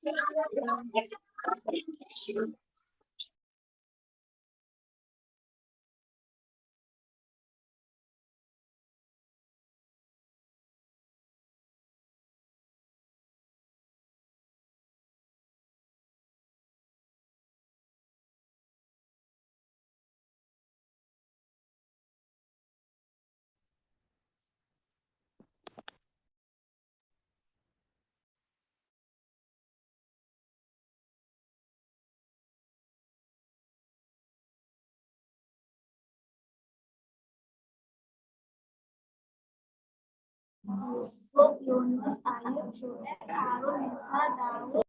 Yusuf, Yunus, Ayub, Syuib, Harun, Musa, Daud.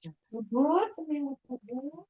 Subur, seminggu subur.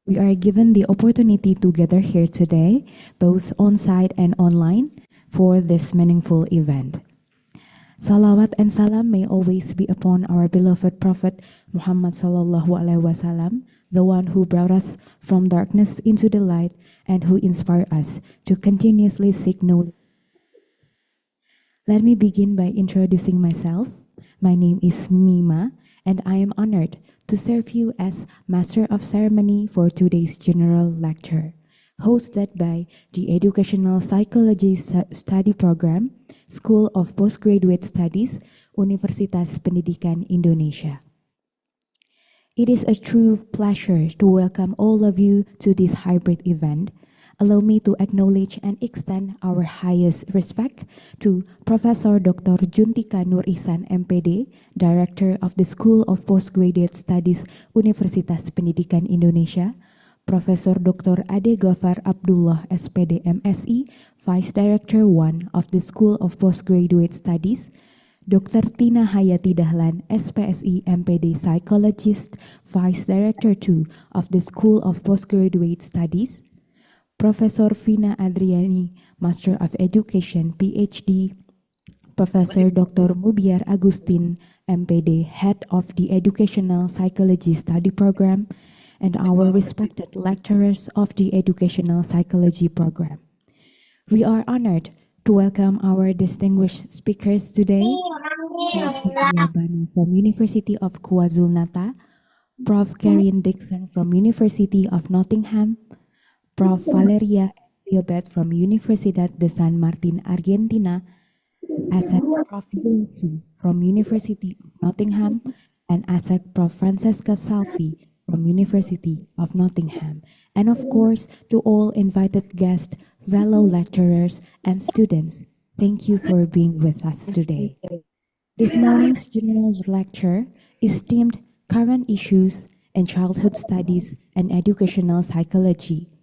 We are given the opportunity to gather here today, both on-site and online, for this meaningful event. Salawat and salam may always be upon our beloved Prophet Muhammad Sallallahu Alaihi Wasallam, the one who brought us from darkness into the light and who inspired us to continuously seek knowledge. Let me begin by introducing myself. My name is Mima, and I am honored to serve you as Master of Ceremony for today's general lecture, hosted by the Educational Psychology Study Program, School of Postgraduate Studies, Universitas Pendidikan Indonesia. It is a true pleasure to welcome all of you to this hybrid event. Allow me to acknowledge and extend our highest respect to Professor Dr. Juntika Nur Ihsan, MPD, Director of the School of Postgraduate Studies, Universitas Pendidikan Indonesia, Professor Dr. Ade Ghaffar Abdullah, SPD, MSI, Vice Director 1 of the School of Postgraduate Studies, Dr. Tina Hayati Dahlan, SPSI MPD Psychologist, Vice Director 2 of the School of Postgraduate Studies, Professor Vina Adriani, Master of Education, PhD, Professor Dr. Mubiar Agustin, MPD, Head of the Educational Psychology Study Program, and our respected lecturers of the Educational Psychology Program. We are honored to welcome our distinguished speakers today, Prof. Divya Banu from University of KwaZulu-Natal, Prof. Karin Dixon from University of Nottingham, Prof. Valeria Liobet from Universidad de San Martin, Argentina, Asek Prof. Yunsu from University of Nottingham, and Asek Prof. Francesca Salvi from University of Nottingham, and of course to all invited guests, fellow lecturers, and students. Thank you for being with us today. This morning's general lecture is themed Current Issues in Childhood Studies and Educational Psychology.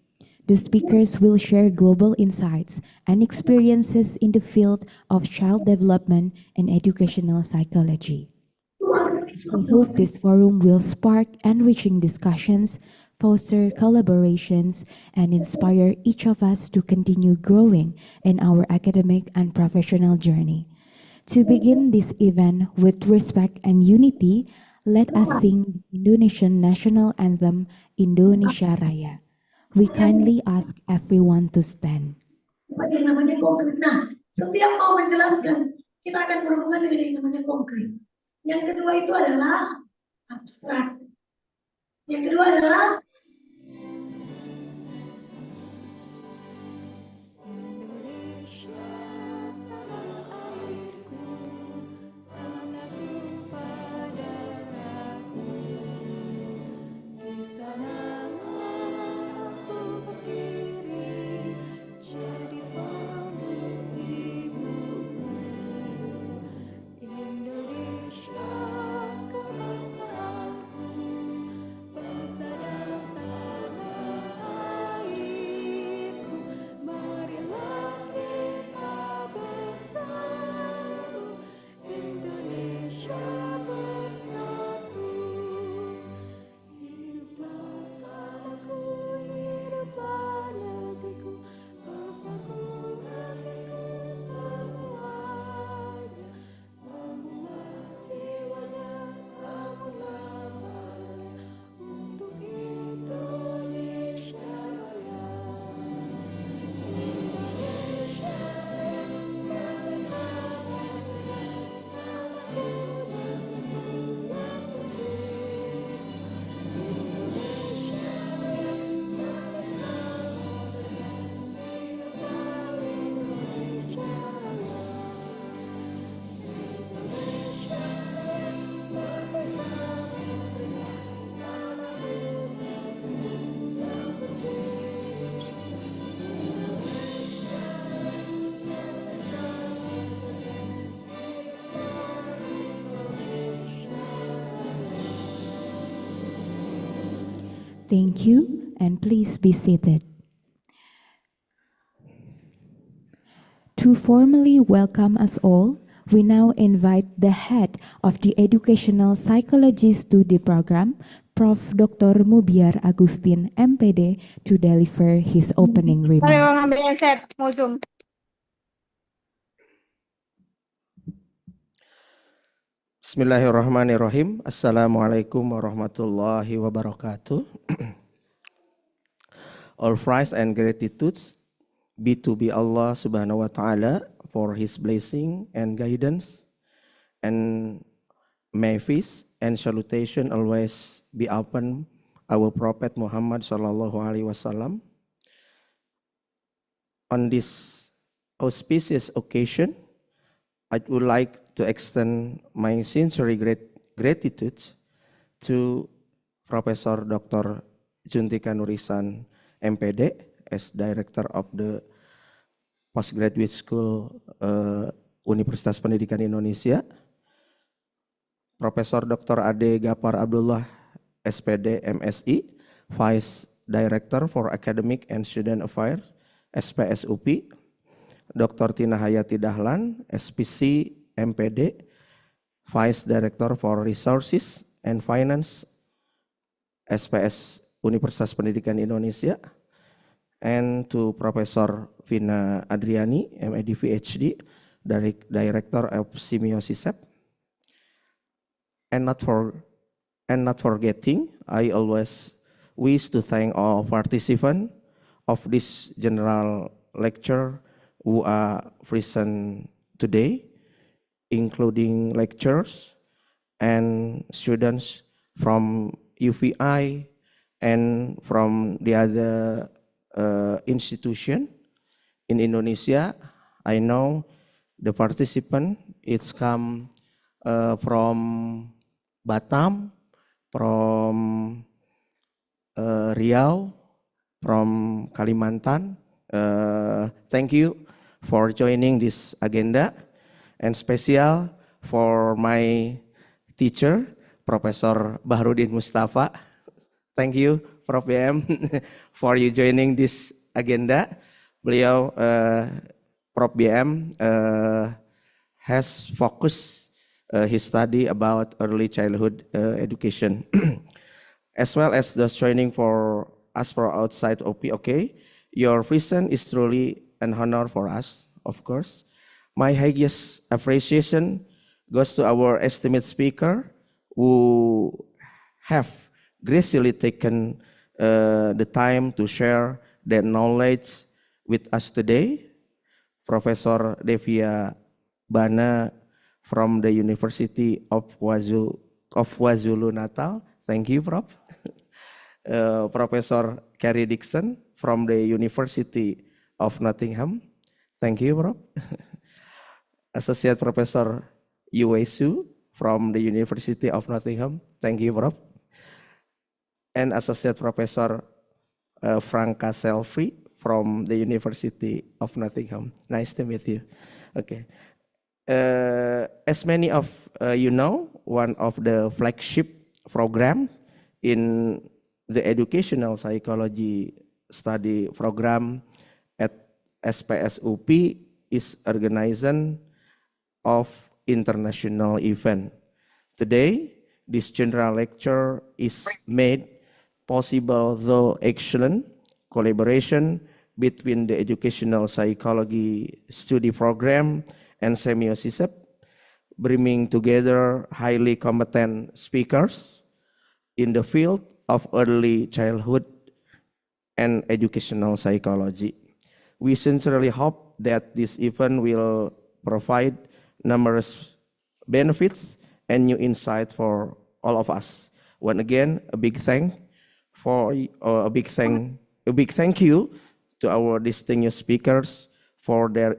The speakers will share global insights and experiences in the field of child development and educational psychology. We hope this forum will spark enriching discussions, foster collaborations, and inspire each of us to continue growing in our academic and professional journey. To begin this event with respect and unity, let us sing the Indonesian national anthem, Indonesia Raya. We kindly ask everyone to stand. Seperti yang namanya konkret. Nah, setiap mau menjelaskan, kita akan berhubungan dengan yang namanya konkret. Yang kedua itu adalah abstrak. Yang kedua adalah Thank you, and please be seated. To formally welcome us all, we now invite the head of the Educational Psychology Study Program, Prof. Dr. Mubiar Agustin, MPD, to deliver his opening Mari remarks. ngambil yang set, mau zoom. Bismillahirrahmanirrahim. Assalamualaikum warahmatullahi wabarakatuh. All praise and gratitudes be to Allah subhanahu wa ta'ala for his blessing and guidance, and may peace and salutation always be upon our Prophet Muhammad sallallahu alaihi wasallam. On this auspicious occasion, I would like to extend my sincere gratitude to Professor Dr. Juntika Nurisan, MPD, as Director of the Postgraduate School Universitas Pendidikan Indonesia, Profesor Dr. Ade Gapar Abdullah, SPD, MSI, Vice Director for Academic and Student Affairs, SPSUP, Dr. Tina Hayati Dahlan, SPC, MPD, Vice Director for Resources and Finance, SPS Universitas Pendidikan Indonesia, and to Professor Vina Adriani, MAD PhD, Director of Semiosis. And not forgetting, I always wish to thank all participants of this general lecture who are present today, including lecturers and students from UVI and from the other institution in Indonesia. I know the participant it's come from Batam, from Riau, from Kalimantan. Thank you for joining this agenda, and special for my teacher, Professor Bahrudin Mustafa. Thank you, Prof. BM, for you joining this agenda. Beliau, Prof. BM, has focused his study about early childhood education, as well as those training for us for outside OPOK. Your presence is truly an honor for us, of course. My highest appreciation goes to our esteemed speaker who have graciously taken the time to share their knowledge with us today. Professor Devia Bana from the University of KwaZulu Natal. Thank you, Prof. Professor Carrie Dixon from the University of Nottingham. Thank you, Prof. Associate Professor Yue Su from the University of Nottingham. Thank you, Prof. And Associate Professor Franca Selfree from the University of Nottingham. Nice to meet you. Okay. As many of you know, one of the flagship program in the Educational Psychology Study Program at SPSUP is organization of international event. Today, this general lecture is made possible through excellent collaboration between the Educational Psychology Study Program and Semiosis, bringing together highly competent speakers in the field of early childhood and educational psychology. We sincerely hope that this event will provide numerous benefits and new insight for all of us. Once again, a big thank you to our distinguished speakers for their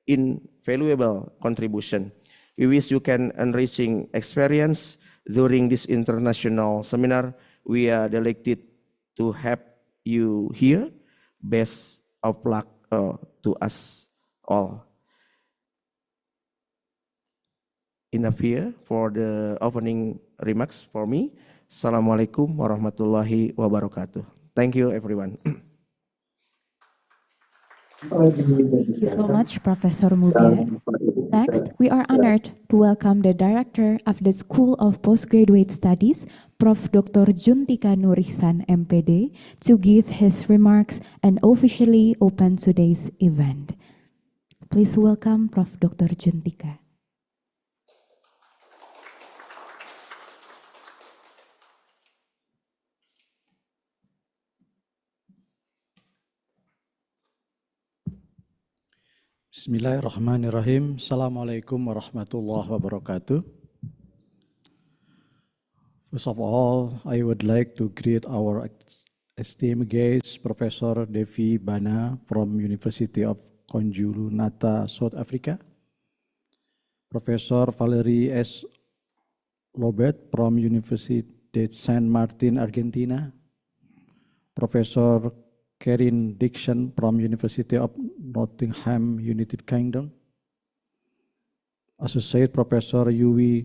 invaluable contribution. We wish you can enriching experience during this international seminar. We are delighted to have you here. Best of luck to us all. Enough here for the opening remarks for me. Assalamualaikum warahmatullahi wabarakatuh. Thank you everyone. Thank you so much, Professor Mubiar. Next, we are honored to welcome the Director of the School of Postgraduate Studies, Prof. Dr. Juntika Nurihsan, MPD, to give his remarks and officially open today's event. Please welcome Prof. Dr. Juntika. Bismillahirrahmanirrahim. Assalamualaikum warahmatullahi wabarakatuh. First of all, I would like to greet our esteemed guest, Professor Devi Bana from University of KwaZulu-Natal, South Africa, Professor Valerie S. Lobet from University San Martin, Argentina, Professor Karin Dixon from University of Nottingham, United Kingdom, Associate Professor Yui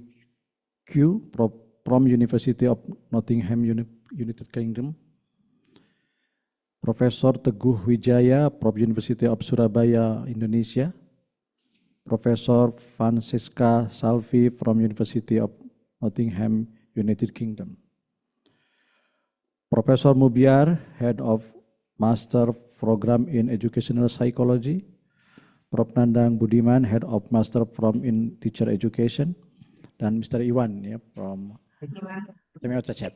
Q from University of Nottingham, United Kingdom, Professor Teguh Wijaya from University of Surabaya, Indonesia, Professor Francesca Salvi from University of Nottingham, United Kingdom, Professor Mubiar, Head of Master Program in Educational Psychology, Prof. Nandang Budiman, Head of Master Program in Teacher Education, dan Mr. Iwan from Chat.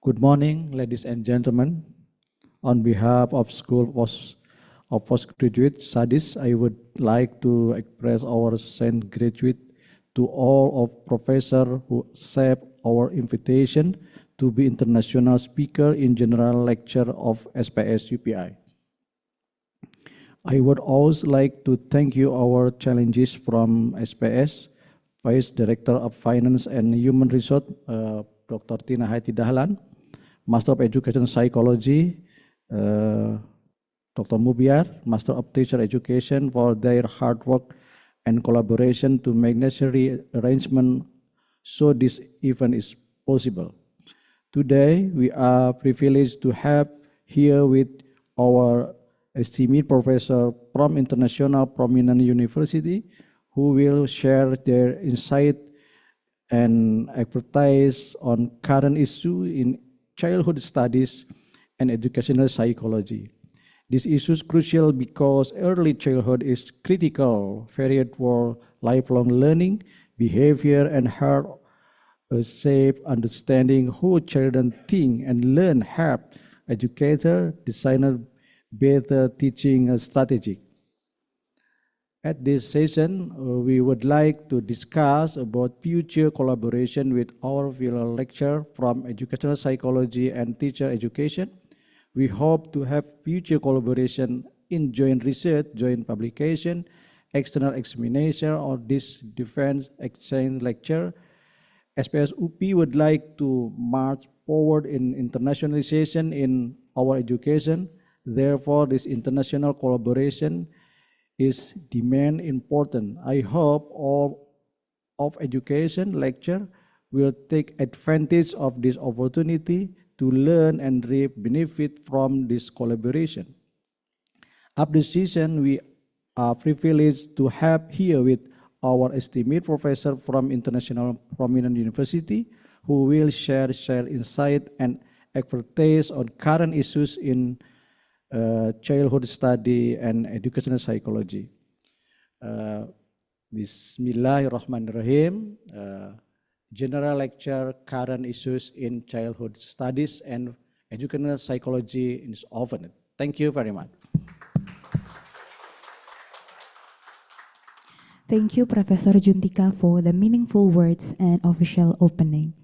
Good morning, ladies and gentlemen. On behalf of School of Postgraduate Studies, I would like to express our sincere gratitude to all of professors who accept our invitation to be international speaker in general lecture of SPS UPI. I would also like to thank you our challenges from SPS, Vice Director of Finance and Human Resource, Dr. Tina Haiti Dahlan, Master of Education Psychology, Dr. Mubiar, Master of Teacher Education, for their hard work and collaboration to make necessary arrangement so this event is possible. Today, we are privileged to have here with our esteemed professor from international prominent university who will share their insight and expertise on current issues in childhood studies and educational psychology. This issue is crucial because early childhood is critical period for lifelong learning, behavior, and help a safe understanding how children think and learn help educator designer better teaching strategy. At this session, we would like to discuss about future collaboration with our fellow lecturer from educational psychology and teacher education. We hope to have future collaboration in joint research, joint publication, external examination, or this defense exchange lecture. SPS UP would like to march forward in internationalization in our education. Therefore, this international collaboration is demand important. I hope all of education lecture will take advantage of this opportunity to learn and reap benefit from this collaboration. After this session, we are privileged to have here with our esteemed professor from international prominent university who will share insight and expertise on current issues in childhood study and educational psychology. Bismillahirrahmanirrahim. General lecture, current issues in childhood studies and educational psychology is open. Thank you very much. Thank you, Professor Juntika, for the meaningful words and official opening.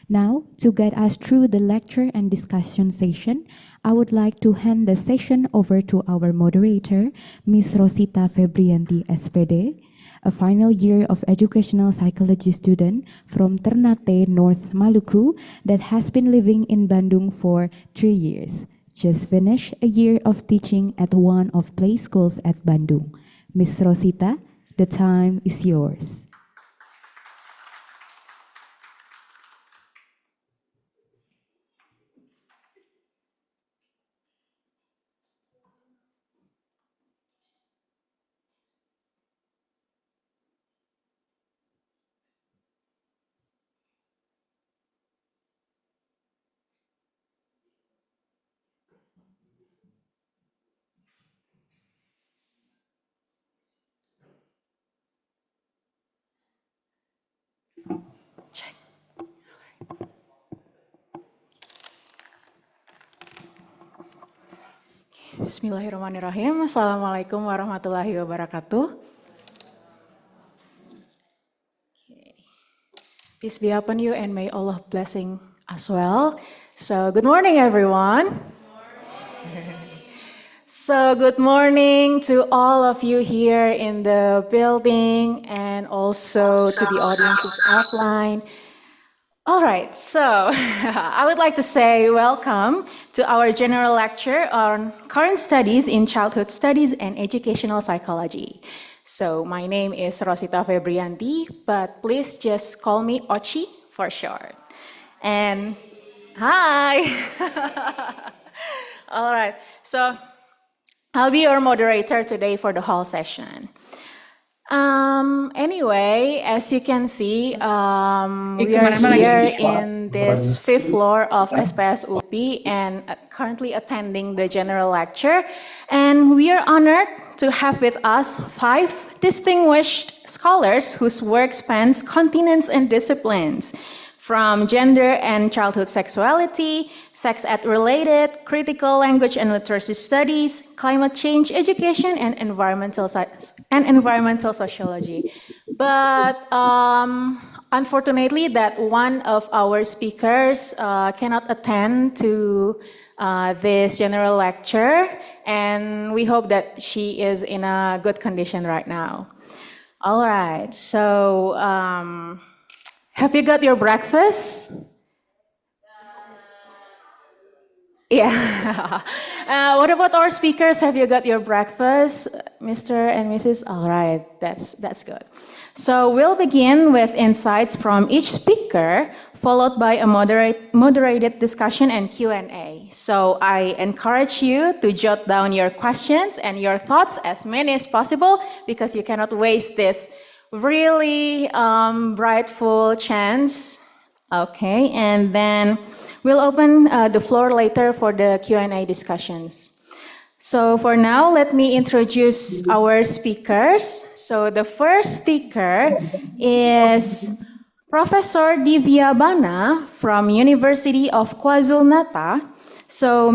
Now, to guide us through the lecture and discussion session, I would like to hand the session over to our moderator, Ms. Rosita Febrianti, SPD, a final year of educational psychology student from Ternate, North Maluku, that has been living in Bandung for 3 years. Just finished a year of teaching at one of play schools at Bandung. Ms. Rosita, the time is yours. Bismillahirrahmanirrahim. Assalamualaikum warahmatullahi wabarakatuh. Peace be upon you and may Allah blessing as well. So good morning, everyone. So good morning to all of you here in the building and also to the audiences offline. All right, so I would like to say welcome to our general lecture on current studies in childhood studies and educational psychology. So my name is Rosita Febrianti, but please just call me Ochi for short. And hi. All right, so I'll be your moderator today for the whole session. Anyway, as you can see, we are here in this 5th floor of SPS UPI and currently attending the general lecture. And we are honored to have with us 5 distinguished scholars whose work spans continents and disciplines, from gender and childhood sexuality, sex ed-related, critical language and literacy studies, climate change education, and environmental sociology. But unfortunately, that one of our speakers cannot attend to this general lecture, and we hope that she is in a good condition right now. All right, so have you got your breakfast? Yeah. What about our speakers? Have you got your breakfast, Mr. and Mrs.? All right, that's good. So we'll begin with insights from each speaker, followed by a moderated discussion and Q&A. So I encourage you to jot down your questions and your thoughts, as many as possible, because you cannot waste this really brightful chance. Okay, and then we'll open the floor later for the Q&A discussions. So for now, let me introduce our speakers. So the first speaker is Professor Divya Bana from University of KwaZulu-Natal. So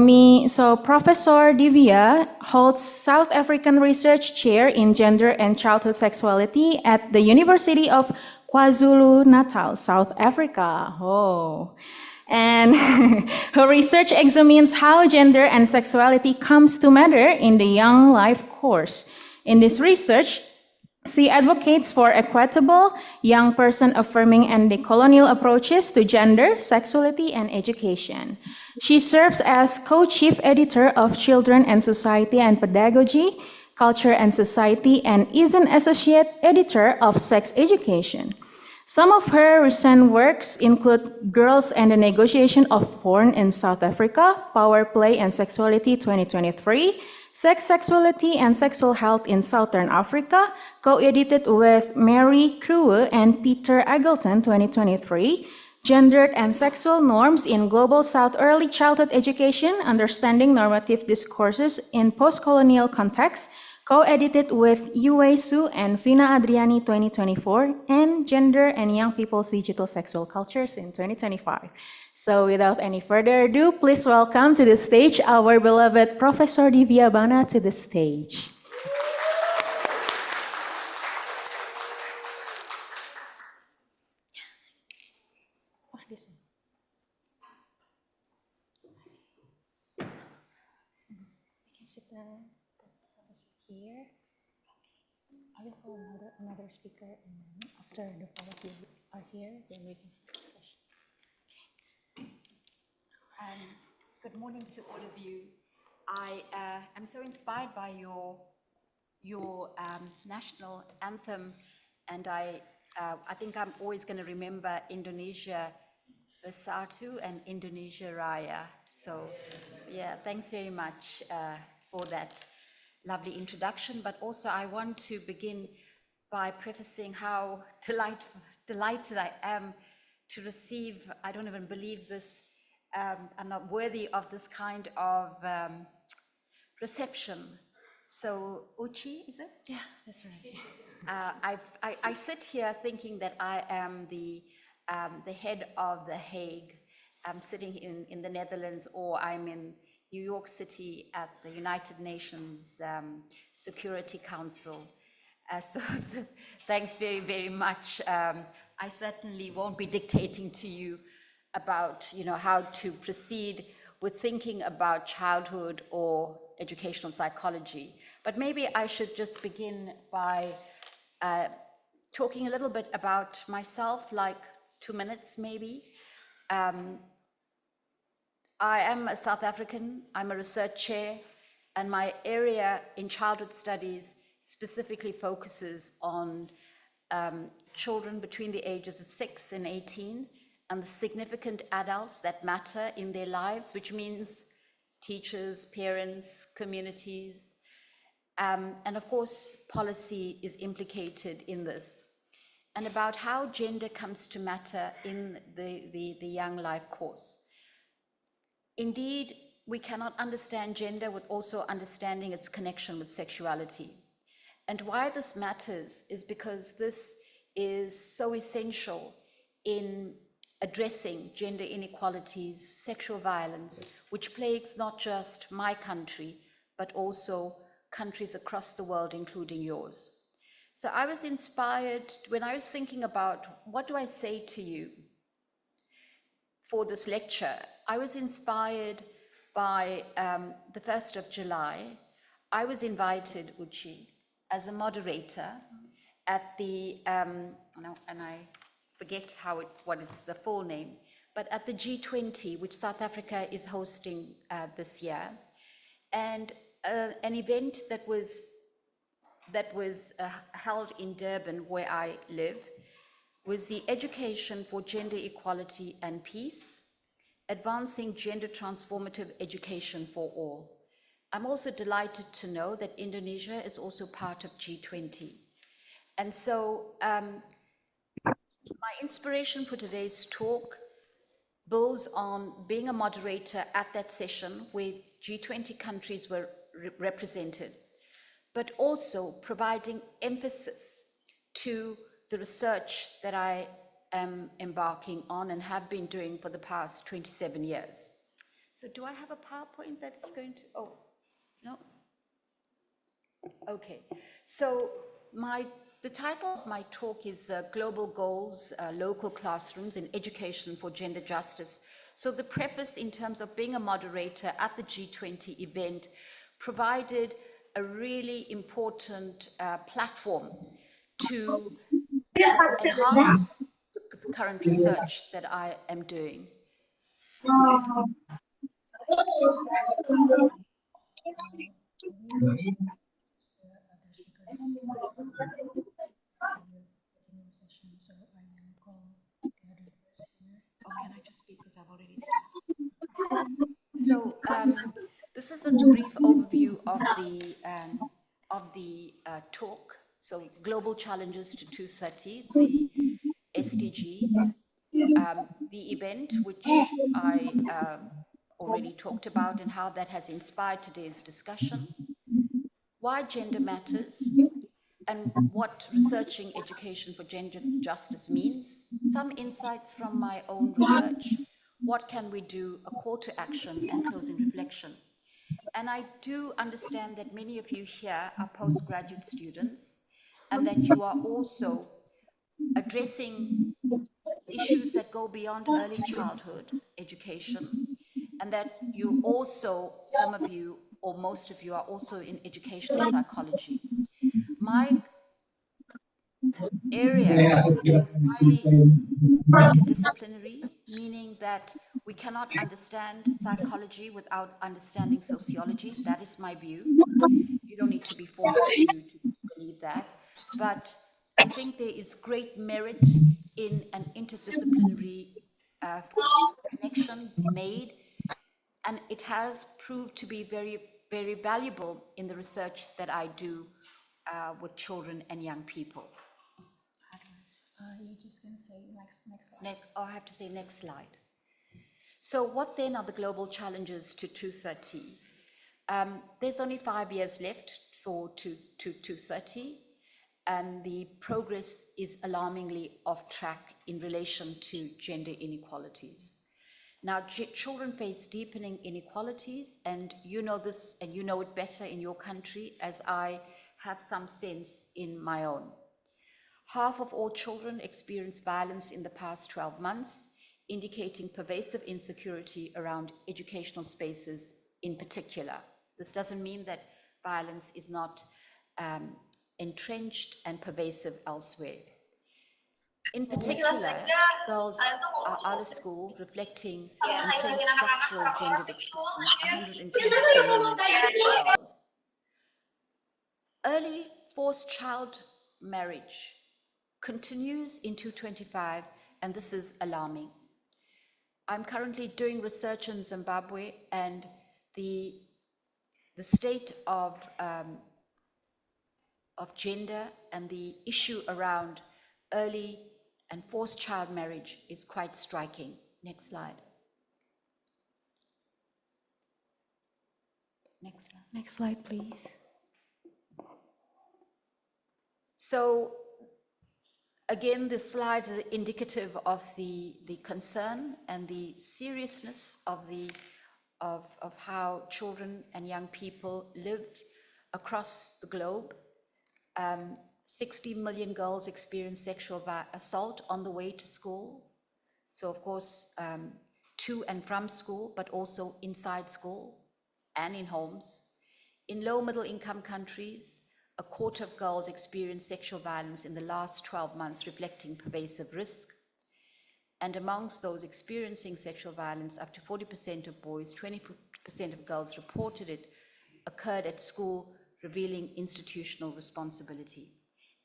Professor Divya holds South African Research Chair in Gender and Childhood Sexuality at the University of KwaZulu-Natal, South Africa. Oh. And her research examines how gender and sexuality comes to matter in the Young Life course. In this research, she advocates for equitable, young person affirming and decolonial approaches to gender, sexuality, and education. She serves as co-chief editor of Children and Society and Pedagogy, Culture and Society, and is an associate editor of Sex Education. Some of her recent works include Girls and the Negotiation of Porn in South Africa, Power Play and Sexuality 2023, Sex, Sexuality, and Sexual Health in Southern Africa, co-edited with Mary Crewe and Peter Eggleton 2023, Gendered and Sexual Norms in Global South Early Childhood Education, Understanding Normative Discourses in Post-Colonial Contexts, co-edited with Yue Su and Vina Adriani 2024, and Gender and Young People's Digital Sexual Cultures in 2025. So without any further ado, please welcome to the stage our beloved Professor Divya Bana to the stage. You can sit down. Here. I will call another speaker, and then after the all of you are here, then we can start the session. Good morning to all of you. I am so inspired by your national anthem, and I think I'm always going to remember Indonesia Bersatu and Indonesia Raya. So, yeah, thanks very much for that lovely introduction, but also I want to begin by prefacing how delighted I am to receive, I don't even believe this, I'm not worthy of this kind of reception. So, Uchi, is it? Yeah, that's right. I sit here thinking that I am the head of The Hague. I'm sitting in the Netherlands, or I'm in New York City at the United Nations Security Council. So thanks very, very much. I certainly won't be dictating to you about, how to proceed with thinking about childhood or educational psychology. But maybe I should just begin by talking a little bit about myself, like 2 minutes maybe. I am a South African, I'm a research chair, and my area in childhood studies specifically focuses on children between the ages of 6 and 18 and the significant adults that matter in their lives, which means teachers, parents, communities, and of course, policy is implicated in this, and about how gender comes to matter in the young life course. Indeed, we cannot understand gender with also understanding its connection with sexuality. And why this matters is because this is so essential in addressing gender inequalities, sexual violence, which plagues not just my country, but also countries across the world, including yours. So I was inspired when I was thinking about what do I say to you for this lecture. I was inspired by the 1st of July. I was invited, Uchi, as a moderator at the, and I forget what is the full name, but at the G20, which South Africa is hosting this year, and an event that was held in Durban, where I live, was the Education for Gender Equality and Peace, Advancing Gender Transformative Education for All. I'm also delighted to know that Indonesia is also part of G20. And so my inspiration for today's talk builds on being a moderator at that session where G20 countries were represented, but also providing emphasis to the research that I am embarking on and have been doing for the past 27 years. So do I have a PowerPoint that's going to, oh, no? Okay, so the title of my talk is Global Goals, Local Classrooms in Education for Gender Justice. So the preface in terms of being a moderator at the G20 event provided a really important platform to enhance the current research that I am doing. Oh, can I just speak because I've already spoken? So this is a brief overview of the talk. So global challenges to 2030, the SDGs, the event which I already talked about and how that has inspired today's discussion, why gender matters, and what researching education for gender justice means, some insights from my own research, what can we do, a call to action and closing reflection. And I do understand that many of you here are postgraduate students and that you are also addressing issues that go beyond early childhood education, and that you also, some of you or most of you are also in educational psychology. My area is highly interdisciplinary, meaning that we cannot understand psychology without understanding sociology. That is my view. You don't need to be forced to believe that. But I think there is great merit in an interdisciplinary connection made, and it has proved to be very, very valuable in the research that I do with children and young people. You're just going to say next slide. I have to say next slide. So what then are the global challenges to 2030? There's only 5 years left to 2030, and the progress is alarmingly off track in relation to gender inequalities. Now, children face deepening inequalities, and you know this, and you know it better in your country, as I have some sense in my own. Half of all children experience violence in the past 12 months, indicating pervasive insecurity around educational spaces in particular. This doesn't mean that violence is not entrenched and pervasive elsewhere. In particular, girls are out of school, reflecting intense structural gendered exclusion, 123 million girls. Early forced child marriage continues in 2025, and this is alarming. I'm currently doing research in Zimbabwe, and the state of gender and the issue around early and forced child marriage is quite striking. Next slide. Next slide. Next slide, please. So again, the slides are indicative of the concern and the seriousness of how children and young people live across the globe. 60 million girls experience sexual assault on the way to school. So of course, to and from school, but also inside school and in homes. In low middle income countries, a quarter of girls experience sexual violence in the last 12 months, reflecting pervasive risk. And amongst those experiencing sexual violence, up to 40% of boys, 20% of girls reported it occurred at school, revealing institutional responsibility.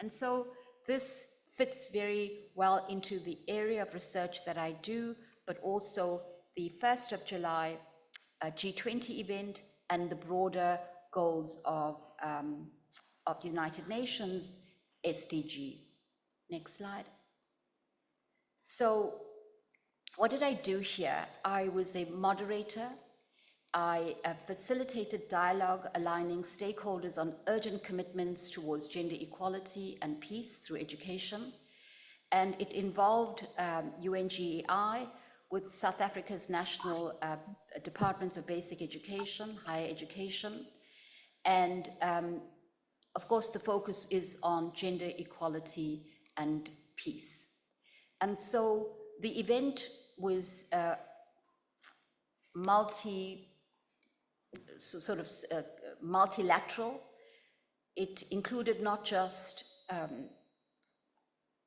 And so this fits very well into the area of research that I do, but also the 1st of July G20 event and the broader goals of the United Nations SDG. Next slide. So what did I do here? I was a moderator. I facilitated dialogue aligning stakeholders on urgent commitments towards gender equality and peace through education. And it involved UNGEI with South Africa's national departments of basic education, higher education. And of course, the focus is on gender equality and peace. And so the event was multilateral. It included not just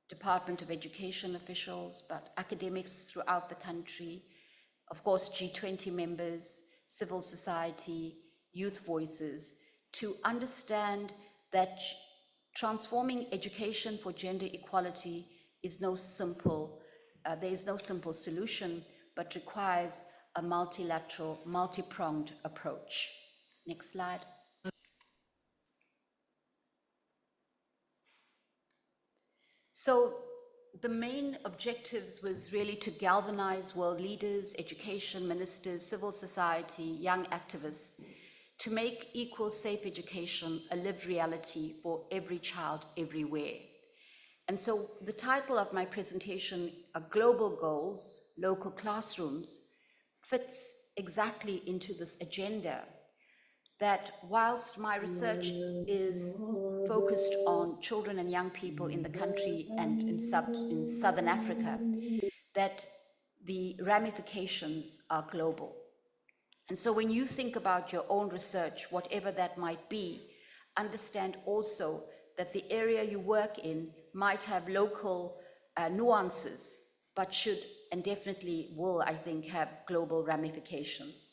Department of Education officials, but academics throughout the country, of course, G20 members, civil society, youth voices, to understand that transforming education for gender equality is no simple, there is no simple solution, but requires a multilateral, multi-pronged approach. Next slide. So the main objectives was really to galvanize world leaders, education ministers, civil society, young activists, to make equal, safe education a lived reality for every child everywhere. And so the title of my presentation, Global Goals, Local Classrooms, fits exactly into this agenda, that whilst my research is focused on children and young people in the country and in Southern Africa, that the ramifications are global. And so when you think about your own research, whatever that might be, understand also that the area you work in might have local nuances, but should and definitely will, I think, have global ramifications.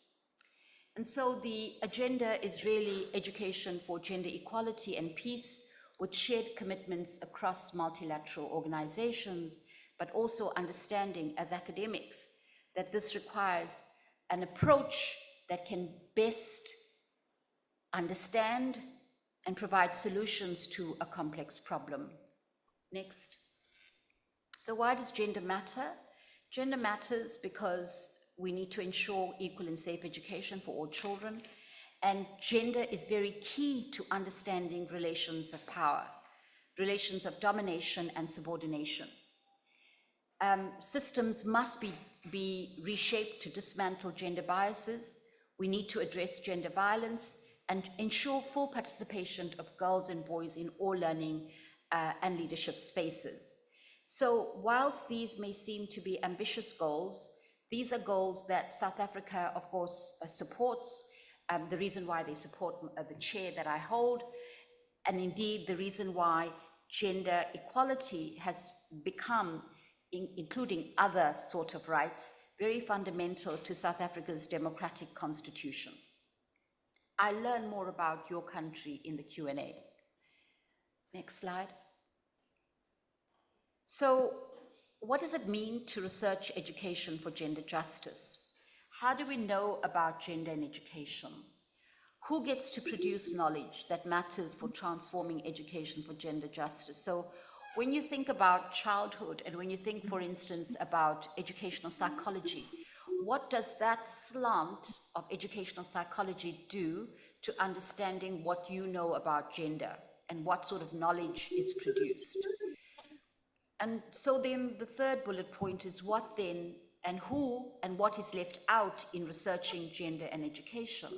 And so the agenda is really education for gender equality and peace, with shared commitments across multilateral organizations, but also understanding as academics that this requires an approach that can best understand and provide solutions to a complex problem. Next. So why does gender matter? Gender matters because we need to ensure equal and safe education for all children. And gender is very key to understanding relations of power, relations of domination and subordination. systems must be reshaped to dismantle gender biases. We need to address gender violence and ensure full participation of girls and boys in all learning and leadership spaces. So whilst these may seem to be ambitious goals, these are goals that South Africa, of course, supports. The reason why they support the chair that I hold, and indeed the reason why gender equality has become, including other sort of rights, very fundamental to South Africa's democratic constitution. I'll learn more about your country in the Q&A. Next slide. So, what does it mean to research education for gender justice? How do we know about gender in education? Who gets to produce knowledge that matters for transforming education for gender justice? So when you think about childhood and when you think, for instance, about educational psychology, what does that slant of educational psychology do to understanding what you know about gender and what sort of knowledge is produced? And so then the third bullet point is what then and who and what is left out in researching gender and education.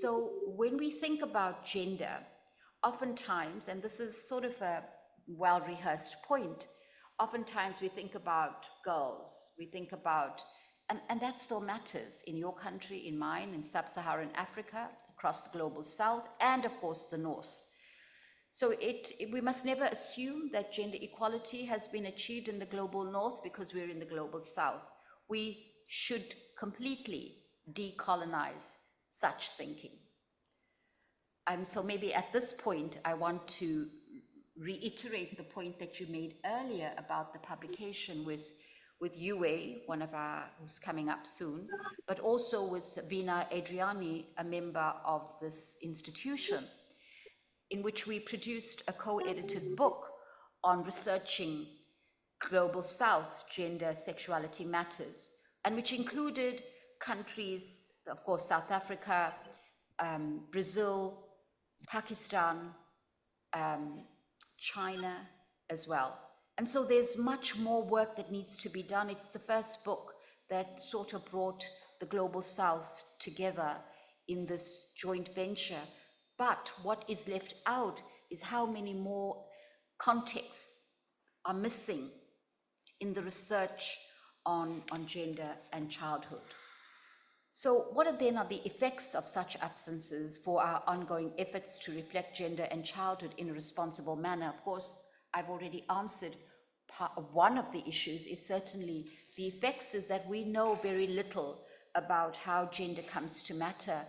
So when we think about gender, oftentimes, and this is sort of a well-rehearsed point, oftentimes we think about girls, we think about, and that still matters in your country, in mine, in sub-Saharan Africa, across the global south, and of course the north. So we must never assume that gender equality has been achieved in the global north because we're in the global south. We should completely decolonize such thinking. And so maybe at this point, I want to reiterate the point that you made earlier about the publication with UA, one of our, who's coming up soon, but also with Vina Adriani, a member of this institution, in which we produced a co-edited book on researching Global South gender sexuality matters, and which included countries, of course, South Africa, Brazil, Pakistan, China as well. And so there's much more work that needs to be done. It's the first book that sort of brought the Global South together in this joint venture. But what is left out is how many more contexts are missing in the research on gender and childhood. So what then are the effects of such absences for our ongoing efforts to reflect gender and childhood in a responsible manner? Of course, I've already answered one of the issues is certainly the effects is that we know very little about how gender comes to matter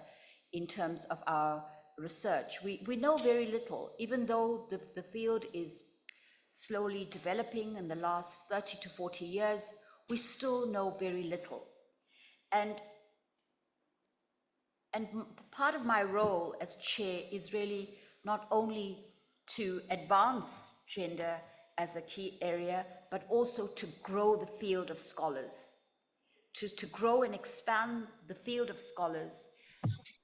in terms of our research. We know very little, even though the field is slowly developing in the last 30 to 40 years, we still know very little. And part of my role as chair is really not only to advance gender as a key area, but also to grow the field of scholars, to grow and expand the field of scholars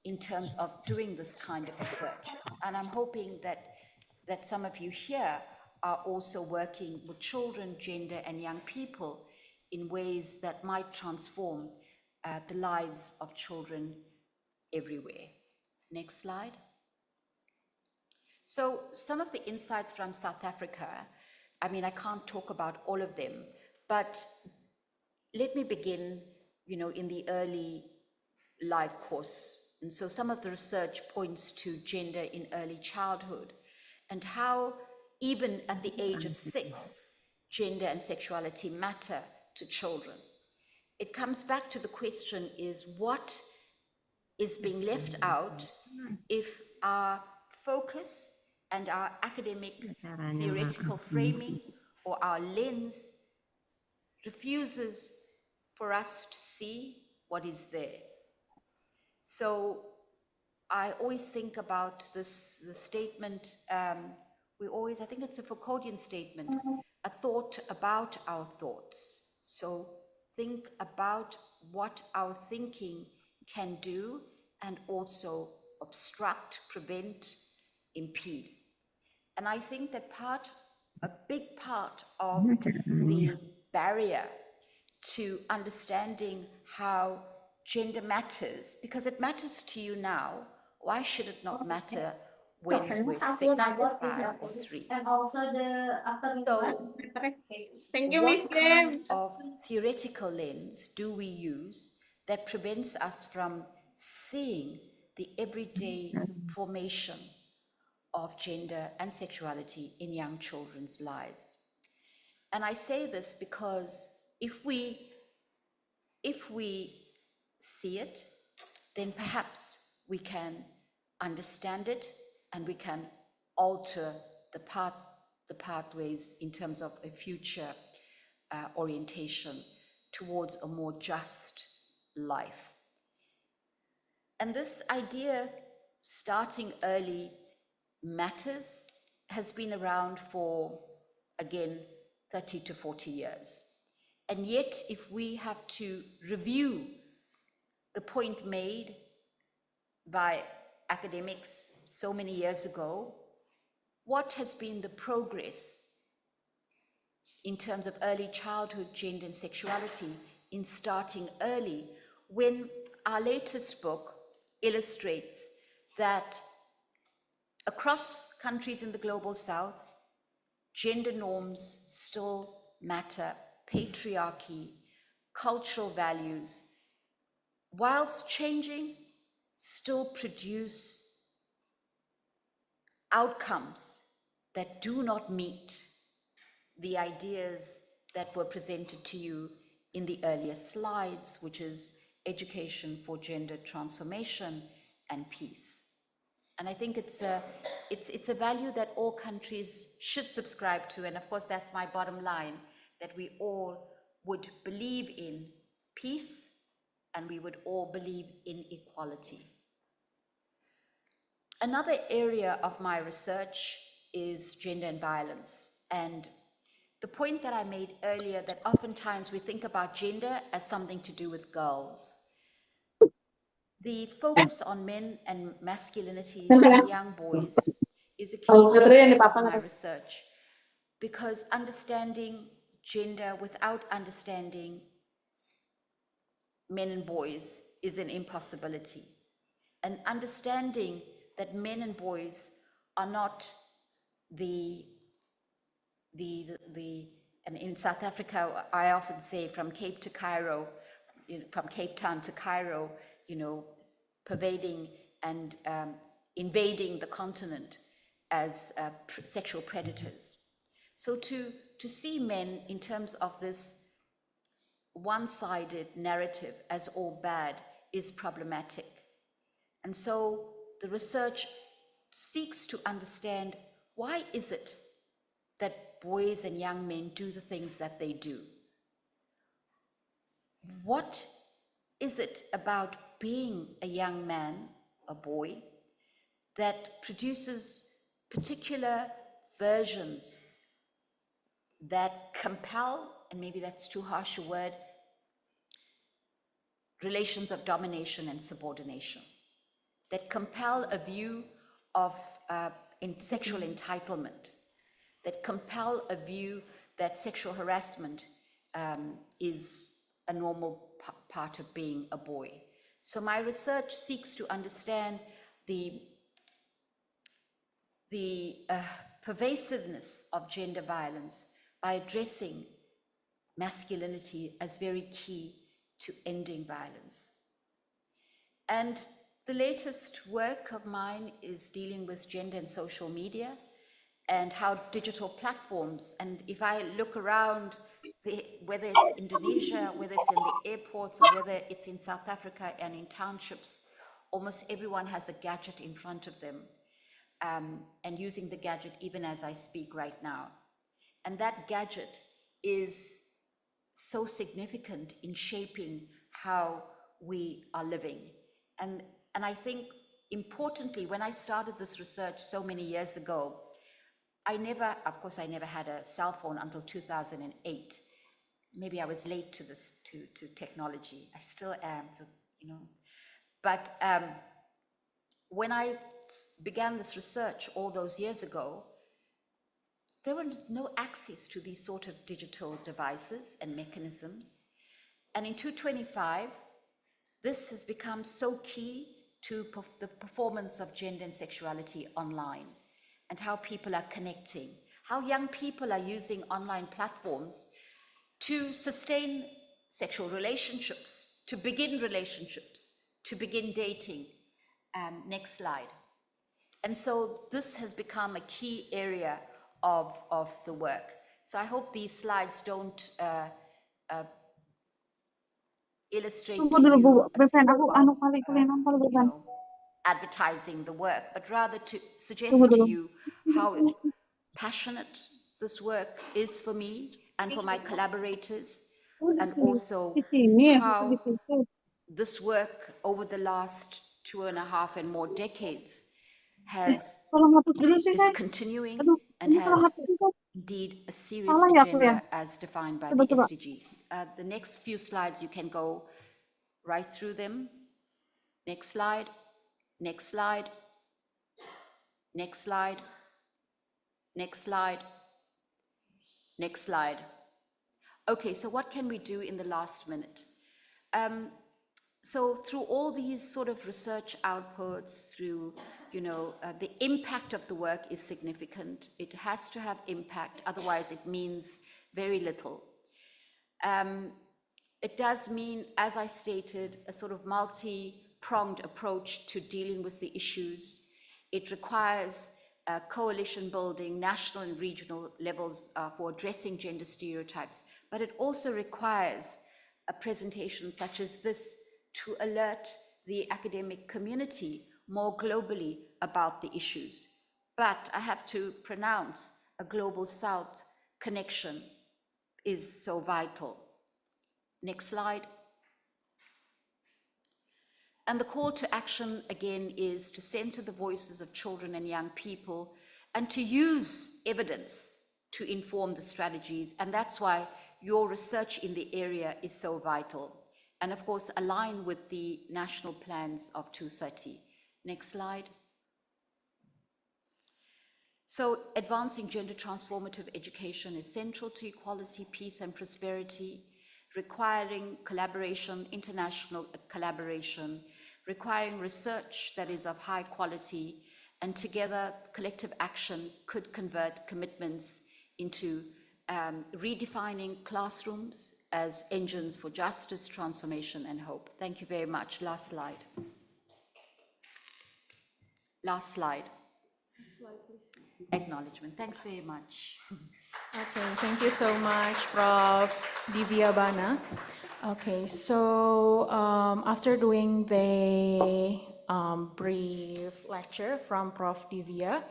in terms of doing this kind of research. And I'm hoping that some of you here are also working with children, gender, and young people in ways that might transform the lives of children everywhere. Next slide. So some of the insights from South Africa, I mean, I can't talk about all of them, but let me begin, in the early life course. And so some of the research points to gender in early childhood and how even at the age of 6, gender and sexuality matter to children. It comes back to the question is what is being left out if our focus and our academic theoretical framing or our lens refuses for us to see what is there. So I always think about the statement, I think it's a Foucauldian statement, a thought about our thoughts. So think about what our thinking can do and also obstruct, prevent, impede. And I think that a big part of the barrier to understanding how gender matters, because it matters to you now. Why should it not matter when we're 6 or 5 or 3? And also the after So, thank you, Miss what Jem. kind of theoretical lens do we use that prevents us from seeing the everyday formation of gender and sexuality in young children's lives? And I say this because if we see it, then perhaps we can understand it and we can alter the pathways in terms of a future orientation towards a more just life. And this idea, starting early matters, has been around for, again, 30 to 40 years. And yet, if we have to review the point made by academics so many years ago, what has been the progress in terms of early childhood gender and sexuality in starting early, when our latest book illustrates that across countries in the global south, gender norms still matter, patriarchy, cultural values, whilst changing, still produce outcomes that do not meet the ideas that were presented to you in the earlier slides, which is education for gender transformation and peace. And I think it's a value that all countries should subscribe to. And of course, that's my bottom line, that we all would believe in peace and we would all believe in equality. Another area of my research is gender and violence. And the point that I made earlier, that oftentimes we think about gender as something to do with girls. The focus on men and masculinities in young boys is a key focus of my research, because understanding gender without understanding men and boys is an impossibility. And understanding that men and boys are not and in South Africa, I often say from Cape to Cairo, from Cape Town to Cairo, pervading and invading the continent as sexual predators. So to see men in terms of this one-sided narrative as all bad is problematic. And so the research seeks to understand, why is it that boys and young men do the things that they do? What is it about being a young man, a boy, that produces particular versions that compel, and maybe that's too harsh a word, relations of domination and subordination, that compel a view of sexual entitlement, that compel a view that sexual harassment is a normal part of being a boy. So my research seeks to understand the pervasiveness of gender violence by addressing masculinity as very key to ending violence. And the latest work of mine is dealing with gender and social media and how digital platforms, and if I look around, whether it's Indonesia, whether it's in the airports, or whether it's in South Africa and in townships, almost everyone has a gadget in front of them, and using the gadget even as I speak right now. And that gadget is so significant in shaping how we are living. And I think, importantly, when I started this research so many years ago, I never had a cell phone until 2008. Maybe I was late to technology. I still am, so, But when I began this research all those years ago, there was no access to these sort of digital devices and mechanisms. And in 225, this has become so key to the performance of gender and sexuality online, and how people are connecting, how young people are using online platforms to sustain sexual relationships, to begin relationships, to begin dating. Next slide. And so this has become a key area of the work. So I hope these slides don't illustrate to you advertising the work, but rather to suggest to you how passionate this work is for me and for my collaborators, and also how this work over the last 2.5 and more decades is continuing and has indeed a serious agenda as defined by the SDG. The next few slides, you can go right through them. Next slide, next slide, next slide, next slide, next slide. Okay, so what can we do in the last minute? So through all these sort of research outputs, through, the impact of the work is significant. It has to have impact, otherwise it means very little. It does mean, as I stated, a sort of multi-pronged approach to dealing with the issues. It requires coalition building, national and regional levels for addressing gender stereotypes, but it also requires a presentation such as this to alert the academic community more globally about the issues. But I have to pronounce a Global South connection is so vital. Next slide. And the call to action again is to center the voices of children and young people and to use evidence to inform the strategies. And that's why your research in the area is so vital. And of course, align with the national plans of 230. Next slide. So advancing gender transformative education is central to equality, peace, and prosperity, requiring collaboration, international collaboration, requiring research that is of high quality, and together collective action could convert commitments into redefining classrooms as engines for justice, transformation, and hope. Thank you very much. Last slide. Last slide. Acknowledgement. Thanks very much. Okay, thank you so much, Prof. Divya Bana. Okay, so after doing the brief lecture from Prof. Divya,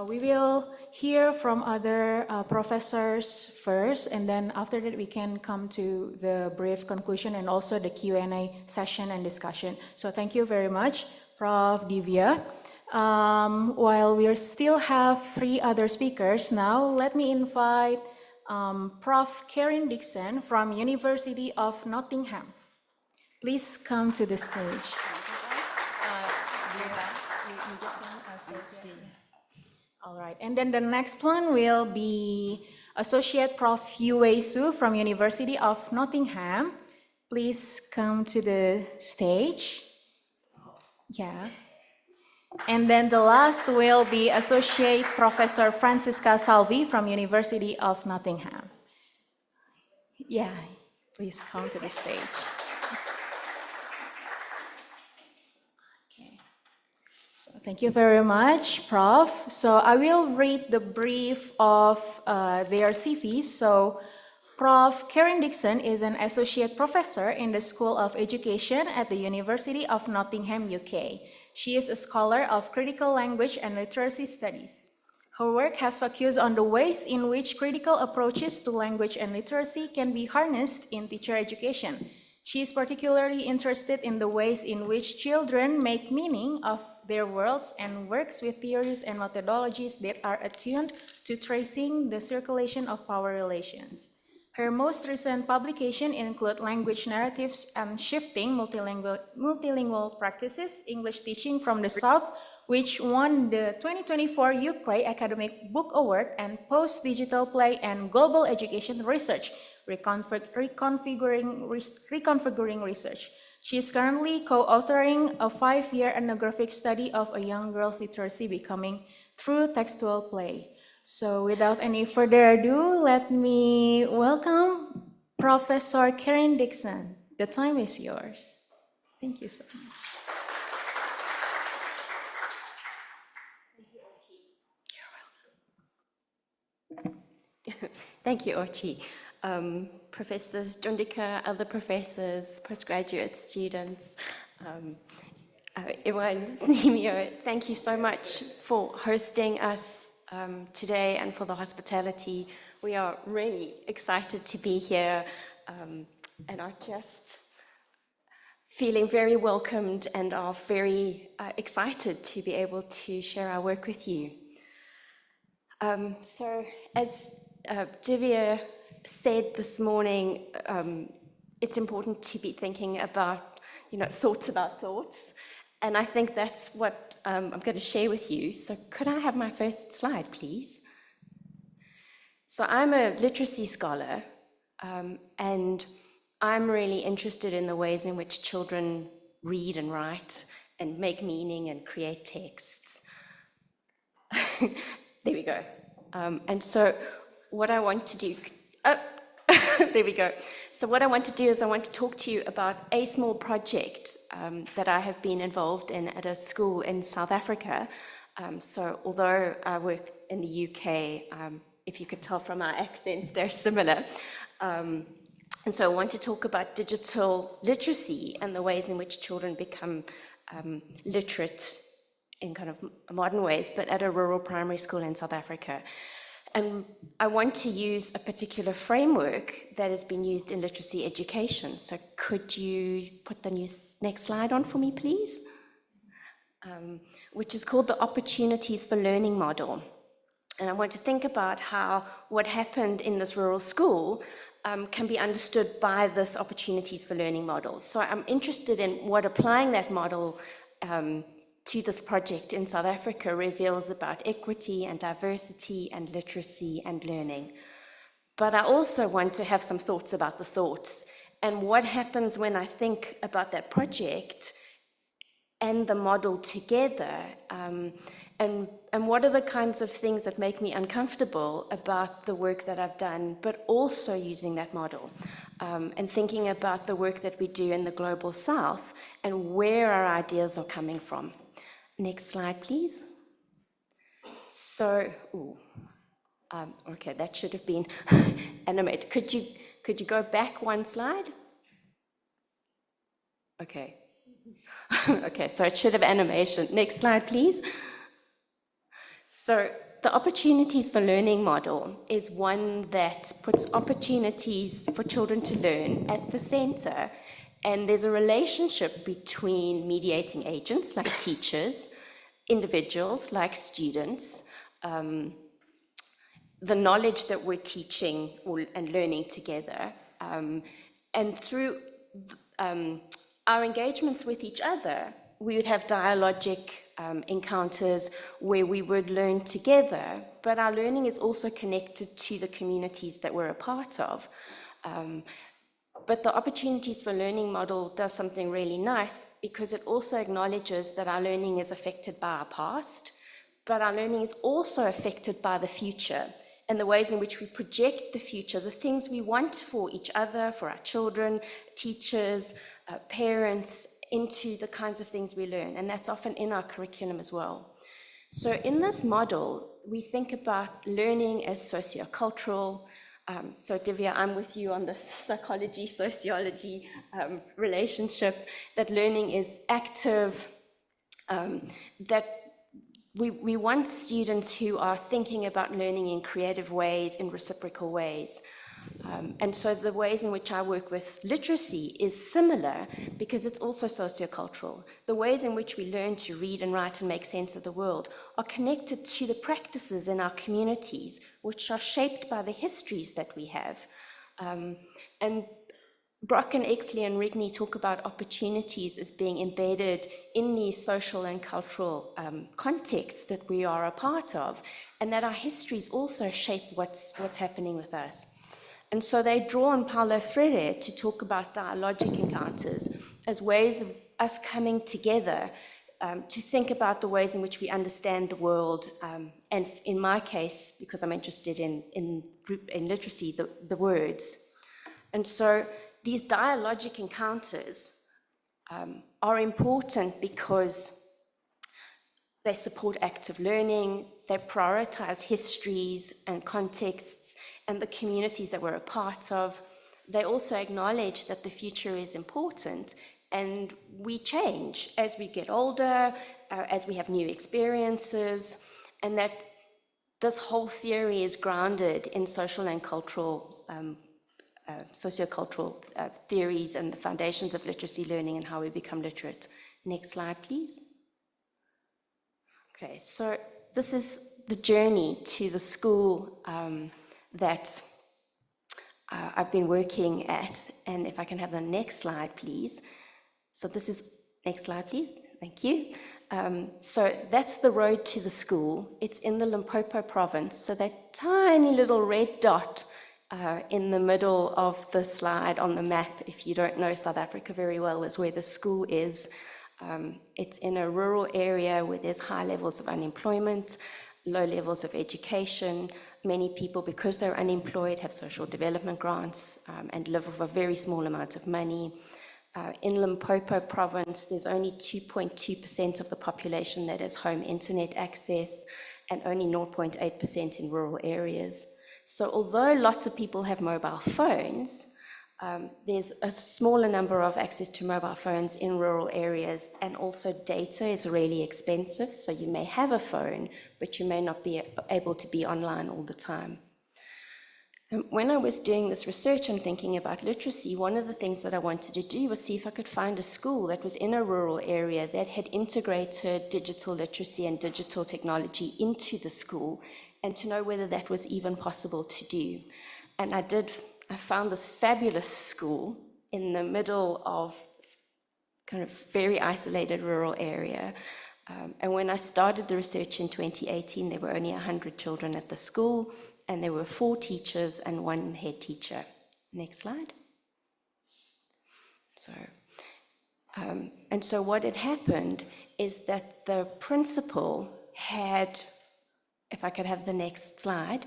we will hear from other professors first, and then after that we can come to the brief conclusion and also the Q&A session and discussion. So thank you very much, Prof. Divya. While we still have 3 other speakers, now let me invite Prof. Karen Dixon from University of Nottingham. Please come to the stage. All right, and then the next one will be Associate Prof. Yue Su from University of Nottingham. Please come to the stage. Yeah. And then the last will be Associate Professor Francisca Salvi from University of Nottingham. Yeah, please come to the stage. Okay. So thank you very much, Prof. So I will read the brief of their CVs. So Prof. Karen Dixon is an Associate Professor in the School of Education at the University of Nottingham, UK. She is a scholar of critical language and literacy studies. Her work has focused on the ways in which critical approaches to language and literacy can be harnessed in teacher education. She is particularly interested in the ways in which children make meaning of their worlds and works with theories and methodologies that are attuned to tracing the circulation of power relations. Her most recent publications include Language Narratives and Shifting Multilingual Practices, English Teaching from the South, which won the 2024 UCLAY Academic Book Award and Post-Digital Play and Global Education Research, reconfiguring research. She is currently co-authoring a 5-year ethnographic study of a young girl's literacy becoming through textual play. So without any further ado, let me welcome Professor Karen Dixon. The time is yours. Thank you so much. Thank you, Ochi. Professors Jondika, other professors, postgraduate students, everyone, Simio, thank you so much for hosting us today and for the hospitality. We are really excited to be here and are just feeling very welcomed and are very excited to be able to share our work with you. So as Divya said this morning, it's important to be thinking about, thoughts about thoughts. And I think that's what I'm going to share with you. So could I have my first slide, please? So I'm a literacy scholar, and I'm really interested in the ways in which children read and write and make meaning and create texts. There we go. And so what I want to do, there we go. So what I want to do is I want to talk to you about a small project that I have been involved in at a school in South Africa. So although I work in the UK, if you could tell from our accents, they're similar. And so I want to talk about digital literacy and the ways in which children become literate in kind of modern ways, but at a rural primary school in South Africa. And I want to use a particular framework that has been used in literacy education. So could you put the next slide on for me, please? Which is called the Opportunities for Learning model. And I want to think about how what happened in this rural school can be understood by this Opportunities for Learning model. So I'm interested in what applying that model to this project in South Africa reveals about equity and diversity and literacy and learning. But I also want to have some thoughts about the thoughts and what happens when I think about that project and the model together, and what are the kinds of things that make me uncomfortable about the work that I've done, but also using that model, and thinking about the work that we do in the Global South and where our ideas are coming from. Next slide, please. So, okay, that should have been animated. Could you go back one slide? Okay. Okay, so it should have animation. Next slide, please. So the Opportunities for Learning model is one that puts opportunities for children to learn at the center. And there's a relationship between mediating agents like teachers, individuals like students, the knowledge that we're teaching and learning together, and through our engagements with each other, we would have dialogic encounters where we would learn together, but our learning is also connected to the communities that we're a part of. But the Opportunities for Learning model does something really nice because it also acknowledges that our learning is affected by our past, but our learning is also affected by the future and the ways in which we project the future, the things we want for each other, for our children, teachers, parents, into the kinds of things we learn. And that's often in our curriculum as well. So in this model, we think about learning as sociocultural. So Divya, I'm with you on the psychology, sociology relationship, that learning is active, that we want students who are thinking about learning in creative ways, in reciprocal ways. And so the ways in which I work with literacy is similar because it's also sociocultural. The ways in which we learn to read and write and make sense of the world are connected to the practices in our communities, which are shaped by the histories that we have. And Brock and Exley and Rigney talk about opportunities as being embedded in these social and cultural contexts that we are a part of, and that our histories also shape what's happening with us. And so they draw on Paulo Freire to talk about dialogic encounters as ways of us coming together to think about the ways in which we understand the world, and in my case, because I'm interested in literacy, the words. And so these dialogic encounters are important because they support active learning, they prioritize histories and contexts and the communities that we're a part of. They also acknowledge that the future is important and we change as we get older, as we have new experiences, and that this whole theory is grounded in social and cultural, sociocultural theories and the foundations of literacy learning and how we become literate. Next slide, please. Okay, so this is the journey to the school that I've been working at, and if I can have the next slide, please. So this is, next slide, please, thank you. So that's the road to the school. It's in the Limpopo province, so that tiny little red dot in the middle of the slide on the map, if you don't know South Africa very well, is where the school is. It's in a rural area where there's high levels of unemployment, low levels of education. Many people, because they're unemployed, have social development grants and live with a very small amount of money. In Limpopo province, there's only 2.2% of the population that has home internet access and only 0.8% in rural areas. So although lots of people have mobile phones, there's a smaller number of access to mobile phones in rural areas, and also data is really expensive. So you may have a phone, but you may not be able to be online all the time. And when I was doing this research and thinking about literacy, one of the things that I wanted to do was see if I could find a school that was in a rural area that had integrated digital literacy and digital technology into the school, and to know whether that was even possible to do. And I found this fabulous school in the middle of kind of very isolated rural area. And when I started the research in 2018, there were only 100 children at the school, and there were 4 teachers and 1 head teacher. Next slide. So, and so what had happened is that the principal had, if I could have the next slide,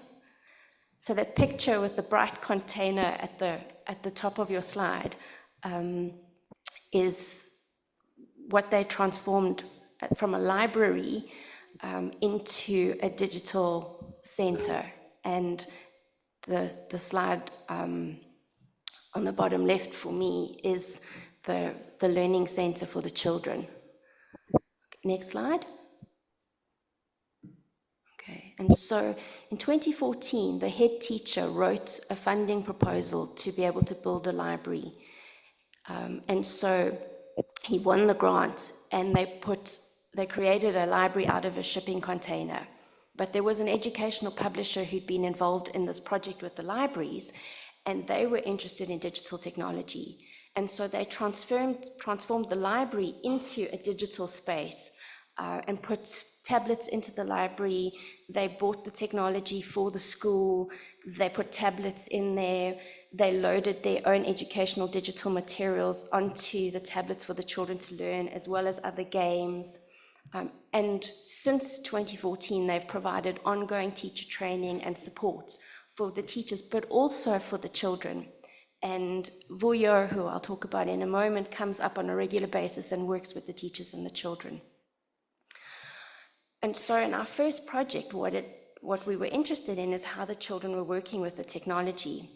so that picture with the bright container at the top of your slide is what they transformed from a library into a digital center. And the slide on the bottom left for me is the learning center for the children. Next slide. Okay, and so in 2014, the head teacher wrote a funding proposal to be able to build a library. And so he won the grant, and they created a library out of a shipping container. But there was an educational publisher who'd been involved in this project with the libraries, and they were interested in digital technology. And so they transformed the library into a digital space and put tablets into the library. They bought the technology for the school. They put tablets in there. They loaded their own educational digital materials onto the tablets for the children to learn, as well as other games. And since 2014, they've provided ongoing teacher training and support for the teachers, but also for the children. And Vuyo, who I'll talk about in a moment, comes up on a regular basis and works with the teachers and the children. And so in our first project, what we were interested in is how the children were working with the technology.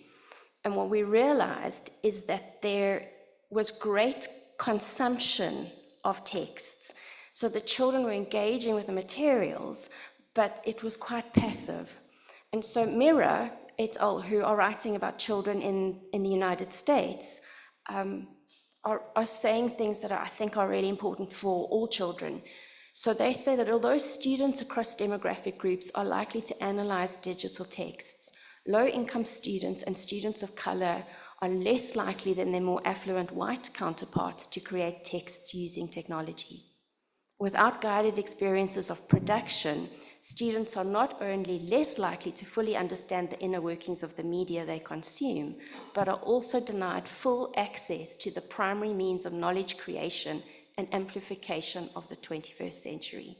And what we realized is that there was great consumption of texts. So the children were engaging with the materials, but it was quite passive. And so Mira et al., who are writing about children in the United States, are saying things that I think are really important for all children. So they say that although students across demographic groups are likely to analyze digital texts, low-income students and students of color are less likely than their more affluent white counterparts to create texts using technology. Without guided experiences of production, students are not only less likely to fully understand the inner workings of the media they consume, but are also denied full access to the primary means of knowledge creation and amplification of the 21st century.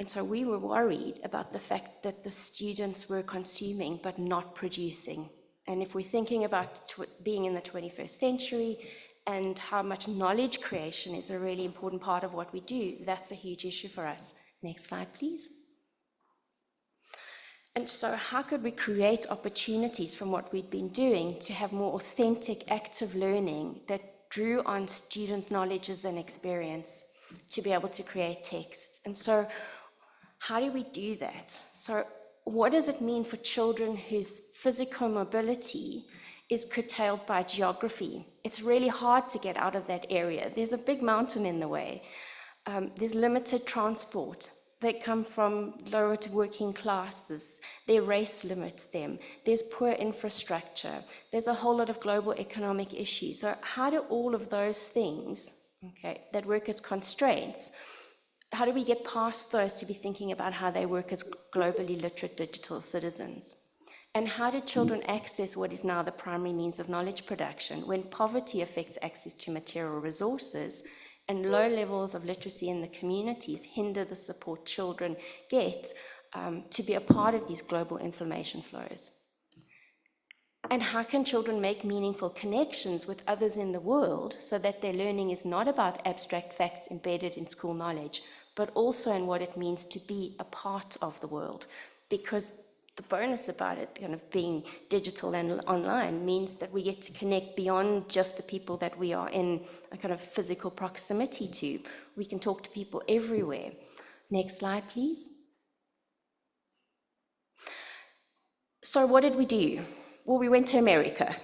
And so we were worried about the fact that the students were consuming but not producing. And if we're thinking about being in the 21st century and how much knowledge creation is a really important part of what we do, that's a huge issue for us. Next slide, please. And so how could we create opportunities from what we'd been doing to have more authentic, active learning that drew on student knowledges and experience to be able to create texts? And so how do we do that? So what does it mean for children whose physical mobility is curtailed by geography? It's really hard to get out of that area. There's a big mountain in the way. There's limited transport. They come from lower to working classes. Their race limits them. There's poor infrastructure. There's a whole lot of global economic issues. So how do all of those things, that work as constraints, how do we get past those to be thinking about how they work as globally literate digital citizens? And how do children access what is now the primary means of knowledge production when poverty affects access to material resources and low levels of literacy in the communities hinder the support children get to be a part of these global information flows? And how can children make meaningful connections with others in the world so that their learning is not about abstract facts embedded in school knowledge, but also in what it means to be a part of the world? Because the bonus about it, kind of being digital and online, means that we get to connect beyond just the people that we are in a kind of physical proximity to. We can talk to people everywhere. Next slide, please. So what did we do? Well, we went to America.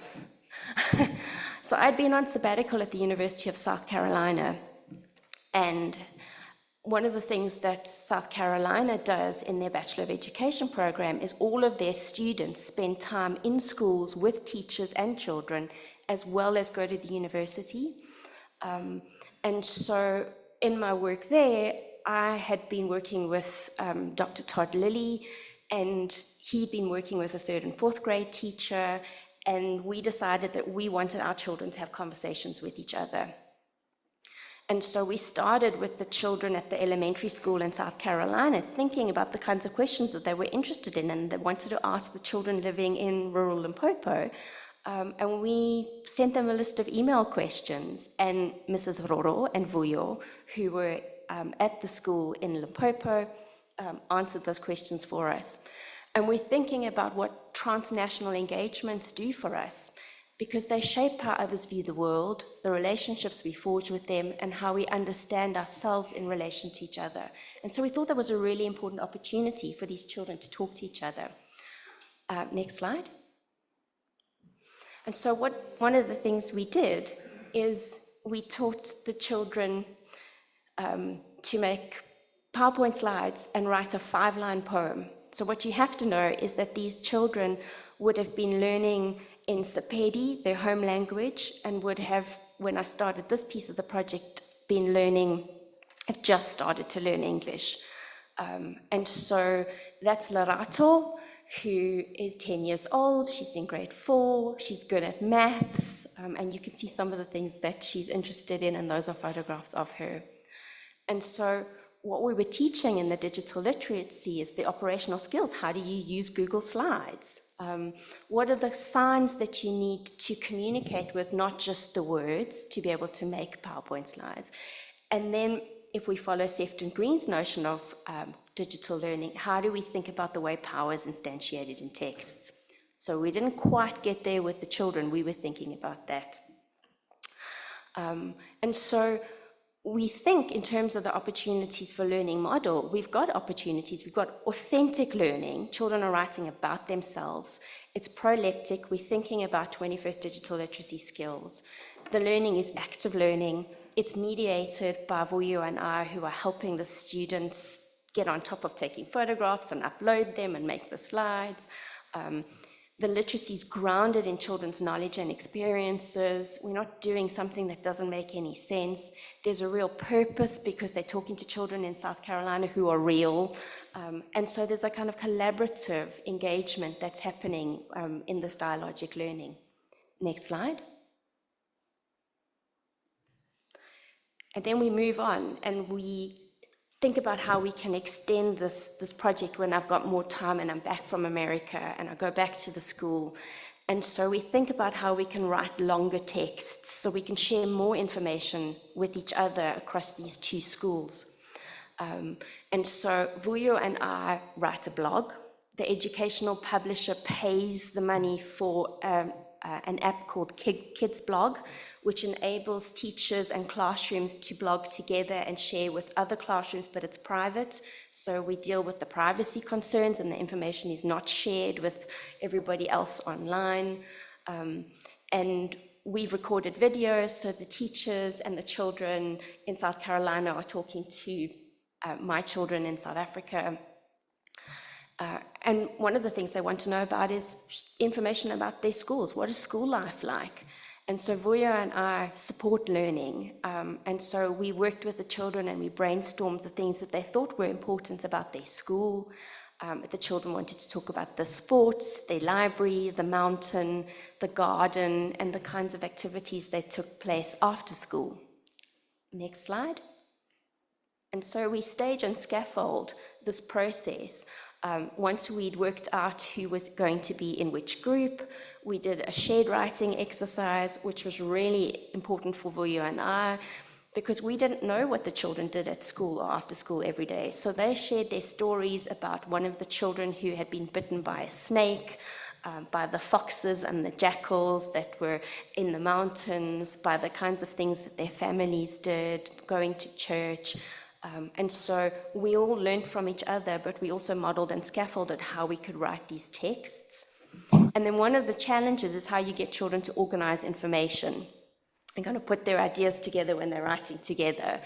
So I'd been on sabbatical at the University of South Carolina, and one of the things that South Carolina does in their Bachelor of Education program is all of their students spend time in schools with teachers and children, as well as go to the university. And so in my work there, I had been working with Dr. Todd Lilly, and he'd been working with a 3rd and 4th grade teacher, and we decided that we wanted our children to have conversations with each other. And so we started with the children at the elementary school in South Carolina, thinking about the kinds of questions that they were interested in and they wanted to ask the children living in rural Limpopo. And we sent them a list of email questions, and Mrs. Roro and Vuyo, who were at the school in Limpopo, answered those questions for us. And we're thinking about what transnational engagements do for us, because they shape how others view the world, the relationships we forge with them, and how we understand ourselves in relation to each other. And so we thought that was a really important opportunity for these children to talk to each other. Next slide. And so one of the things we did is we taught the children to make PowerPoint slides and write a 5-line poem. So what you have to know is that these children would have been learning in Sepedi, their home language, and would have, when I started this piece of the project, have just started to learn English. And so that's Lerato, who is 10 years old. She's in grade 4. She's good at maths, and you can see some of the things that she's interested in, and those are photographs of her. And so what we were teaching in the digital literacy is the operational skills. How do you use Google Slides? What are the signs that you need to communicate with, not just the words, to be able to make PowerPoint slides? And then if we follow Sefton Green's notion of digital learning, how do we think about the way power is instantiated in texts? So we didn't quite get there with the children. We were thinking about that. And so we think in terms of the opportunities for learning model, we've got opportunities. We've got authentic learning. Children are writing about themselves. It's proleptic. We're thinking about 21st digital literacy skills. The learning is active learning. It's mediated by Vuyo and I, who are helping the students get on top of taking photographs and upload them and make the slides. The literacy is grounded in children's knowledge and experiences. We're not doing something that doesn't make any sense. There's a real purpose because they're talking to children in South Carolina who are real. And so there's a kind of collaborative engagement that's happening in this dialogic learning. Next slide. And then we move on and we think about how we can extend this project when I've got more time and I'm back from America and I go back to the school. And so we think about how we can write longer texts so we can share more information with each other across these two schools. And so Vuyo and I write a blog. The educational publisher pays the money for an app called Kids Blog, which enables teachers and classrooms to blog together and share with other classrooms, but it's private. So we deal with the privacy concerns and the information is not shared with everybody else online. And we've recorded videos, so the teachers and the children in South Carolina are talking to my children in South Africa. And one of the things they want to know about is information about their schools. What is school life like? And so Vuyo and I support learning. And so we worked with the children and we brainstormed the things that they thought were important about their school. The children wanted to talk about the sports, their library, the mountain, the garden, and the kinds of activities that took place after school. Next slide. And so we stage and scaffold this process. Once we'd worked out who was going to be in which group, we did a shared writing exercise, which was really important for Vuyo and I, because we didn't know what the children did at school or after school every day. So they shared their stories about one of the children who had been bitten by a snake, by the foxes and the jackals that were in the mountains, by the kinds of things that their families did, going to church. And so we all learned from each other, but we also modeled and scaffolded how we could write these texts. And then one of the challenges is how you get children to organize information and kind of put their ideas together when they're writing together.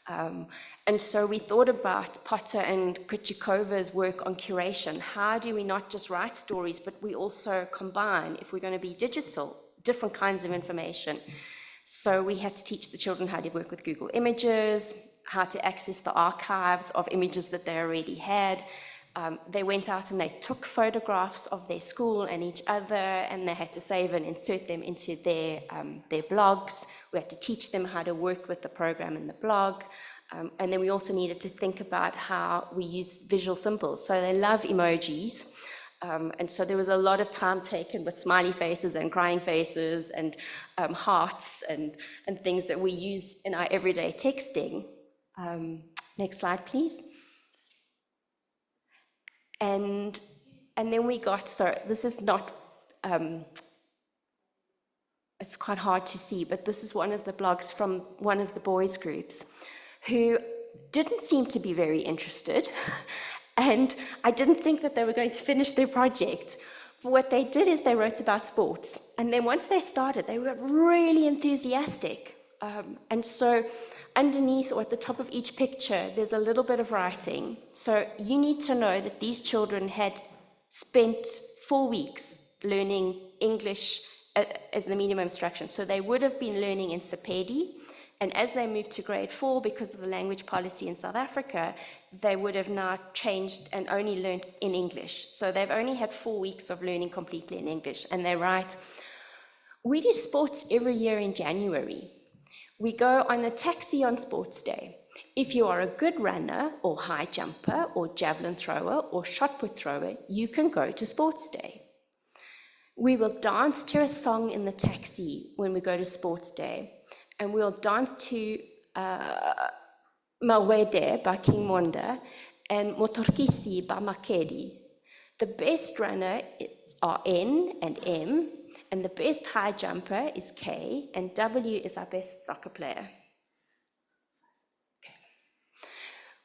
And so we thought about Potter and Kuchikova's work on curation. How do we not just write stories, but we also combine, if we're going to be digital, different kinds of information. So we had to teach the children how to work with Google Images, how to access the archives of images that they already had. They went out and they took photographs of their school and each other, and they had to save and insert them into their blogs. We had to teach them how to work with the program in the blog. And then we also needed to think about how we use visual symbols. So they love emojis. And so there was a lot of time taken with smiley faces and crying faces and hearts and things that we use in our everyday texting. Next slide, please. And then we got, so this is not, it's quite hard to see, but this is one of the blogs from one of the boys' groups who didn't seem to be very interested. And I didn't think that they were going to finish their project. But what they did is they wrote about sports. And then once they started, they were really enthusiastic. And so underneath or at the top of each picture, there's a little bit of writing. So you need to know that these children had spent 4 weeks learning English as the medium of instruction. So they would have been learning in Sepedi. And as they moved to grade 4, because of the language policy in South Africa, they would have now changed and only learned in English. So they've only had 4 weeks of learning completely in English. And they write, we do sports every year in January. We go on a taxi on sports day. If you are a good runner or high jumper or javelin thrower or shot put thrower, you can go to sports day. We will dance to a song in the taxi when we go to sports day. And we'll dance to Mawede by King Mwanda and Motorkisi by Makedi. The best runner are N and M, and the best high jumper is K, and W is our best soccer player. Okay.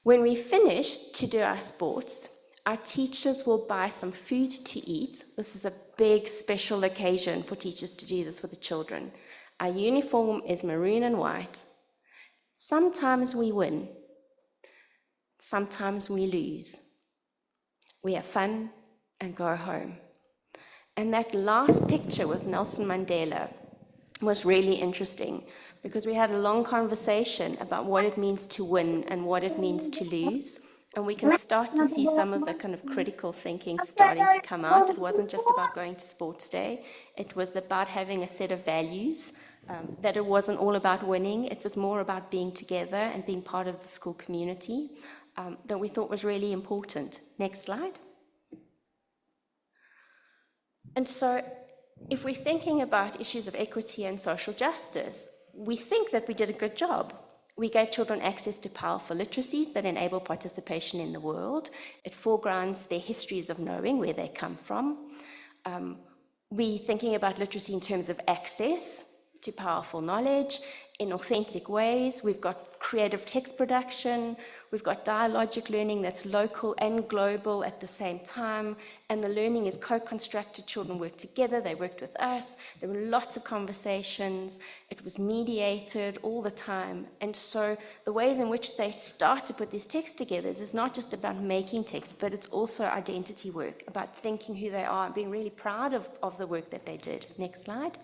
When we finish to do our sports, our teachers will buy some food to eat. This is a big special occasion for teachers to do this with the children. Our uniform is maroon and white. Sometimes we win. Sometimes we lose. We have fun and go home. And that last picture with Nelson Mandela was really interesting because we had a long conversation about what it means to win and what it means to lose. And we can start to see some of the kind of critical thinking starting to come out. It wasn't just about going to sports day. It was about having a set of values, that it wasn't all about winning. It was more about being together and being part of the school community, that we thought was really important. Next slide. And so if we're thinking about issues of equity and social justice, we think that we did a good job. We gave children access to powerful literacies that enable participation in the world. It foregrounds their histories of knowing where they come from. We're thinking about literacy in terms of access to powerful knowledge in authentic ways. We've got creative text production. We've got dialogic learning that's local and global at the same time. And the learning is co-constructed. Children work together. They worked with us. There were lots of conversations. It was mediated all the time. And so the ways in which they start to put these texts together is not just about making text, but it's also identity work, about thinking who they are and being really proud of the work that they did. Next slide.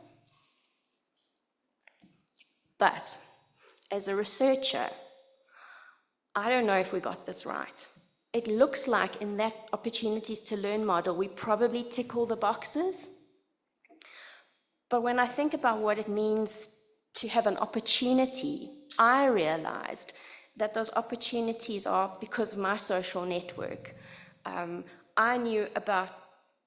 But as a researcher, I don't know if we got this right. It looks like in that opportunities to learn model, we probably tick all the boxes. But when I think about what it means to have an opportunity, I realized that those opportunities are because of my social network. I knew about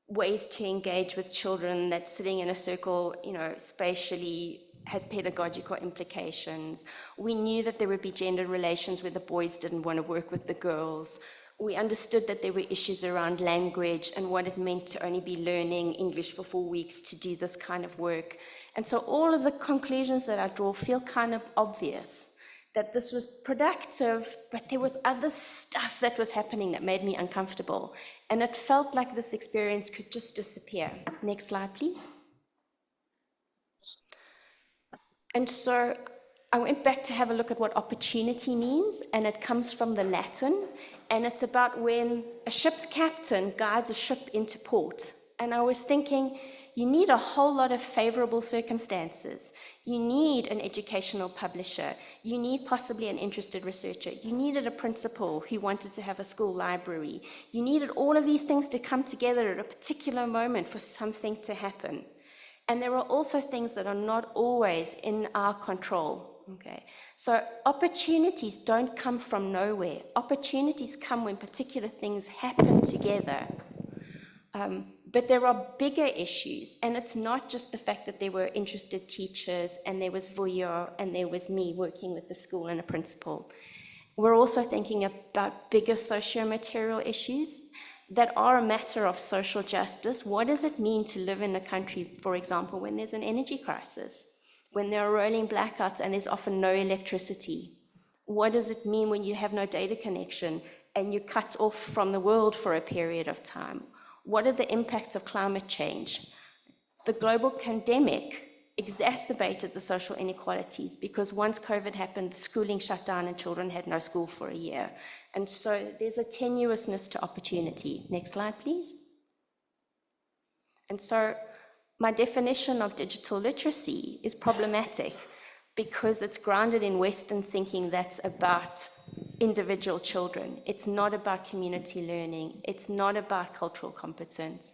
ways to engage with children that sitting in a circle, spatially has pedagogical implications. We knew that there would be gender relations where the boys didn't want to work with the girls. We understood that there were issues around language and what it meant to only be learning English for 4 weeks to do this kind of work. And so all of the conclusions that I draw feel kind of obvious, that this was productive, but there was other stuff that was happening that made me uncomfortable. And it felt like this experience could just disappear. Next slide, please. And so I went back to have a look at what opportunity means, and it comes from the Latin, and it's about when a ship's captain guides a ship into port. And I was thinking, you need a whole lot of favorable circumstances. You need an educational publisher. You need possibly an interested researcher. You needed a principal who wanted to have a school library. You needed all of these things to come together at a particular moment for something to happen. And there are also things that are not always in our control, okay? So opportunities don't come from nowhere. Opportunities come when particular things happen together. But there are bigger issues, and it's not just the fact that there were interested teachers, and there was Vuyo, and there was me working with the school and a principal. We're also thinking about bigger socio-material issues that are a matter of social justice. What does it mean to live in a country, for example, when there's an energy crisis, when there are rolling blackouts and there's often no electricity? What does it mean when you have no data connection and you're cut off from the world for a period of time? What are the impacts of climate change? The global pandemic exacerbated the social inequalities because once COVID happened, schooling shut down and children had no school for a year. And so there's a tenuousness to opportunity. Next slide, please. And so my definition of digital literacy is problematic because it's grounded in Western thinking that's about individual children. It's not about community learning. It's not about cultural competence.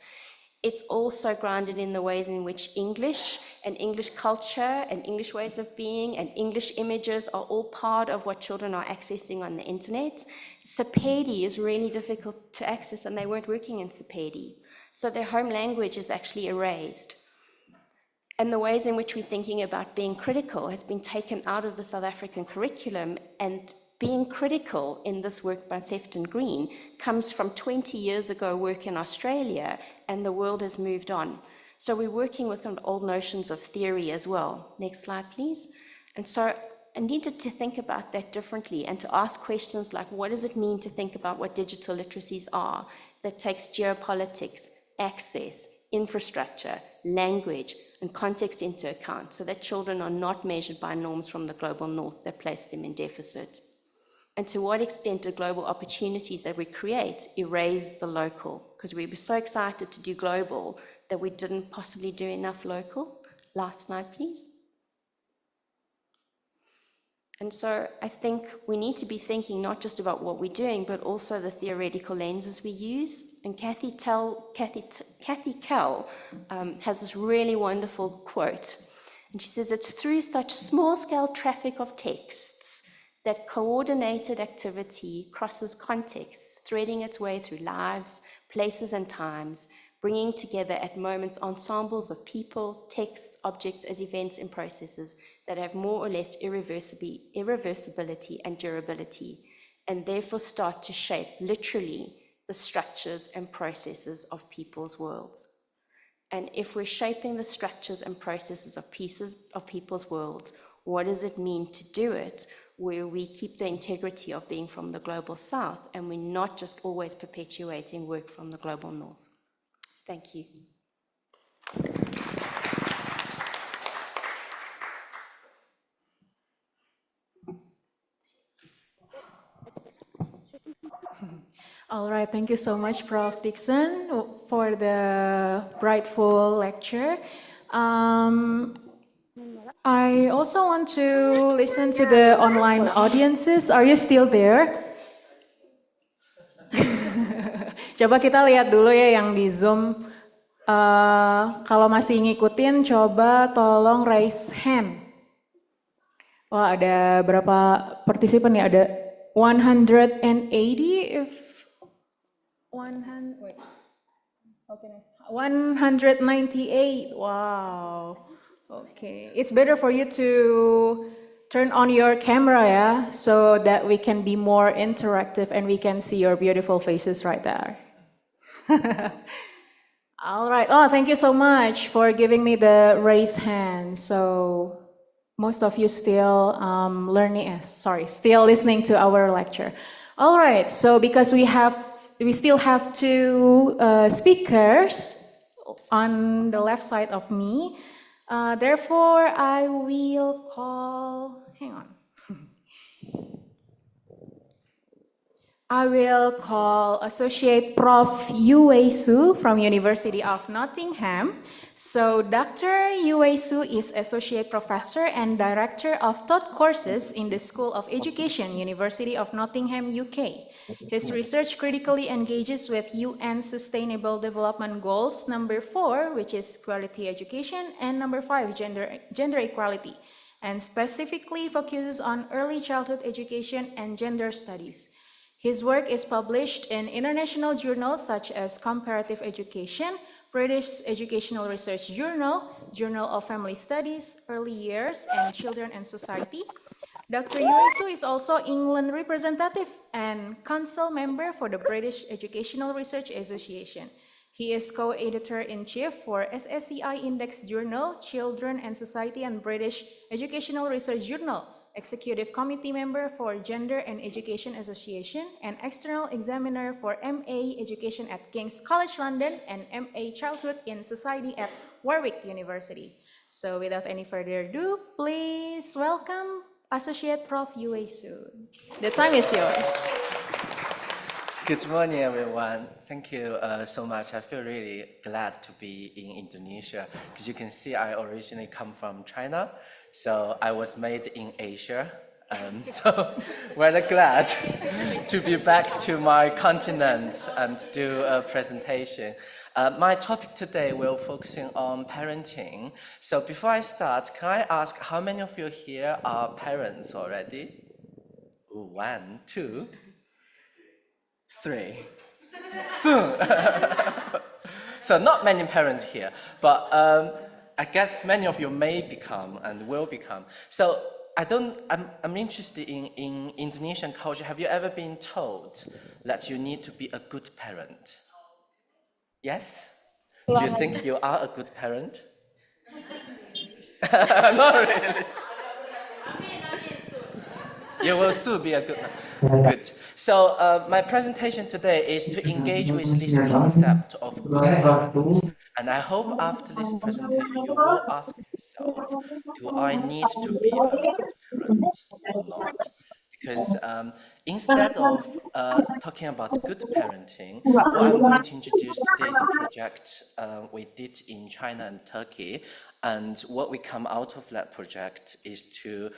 It's also grounded in the ways in which English and English culture and English ways of being and English images are all part of what children are accessing on the internet. Sepedi is really difficult to access, and they weren't working in Sepedi. So their home language is actually erased. And the ways in which we're thinking about being critical has been taken out of the South African curriculum, and being critical in this work by Sefton Green comes from 20 years ago work in Australia, and the world has moved on. So we're working with kind of old notions of theory as well. Next slide, please. And so I needed to think about that differently and to ask questions like, what does it mean to think about what digital literacies are that takes geopolitics, access, infrastructure, language, and context into account so that children are not measured by norms from the global north that place them in deficit? And to what extent do global opportunities that we create erase the local? Because we were so excited to do global that we didn't possibly do enough local? Last slide, please. And so I think we need to be thinking not just about what we're doing, but also the theoretical lenses we use. And Kathy Kell has this really wonderful quote. And she says, it's through such small-scale traffic of texts that coordinated activity crosses contexts, threading its way through lives, places, and times, bringing together at moments ensembles of people, texts, objects as events and processes that have more or less irreversibility and durability, and therefore start to shape literally the structures and processes of people's worlds. And if we're shaping the structures and processes of people's worlds, what does it mean to do it where we keep the integrity of being from the global south and we're not just always perpetuating work from the global north? Thank you. All right, thank you so much, Prof. Dixon, for the brightful lecture. I also want to listen to the online audiences. Are you still there? Coba kita lihat dulu ya yang di Zoom. Kalau masih ngikutin, coba tolong raise hand. Wah, ada berapa partisipan ya? Ada 180 if 198. Wow. Okay. It's better for you to turn on your camera, yeah, so that we can be more interactive and we can see your beautiful faces right there. All right. Oh, thank you so much for giving me the raise hand. So most of you still still listening to our lecture. All right. So because we still have two speakers on the left side of me. Therefore, I will call, hang on. I will call Associate Prof. Yue Su from University of Nottingham. So Dr. Yue Su is Associate Professor and Director of Taught Courses in the School of Education, University of Nottingham, UK. His research critically engages with UN Sustainable Development Goals number 4, which is quality education, and number 5, gender equality, and specifically focuses on early childhood education and gender studies. His work is published in international journals such as Comparative Education, British Educational Research Journal, Journal of Family Studies, Early Years, and Children and Society. Dr. Yue Su is also England representative and council member for the British Educational Research Association. He is co-editor-in-chief for SSCI Index Journal, Children and Society, and British Educational Research Journal, executive committee member for Gender and Education Association, and external examiner for MA Education at King's College London and MA Childhood in Society at Warwick University. So without any further ado, please welcome Associate Prof. Yue Su. The time is yours. Good morning, everyone. Thank you so much. I feel really glad to be in Indonesia because you can see I originally come from China. So I was made in Asia, so very glad to be back to my continent and do a presentation. My topic today will focusing on parenting. So before I start, can I ask how many of you here are parents already? 1, 2, 3. Soon. So not many parents here, but I guess many of you may become and will become. So I'm interested in Indonesian culture. Have you ever been told that you need to be a good parent? Yes? Do you think you are a good parent? Not really. You will soon be a good. Good. So my presentation today is to engage with this concept of good parent. And I hope after this presentation you will ask yourself, do I need to be a good parent or not? Because instead of talking about good parenting, what I'm going to introduce today is a project we did in China and Turkey. And what we come out of that project is to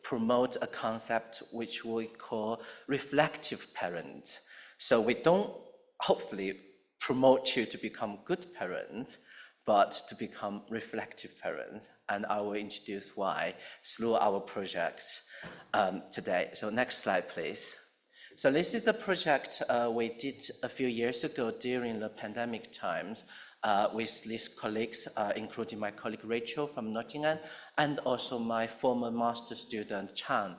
promote a concept which we call reflective parent. So we don't hopefully promote you to become good parents, but to become reflective parents. And I will introduce why through our projects today. So next slide, please. So this is a project we did a few years ago during the pandemic times with these colleagues, including my colleague Rachel from Nottingham, and also my former master student Chan,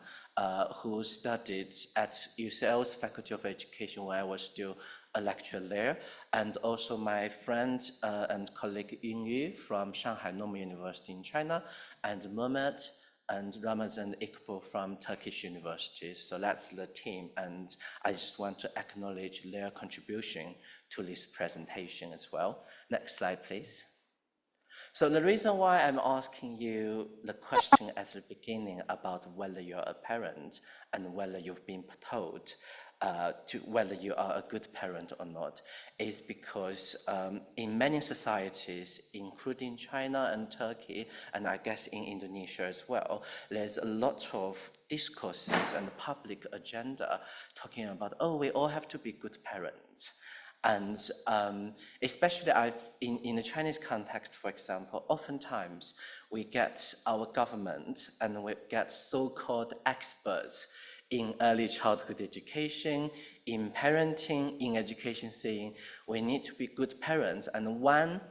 who studied at UCL's Faculty of Education when I was still a lecturer there, and also my friend and colleague Yun Yu from Shanghai Normal University in China, and Mehmet and Ramazan Iqbal from Turkish universities. So that's the team, and I just want to acknowledge their contribution to this presentation as well. Next slide, please. So the reason why I'm asking you the question at the beginning about whether you're a parent and whether you've been told to whether you are a good parent or not is because in many societies, including China and Turkey, and I guess in Indonesia as well, there's a lot of discourses and public agenda talking about, oh, we all have to be good parents. And especially in the Chinese context, for example, oftentimes we get our government and we get so-called experts in early childhood education, in parenting, in education, saying we need to be good parents. And one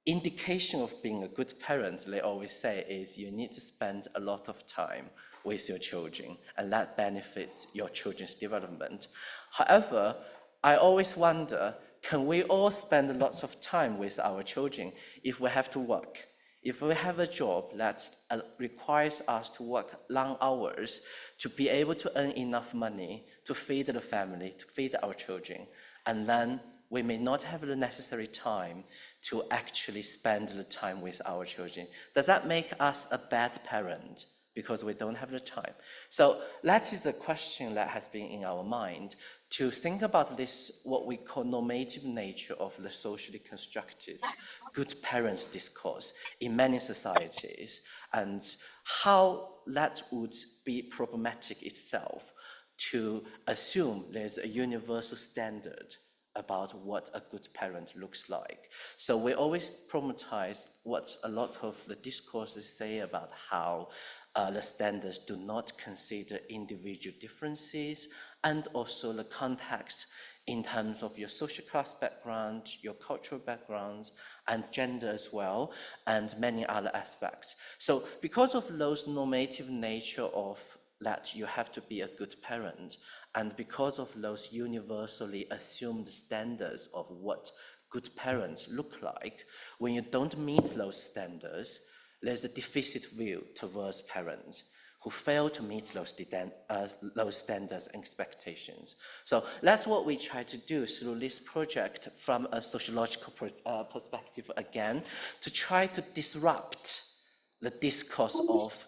indication of being a good parent, they always say, is you need to spend a lot of time with your children, and that benefits your children's development. However, I always wonder, can we all spend lots of time with our children if we have to work? If we have a job that requires us to work long hours to be able to earn enough money to feed the family, to feed our children, and then we may not have the necessary time to actually spend the time with our children, does that make us a bad parent because we don't have the time? So that is a question that has been in our mind, to think about this, what we call normative nature of the socially constructed good parents discourse in many societies, and how that would be problematic itself to assume there's a universal standard about what a good parent looks like. So we always problematize what a lot of the discourses say about how the standards do not consider individual differences, and also the context in terms of your social class background, your cultural backgrounds, and gender as well, and many other aspects. So because of those normative nature of that you have to be a good parent, and because of those universally assumed standards of what good parents look like, when you don't meet those standards, there's a deficit view towards parents who fail to meet those standards and expectations. So that's what we try to do through this project from a sociological perspective again, to try to disrupt the discourse of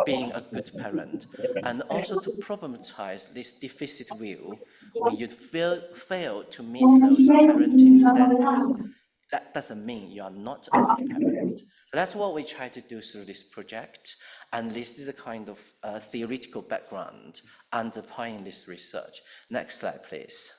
being a good parent, and also to problematize this deficit view. When you fail to meet those parenting standards, that doesn't mean you are not a good parent. So that's what we try to do through this project. And this is a kind of theoretical background underpinning this research. Next slide, please.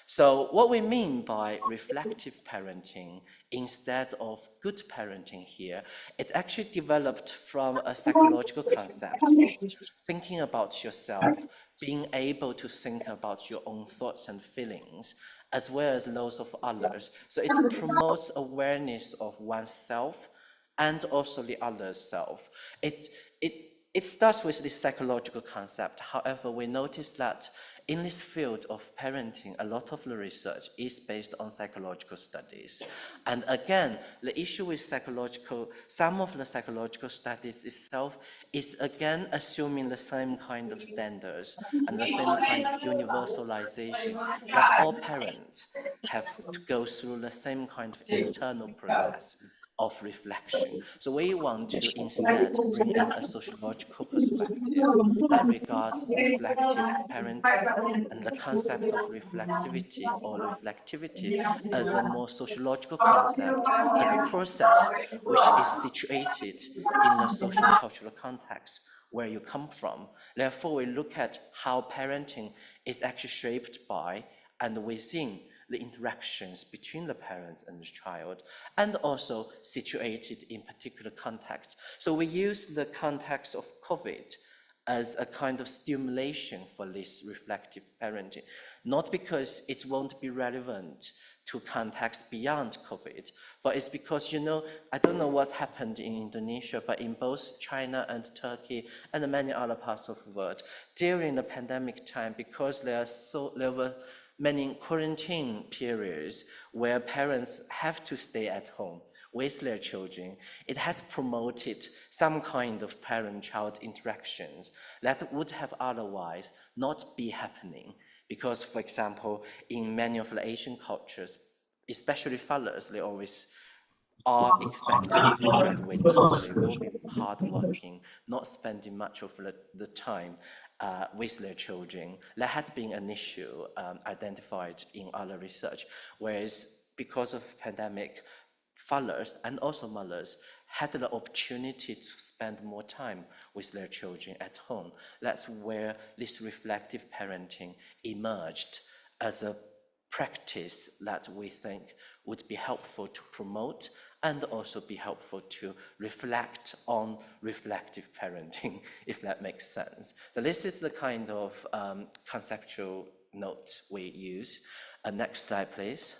So what we mean by reflective parenting instead of good parenting here, it actually developed from a psychological concept of thinking about yourself, being able to think about your own thoughts and feelings, as well as those of others. So it promotes awareness of oneself and also the other's self. It starts with this psychological concept. However, we notice that in this field of parenting, a lot of the research is based on psychological studies. And again, the issue with some of the psychological studies itself is again assuming the same kind of standards and the same kind of universalization, that all parents have to go through the same kind of internal process of reflection. So we want to instead bring in a sociological perspective that regards reflective parenting and the concept of reflexivity or reflectivity as a more sociological concept, as a process which is situated in a social cultural context where you come from. Therefore, we look at how parenting is actually shaped by and within the interactions between the parents and the child, and also situated in particular contexts. So we use the context of COVID as a kind of stimulation for this reflective parenting, not because it won't be relevant to contexts beyond COVID, but it's because, you know, I don't know what happened in Indonesia, but in both China and Turkey and many other parts of the world, during the pandemic time, because there were many quarantine periods where parents have to stay at home with their children, it has promoted some kind of parent-child interactions that would have otherwise not be happening. Because, for example, in many of the Asian cultures, especially fathers, they always are expected to be breadwinners. They will be hardworking, not spending much of the time with their children. That had been an issue identified in other research, whereas because of pandemic, fathers and also mothers had the opportunity to spend more time with their children at home. That's where this reflective parenting emerged as a practice that we think would be helpful to promote and also be helpful to reflect on reflective parenting, if that makes sense. So this is the kind of conceptual note we use. Next slide, please.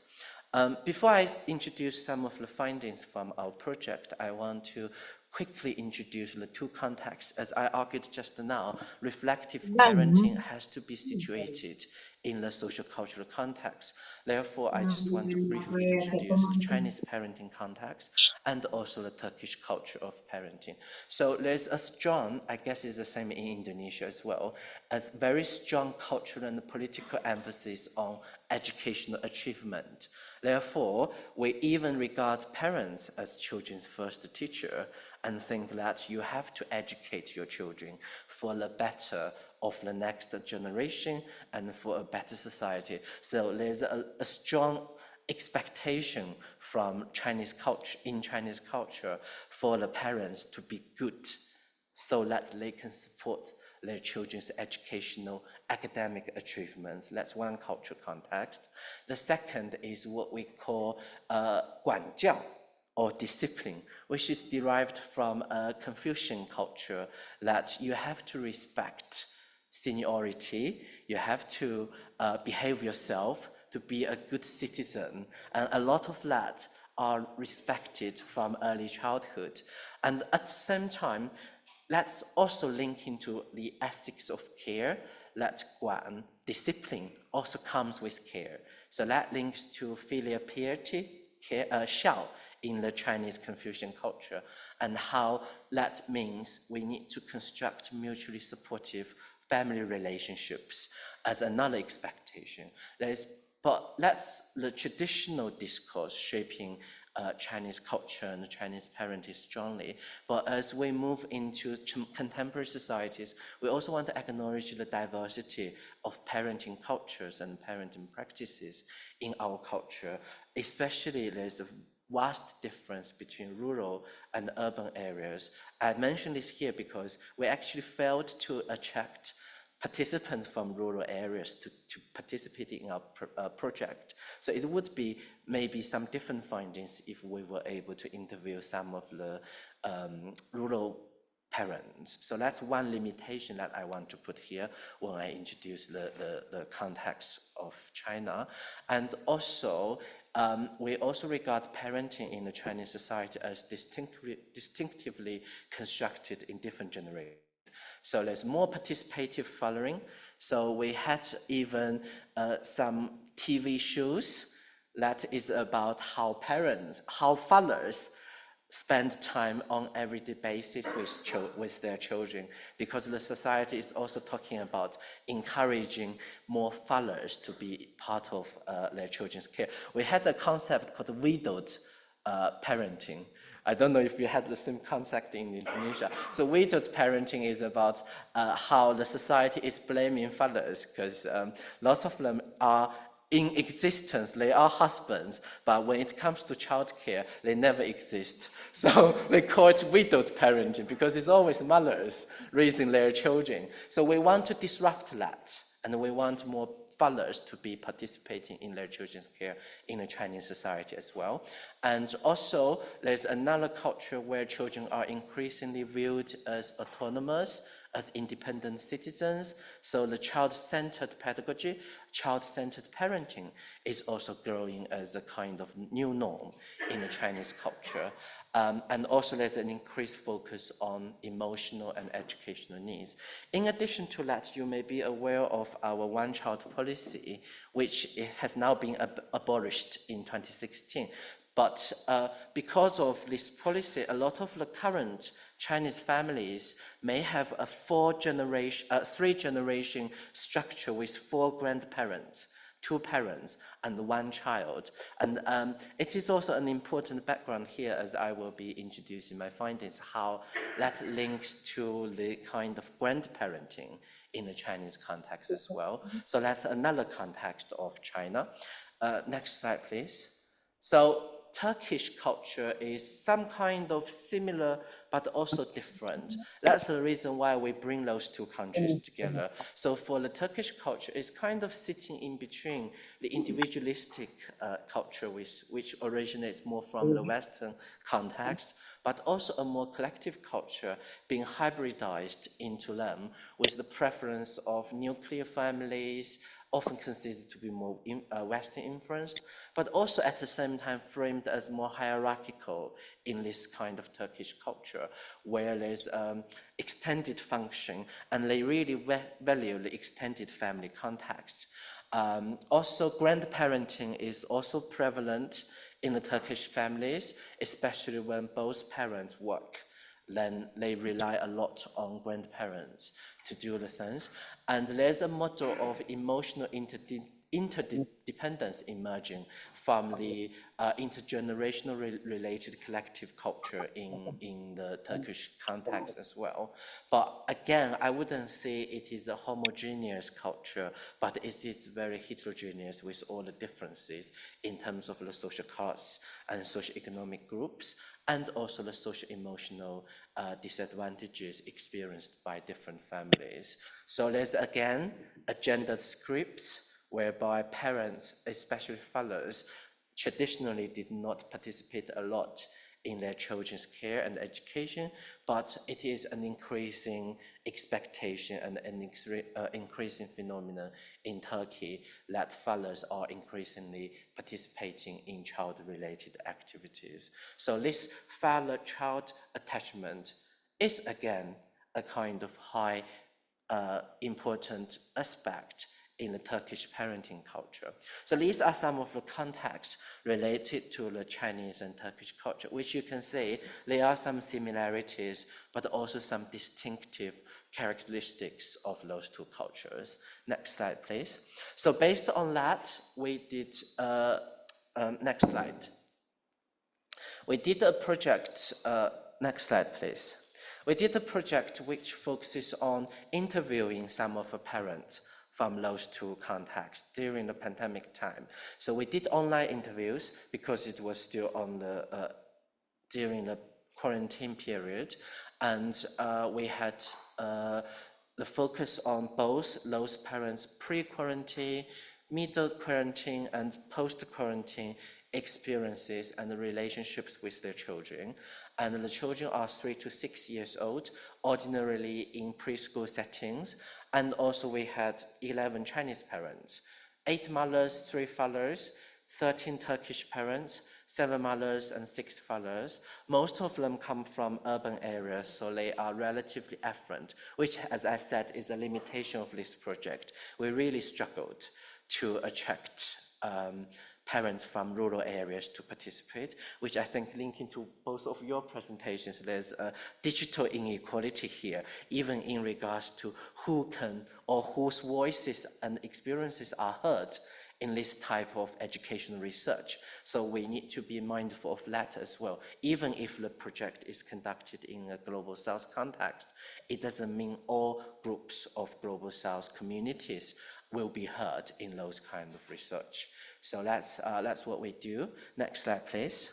Before I introduce some of the findings from our project, I want to quickly introduce the two contexts. As I argued just now, reflective parenting has to be situated in the social cultural context. Therefore, I just want to briefly introduce the Chinese parenting context and also the Turkish culture of parenting. So there's a strong, I guess it's the same in Indonesia as well, as very strong cultural and political emphasis on educational achievement. Therefore, we even regard parents as children's first teacher and think that you have to educate your children for the better of the next generation and for a better society. So there's a strong expectation from Chinese culture for the parents to be good so that they can support their children's educational academic achievements. That's one cultural context. The second is what we call 管教 or discipline, which is derived from a Confucian culture that you have to respect seniority, you have to behave yourself to be a good citizen, and a lot of that are respected from early childhood. And at the same time, let's also link into the ethics of care, that 管, discipline, also comes with care. So that links to filial piety, care, 孝, in the Chinese Confucian culture, and how that means we need to construct mutually supportive family relationships as another expectation. But that's the traditional discourse shaping Chinese culture and Chinese parenting strongly. But as we move into contemporary societies, we also want to acknowledge the diversity of parenting cultures and parenting practices in our culture. Especially, there's a vast difference between rural and urban areas. I mention this here because we actually failed to attract participants from rural areas to participate in our project. So it would be maybe some different findings if we were able to interview some of the rural parents. So that's one limitation that I want to put here when I introduce the context of China. And also, we also regard parenting in the Chinese society as distinctively constructed in different generations. So there's more participative fathering. So we had even some TV shows that is about how fathers spend time on everyday basis with their children, because the society is also talking about encouraging more fathers to be part of their children's care. We had a concept called widowed parenting, I don't know if you had the same concept in Indonesia. So widowed parenting is about how the society is blaming fathers, because lots of them are in existence, they are husbands, but when it comes to childcare, they never exist. So they call it widowed parenting because it's always mothers raising their children. So we want to disrupt that, and we want more fathers to be participating in their children's care in the Chinese society as well. And also, there's another culture where children are increasingly viewed as autonomous, as independent citizens. So the child-centered pedagogy, child-centered parenting is also growing as a kind of new norm in the Chinese culture. And also there's an increased focus on emotional and educational needs. In addition to that, you may be aware of our one-child policy, which has now been abolished in 2016. But because of this policy, a lot of the current Chinese families may have a three-generation structure with 4 grandparents, 2 parents, and 1 child. And it is also an important background here, as I will be introducing my findings, how that links to the kind of grandparenting in the Chinese context as well. So that's another context of China. Next slide, please. So Turkish culture is some kind of similar, but also different. That's the reason why we bring those 2 countries together. So for the Turkish culture, it's kind of sitting in between the individualistic culture, which originates more from the Western context, but also a more collective culture being hybridized into them with the preference of nuclear families, often considered to be more Western influenced, but also at the same time framed as more hierarchical in this kind of Turkish culture, where there's extended function, and they really value the extended family context. Also, grandparenting is also prevalent in the Turkish families, especially when both parents work. Then they rely a lot on grandparents to do the things. And there's a model of emotional interdependence emerging from the intergenerational related collective culture in the Turkish context as well. But again, I wouldn't say it is a homogeneous culture, but it is very heterogeneous with all the differences in terms of the social class and socioeconomic groups, and also the social-emotional disadvantages experienced by different families. So there's, again, a gendered script whereby parents, especially fathers, traditionally did not participate a lot in their children's care and education, but it is an increasing expectation and an increasing phenomenon in Turkey that fathers are increasingly participating in child-related activities. So this father-child attachment is, again, a kind of high important aspect in the Turkish parenting culture. So these are some of the contexts related to the Chinese and Turkish culture, which you can see there are some similarities, but also some distinctive characteristics of those 2 cultures. Next slide, please. So based on that, we did, next slide. We did a project, next slide, please. We did a project which focuses on interviewing some of the parents from those 2 contexts during the pandemic time. So we did online interviews because it was still on the during the quarantine period, and we had the focus on both those parents pre-quarantine, middle quarantine, and post-quarantine experiences and the relationships with their children. And the children are 3 to 6 years old, ordinarily in preschool settings. And also we had 11 Chinese parents, 8 mothers, 3 fathers, 13 Turkish parents, 7 mothers and 6 fathers. Most of them come from urban areas, so they are relatively affluent, which, as I said, is a limitation of this project. We really struggled to attract parents from rural areas to participate, which I think linking to both of your presentations, there's a digital inequality here, even in regards to who can or whose voices and experiences are heard in this type of educational research. So we need to be mindful of that as well. Even if the project is conducted in a Global South context, it doesn't mean all groups of Global South communities will be heard in those kind of research. So that's what we do. Next slide, please.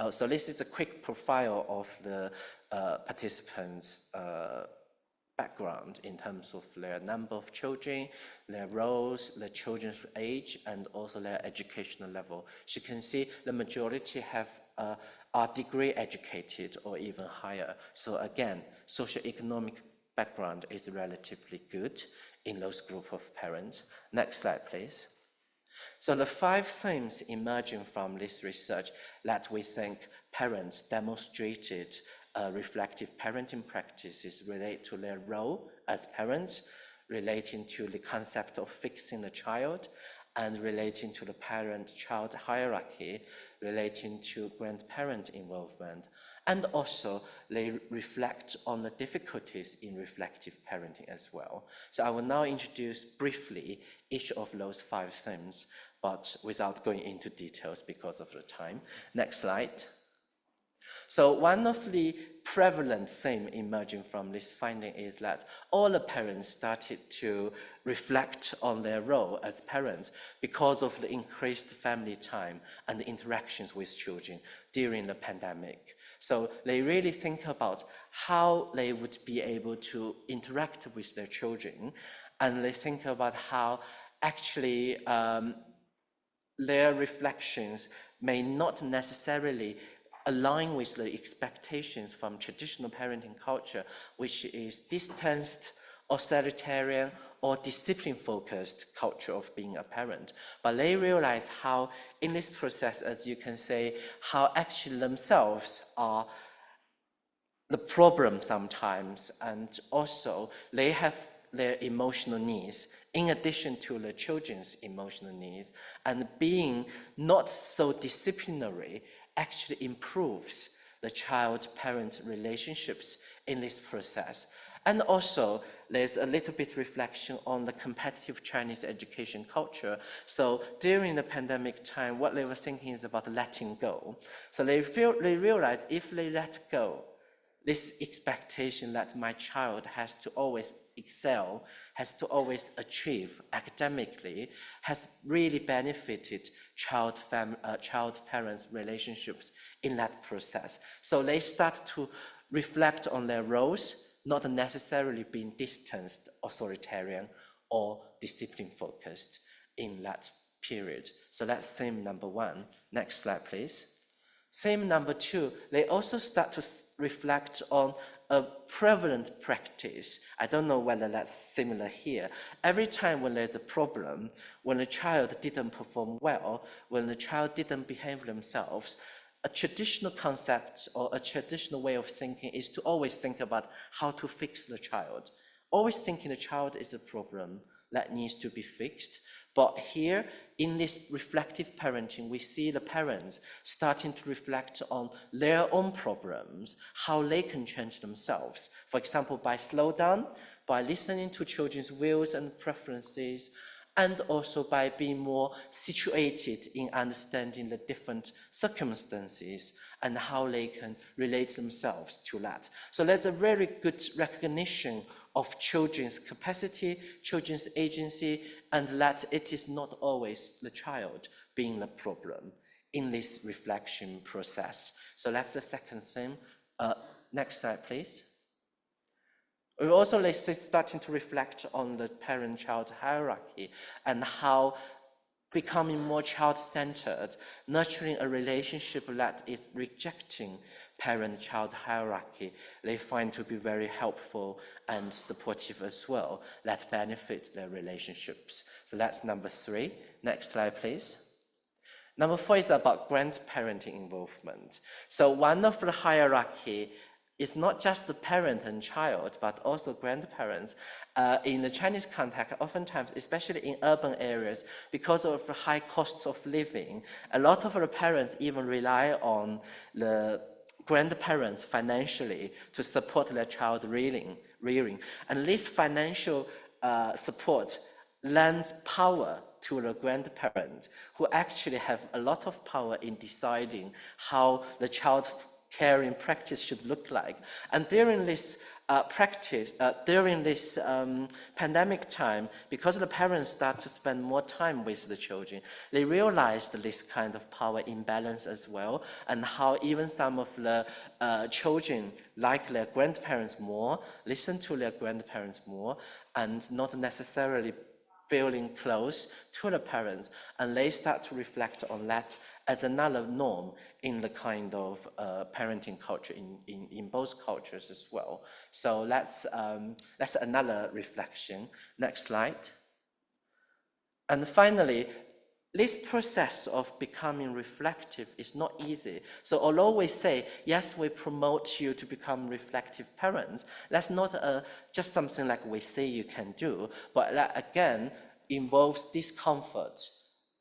So this is a quick profile of the participants' background in terms of their number of children, their roles, their children's age, and also their educational level. As you can see, the majority are degree educated or even higher. So again, socioeconomic background is relatively good in those group of parents. Next slide, please. So the 5 themes emerging from this research that we think parents demonstrated reflective parenting practices relate to their role as parents, relating to the concept of fixing the child, and relating to the parent-child hierarchy, relating to grandparent involvement, and also they reflect on the difficulties in reflective parenting as well. So I will now introduce briefly each of those 5 themes, but without going into details because of the time. Next slide. So one of the prevalent themes emerging from this finding is that all the parents started to reflect on their role as parents because of the increased family time and the interactions with children during the pandemic. So they really think about how they would be able to interact with their children, and they think about how actually their reflections may not necessarily align with the expectations from traditional parenting culture, which is distanced, authoritarian, or discipline-focused culture of being a parent. But they realize how, in this process, as you can say, how actually themselves are the problem sometimes, and also they have their emotional needs in addition to the children's emotional needs, and being not so disciplinary actually improves the child-parent relationships in this process. And also, there's a little bit reflection on the competitive Chinese education culture. So during the pandemic time, what they were thinking is about letting go. So they realize if they let go, this expectation that my child has to always excel, has to always achieve academically, has really benefited child-parents relationships in that process. So they start to reflect on their roles, not necessarily being distanced, authoritarian, or discipline-focused in that period. So that's theme number 1. Next slide, please. Theme number 2, they also start to reflect on a prevalent practice. I don't know whether that's similar here. Every time when there's a problem, when a child didn't perform well, when the child didn't behave themselves, a traditional concept or a traditional way of thinking is to always think about how to fix the child. Always thinking the child is a problem that needs to be fixed. But here, in this reflective parenting, we see the parents starting to reflect on their own problems, how they can change themselves. For example, by slow down, by listening to children's views and preferences, and also by being more situated in understanding the different circumstances and how they can relate themselves to that. So there's a very good recognition of children's capacity, children's agency, and that it is not always the child being the problem in this reflection process. So that's the second thing. Next slide, please. We're also starting to reflect on the parent-child hierarchy and how becoming more child-centered, nurturing a relationship that is rejecting parent-child hierarchy, they find to be very helpful and supportive as well, that benefit their relationships. So that's number 3. Next slide, please. Number 4 is about grandparenting involvement. So one of the hierarchy is not just the parent and child, but also grandparents. In the Chinese context, oftentimes, especially in urban areas, because of the high costs of living, a lot of the parents even rely on the grandparents financially to support their child rearing. And this financial support lends power to the grandparents, who actually have a lot of power in deciding how the child caring practice should look like. And during this pandemic time, because the parents start to spend more time with the children, they realized this kind of power imbalance as well, and how even some of the children like their grandparents more, listen to their grandparents more, and not necessarily feeling close to the parents, and they start to reflect on that as another norm in the kind of parenting culture in both cultures as well. So that's another reflection. Next slide. And finally, this process of becoming reflective is not easy. So although we say, yes, we promote you to become reflective parents, that's not just something like we say you can do, but that again involves discomfort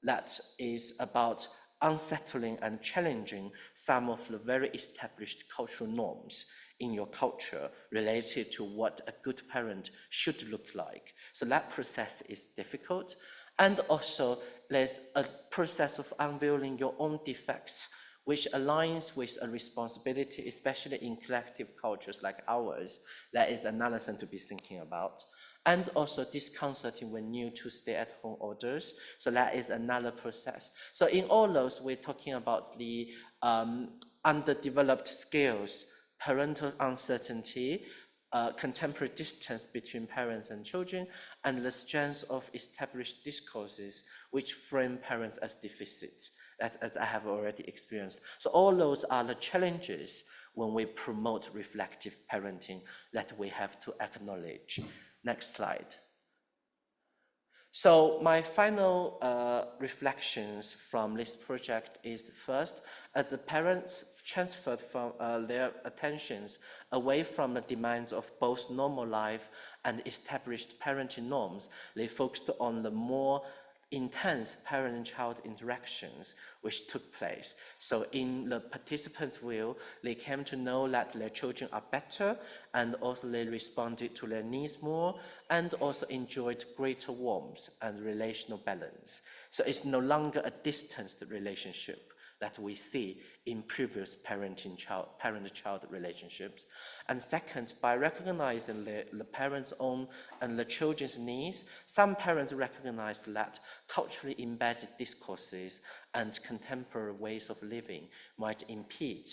that is about unsettling and challenging some of the very established cultural norms in your culture related to what a good parent should look like. So that process is difficult. And also, there's a process of unveiling your own defects, which aligns with a responsibility, especially in collective cultures like ours. That is another thing to be thinking about. And also disconcerting when new to stay-at-home orders. So that is another process. So in all those, we're talking about the underdeveloped skills, parental uncertainty, contemporary distance between parents and children, and the strength of established discourses which frame parents as deficits, as I have already experienced. So all those are the challenges when we promote reflective parenting that we have to acknowledge. Next slide. So my final reflections from this project is first, as the parents transferred from their attentions away from the demands of both normal life and established parenting norms, they focused on the more intense parent and child interactions which took place. So in the participants' view, they came to know that their children are better, and also they responded to their needs more, and also enjoyed greater warmth and relational balance. So it's no longer a distanced relationship that we see in previous parent-child relationships. And second, by recognizing the parents' own and the children's needs, some parents recognize that culturally embedded discourses and contemporary ways of living might impede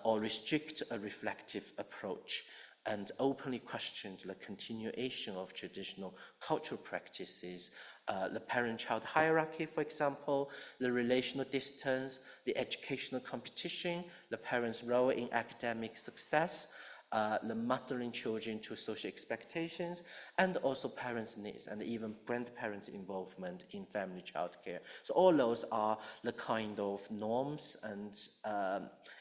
or restrict a reflective approach, and openly questioned the continuation of traditional cultural practices, the parent-child hierarchy, for example, the relational distance, the educational competition, the parents' role in academic success, the mothering children to social expectations, and also parents' needs, and even grandparents' involvement in family childcare. So all those are the kind of norms and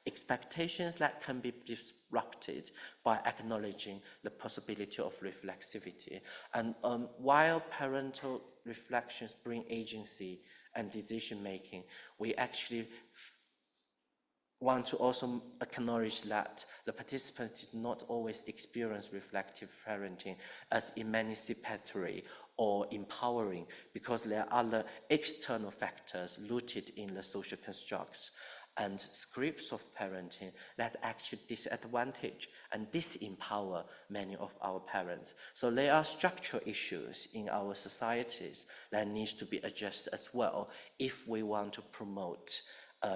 expectations that can be disrupted by acknowledging the possibility of reflexivity. And while parental reflections bring agency and decision-making, we actually want to also acknowledge that the participants did not always experience reflective parenting as emancipatory or empowering, because there are other external factors rooted in the social constructs and scripts of parenting that actually disadvantage and disempower many of our parents. So there are structural issues in our societies that needs to be addressed as well if we want to promote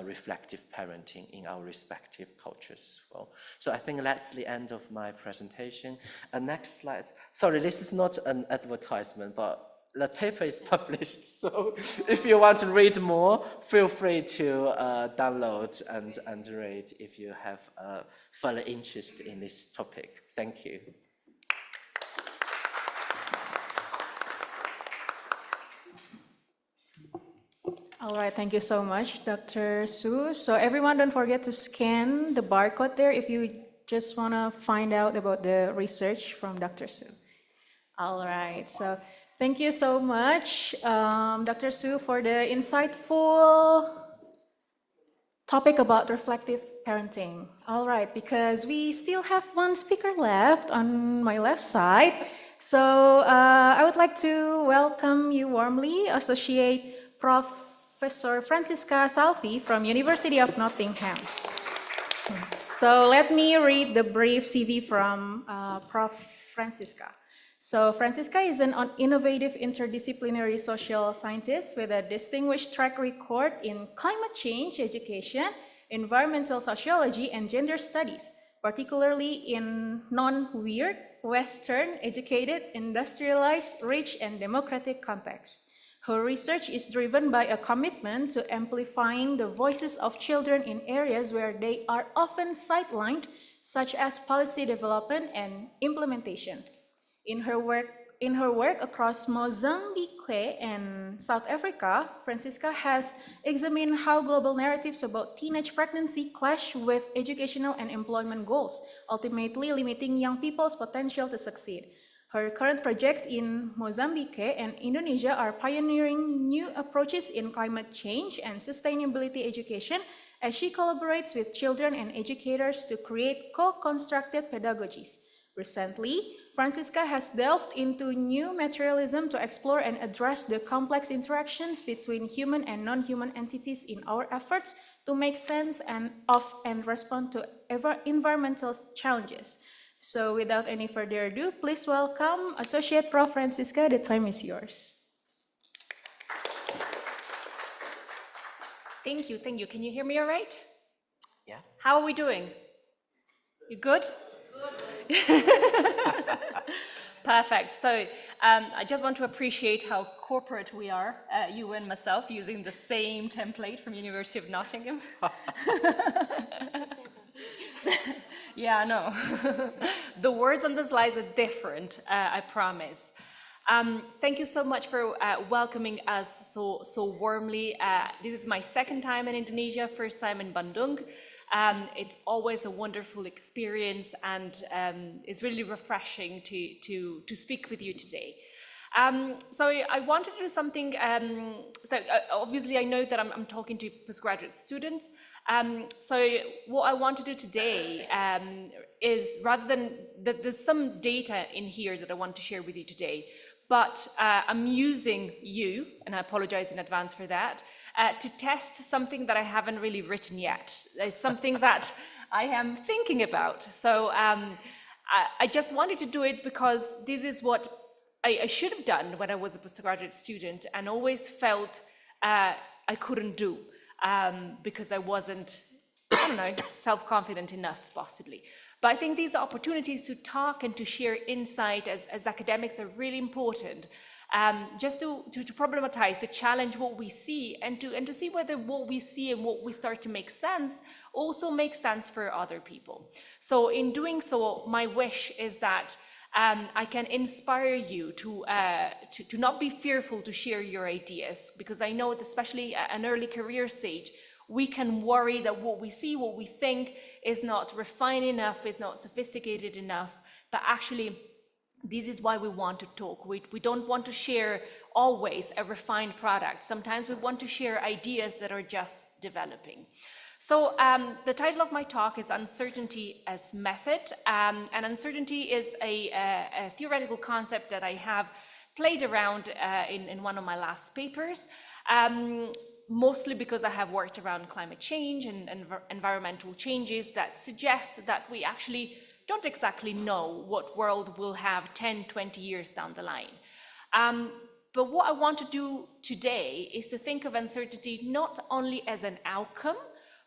reflective parenting in our respective cultures as well. So I think that's the end of my presentation. Next slide. Sorry, this is not an advertisement, but the paper is published. So if you want to read more, feel free to download and read if you have further interest in this topic. Thank you. All right, thank you so much, Dr. Su. So everyone, don't forget to scan the barcode there if you just want to find out about the research from Dr. Su. All right, so thank you so much, Dr. Su, for the insightful topic about reflective parenting. All right, because we still have one speaker left on my left side, So I would like to welcome you warmly, Associate Professor Francisca Salvi from University of Nottingham. So let me read the brief CV from Prof. Francisca. So Francisca is an innovative interdisciplinary social scientist with a distinguished track record in climate change education, environmental sociology, and gender studies, particularly in non-weird, Western, educated, industrialized, rich, and democratic contexts. Her research is driven by a commitment to amplifying the voices of children in areas where they are often sidelined, such as policy development and implementation. In her work across Mozambique and South Africa, Francisca has examined how global narratives about teenage pregnancy clash with educational and employment goals, ultimately limiting young people's potential to succeed. Her current projects in Mozambique and Indonesia are pioneering new approaches in climate change and sustainability education as she collaborates with children and educators to create co-constructed pedagogies. Recently, Francisca has delved into new materialism to explore and address the complex interactions between human and non-human entities in our efforts to make sense of and respond to environmental challenges. So without any further ado, please welcome Associate Prof. Francisca. The time is yours. Thank you. Can you hear me all right? Yeah. How are we doing? You good? Perfect. So I just want to appreciate how corporate we are, you and myself, using the same template from University of Nottingham. Yeah, I know. The words on the slides are different, I promise. Thank you so much for welcoming us so warmly. This is my second time in Indonesia, first time in Bandung. It's always a wonderful experience, and it's really refreshing to speak with you today. So I wanted to do something, obviously I know that I'm talking to postgraduate students. So what I want to do today is, rather than, there's some data in here that I want to share with you today, but I'm using you, and I apologize in advance for that, to test something that I haven't really written yet. It's something that I am thinking about. So I just wanted to do it because this is what I should have done when I was a postgraduate student, and always felt I couldn't do because I wasn't, I don't know, self-confident enough, possibly. But I think these opportunities to talk and to share insight as academics are really important, just to problematize, to challenge what we see, and to see whether what we see and what we start to make sense also makes sense for other people. So in doing so, my wish is that I can inspire you to not be fearful to share your ideas, because I know that especially at an early career stage, we can worry that what we see, what we think is not refined enough, is not sophisticated enough, but actually this is why we want to talk. We don't want to share always a refined product. Sometimes we want to share ideas that are just developing. So the title of my talk is Uncertainty as Method, and uncertainty is a theoretical concept that I have played around in one of my last papers, mostly because I have worked around climate change and environmental changes that suggest that we actually don't exactly know what world we'll have 10, 20 years down the line. But what I want to do today is to think of uncertainty not only as an outcome,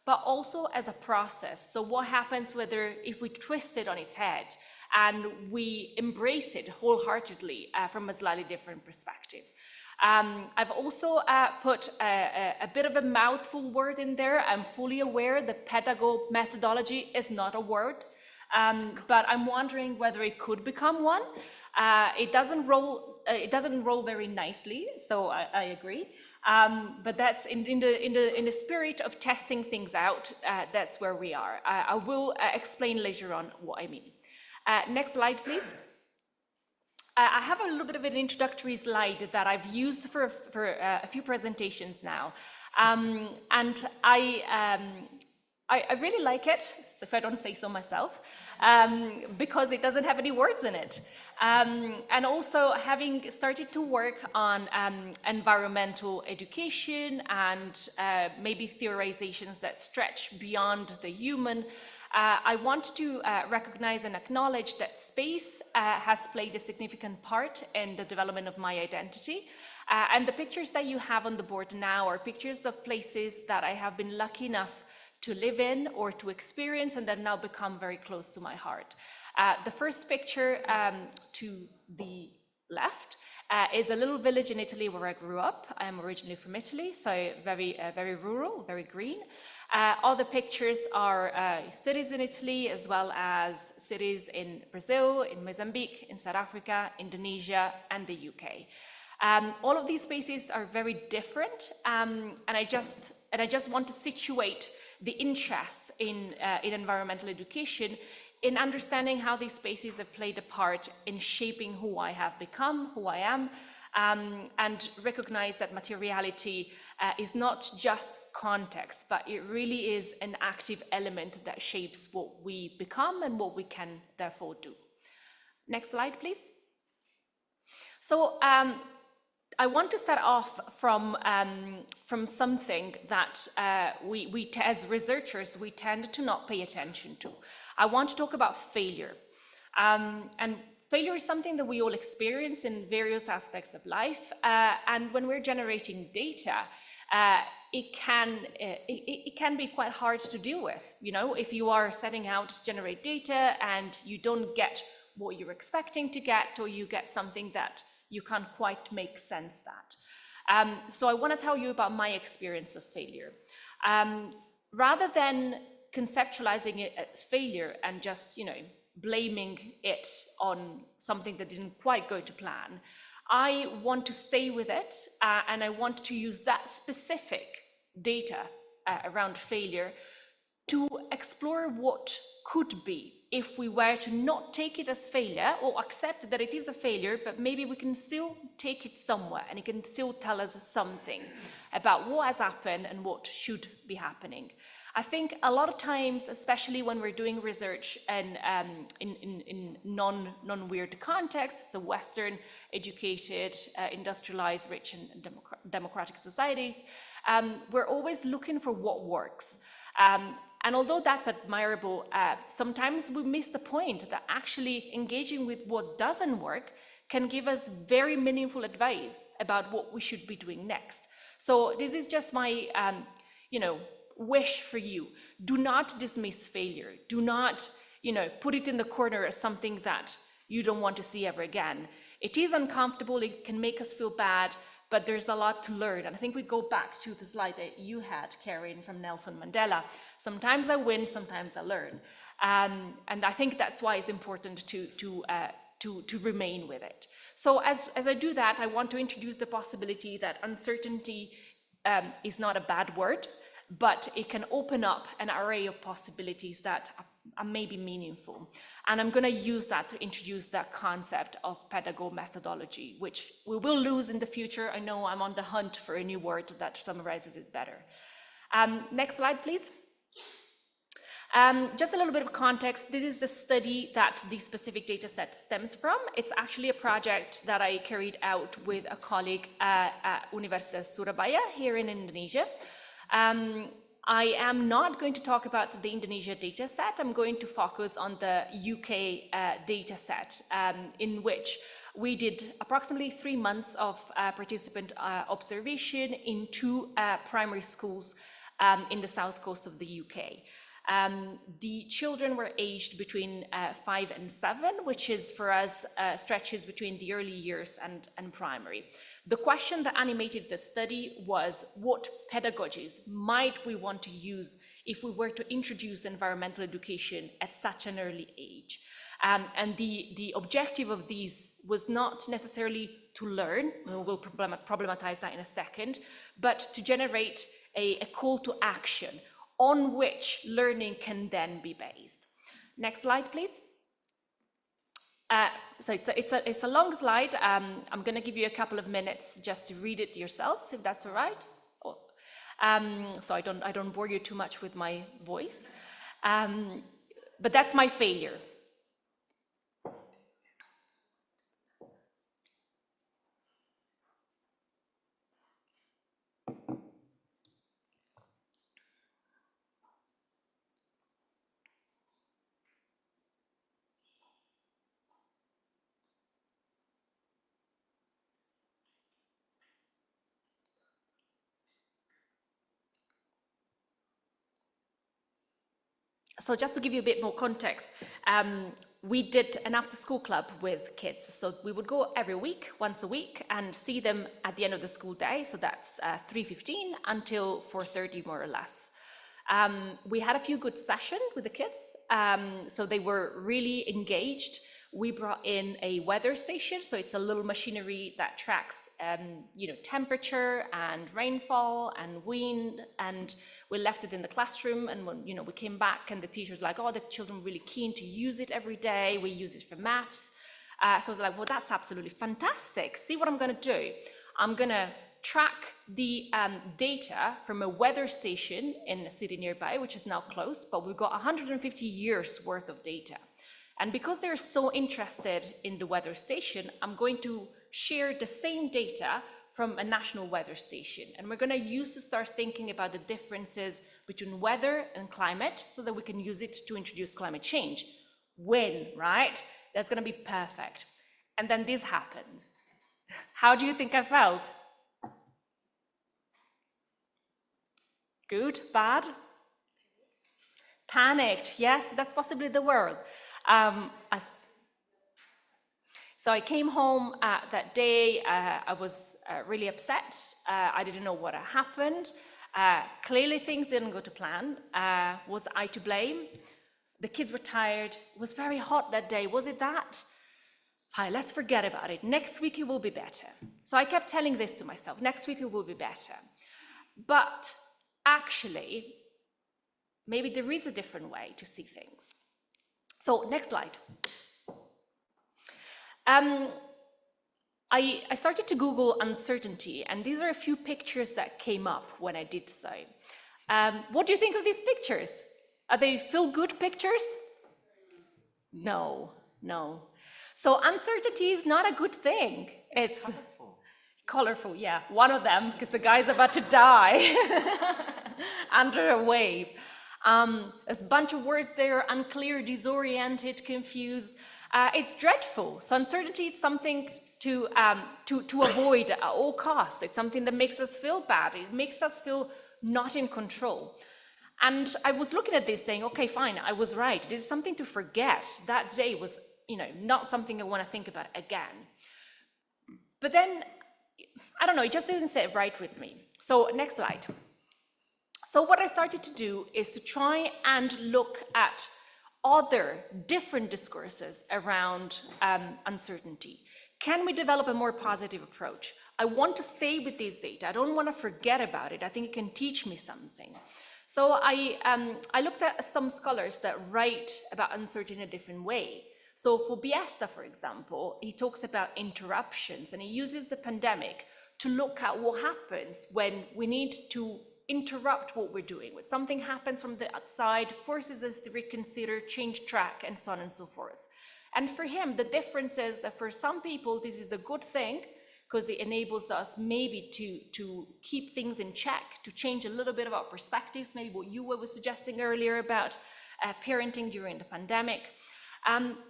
but also as a process. So what happens if we twist it on its head and we embrace it wholeheartedly from a slightly different perspective. I've also put a bit of a mouthful word in there. I'm fully aware that pedagogue methodology is not a word, but I'm wondering whether it could become one. It doesn't roll very nicely, so I agree. But that's in the spirit of testing things out. That's where we are. I will explain later on what I mean. Next slide, please. I have a little bit of an introductory slide that I've used for a few presentations now, and I really like it, if I don't say so myself, because it doesn't have any words in it. And also having started to work on environmental education and maybe theorizations that stretch beyond the human, I want to recognize and acknowledge that space has played a significant part in the development of my identity. And the pictures that you have on the board now are pictures of places that I have been lucky enough to live in or to experience and that now become very close to my heart. The first picture to the left is a little village in Italy where I grew up. I am originally from Italy, so very rural, very green. Other pictures are cities in Italy, as well as cities in Brazil, in Mozambique, in South Africa, Indonesia, and the UK. All of these spaces are very different, and I just want to situate the interests in environmental education in understanding how these spaces have played a part in shaping who I have become, who I am, and recognize that materiality is not just context, but it really is an active element that shapes what we become and what we can therefore do. Next slide, please. So I want to start off from something that we as researchers, we tend to not pay attention to. I want to talk about failure. And failure is something that we all experience in various aspects of life. And when we're generating data, it can be quite hard to deal with. You know, if you are setting out to generate data and you don't get what you're expecting to get, or you get something that you can't quite make sense that. So I want to tell you about my experience of failure. Rather than conceptualizing it as failure and just, you know, blaming it on something that didn't quite go to plan, I want to stay with it and I want to use that specific data around failure to explore what could be if we were to not take it as failure, or accept that it is a failure, but maybe we can still take it somewhere and it can still tell us something about what has happened and what should be happening. I think a lot of times, especially when we're doing research and in non-weird contexts, so Western, educated, industrialized, rich and democratic societies, we're always looking for what works. And although that's admirable, sometimes we miss the point that actually engaging with what doesn't work can give us very meaningful advice about what we should be doing next. So this is just my, wish for you. Do not dismiss failure. Do not, put it in the corner as something that you don't want to see ever again. It is uncomfortable. It can make us feel bad, but there's a lot to learn. And I think we go back to the slide that you had, Karen, from Nelson Mandela. Sometimes I win, sometimes I learn. And I think that's why it's important to remain with it. So as I do that, I want to introduce the possibility that uncertainty is not a bad word, but it can open up an array of possibilities that are maybe meaningful. And I'm going to use that to introduce that concept of pedagogical methodology, which we will lose in the future. I know I'm on the hunt for a new word that summarizes it better. Next slide, please. Just a little bit of context. This is the study that the specific data set stems from. It's actually a project that I carried out with a colleague at Universitas Surabaya here in Indonesia. I am not going to talk about the Indonesia data set. I'm going to focus on the UK data set, in which we did approximately 3 months of participant observation in 2 primary schools in the south coast of the UK. The children were aged between 5 and 7, which is for us stretches between the early years and primary. The question that animated the study was, what pedagogies might we want to use if we were to introduce environmental education at such an early age? And the objective of these was not necessarily to learn, we'll problematize that in a second, but to generate a call to action on which learning can then be based. Next slide, please. So it's a long slide. I'm going to give you a couple of minutes just to read it yourselves, if that's all right. So I don't bore you too much with my voice. But that's my failure. So just to give you a bit more context, we did an after-school club with kids. So we would go every week, once a week, and see them at the end of the school day. So that's 3:15 until 4:30, more or less. We had a few good sessions with the kids, so they were really engaged. We brought in a weather station, so it's a little machinery that tracks, temperature and rainfall and wind, and we left it in the classroom. And when we came back, and the teacher's like, "Oh, the children are really keen to use it every day. We use it for maths." So I was like, "Well, that's absolutely fantastic. See what I'm going to do? I'm going to track the data from a weather station in a city nearby, which is now closed, but we've got 150 years worth of data. And because they're so interested in the weather station, I'm going to share the same data from a national weather station. And we're going to use to start thinking about the differences between weather and climate so that we can use it to introduce climate change. Win, right? That's going to be perfect." And then this happened. How do you think I felt? Good, bad? Panicked, yes, that's possibly the word. So I came home that day. I was really upset. I didn't know what had happened. Clearly things didn't go to plan. Was I to blame? The kids were tired. It was very hot that day. Was it that? Fine, let's forget about it. Next week it will be better. So I kept telling this to myself. Next week it will be better. But actually, maybe there is a different way to see things. So next slide. I started to Google uncertainty, and these are a few pictures that came up when I did so. What do you think of these pictures? Are they feel-good pictures? No. So uncertainty is not a good thing. It's colorful, yeah. One of them, because the guy's about to die under a wave. There's a bunch of words there: unclear, disoriented, confused. It's dreadful. So uncertainty is something to avoid at all costs. It's something that makes us feel bad. It makes us feel not in control. And I was looking at this saying, okay, fine, I was right. This is something to forget. That day was, not something I want to think about again. But then, I don't know, it just didn't sit right with me. So next slide. So what I started to do is to try and look at other different discourses around uncertainty. Can we develop a more positive approach? I want to stay with these data. I don't want to forget about it. I think it can teach me something. So I looked at some scholars that write about uncertainty in a different way. So for Biesta, for example, he talks about interruptions, and he uses the pandemic to look at what happens when we need to interrupt what we're doing. When something happens from the outside, forces us to reconsider, change track, and so on and so forth. And for him, the difference is that for some people, this is a good thing, because it enables us maybe to keep things in check, to change a little bit of our perspectives, maybe what you were suggesting earlier about parenting during the pandemic.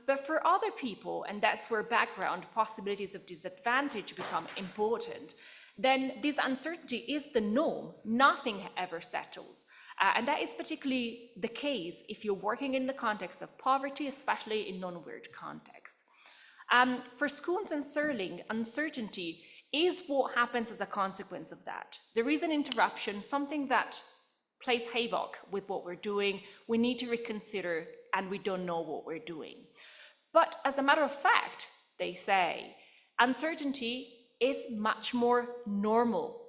But for other people, and that's where background, possibilities of disadvantage become important, then this uncertainty is the norm. Nothing ever settles. And that is particularly the case if you're working in the context of poverty, especially in non-word context. For Schoons and Serling, uncertainty is what happens as a consequence of that. There is an interruption, something that plays havoc with what we're doing. We need to reconsider, and we don't know what we're doing. But as a matter of fact, they say, uncertainty is much more normal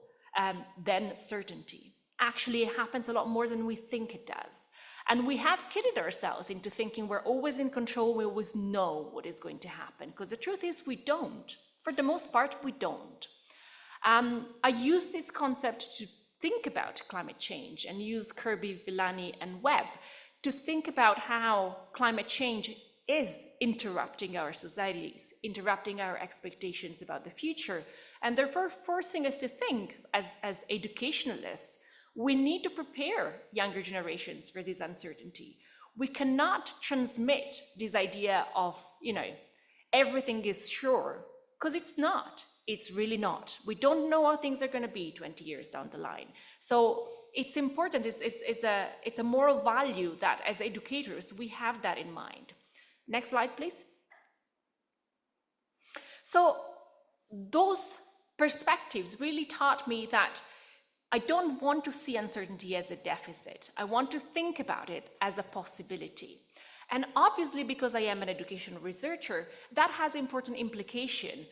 than certainty. Actually, it happens a lot more than we think it does. And we have kidded ourselves into thinking we're always in control, we always know what is going to happen, because the truth is we don't. For the most part, we don't. I use this concept to think about climate change and use Kirby, Villani, and Webb to think about how climate change is interrupting our societies, interrupting our expectations about the future, and therefore forcing us to think as educationalists, we need to prepare younger generations for this uncertainty. We cannot transmit this idea of, everything is sure, because it's not. It's really not. We don't know how things are going to be 20 years down the line. So it's important, it's a moral value that as educators, we have that in mind. Next slide, please. So those perspectives really taught me that I don't want to see uncertainty as a deficit. I want to think about it as a possibility. And obviously, because I am an educational researcher, that has important implication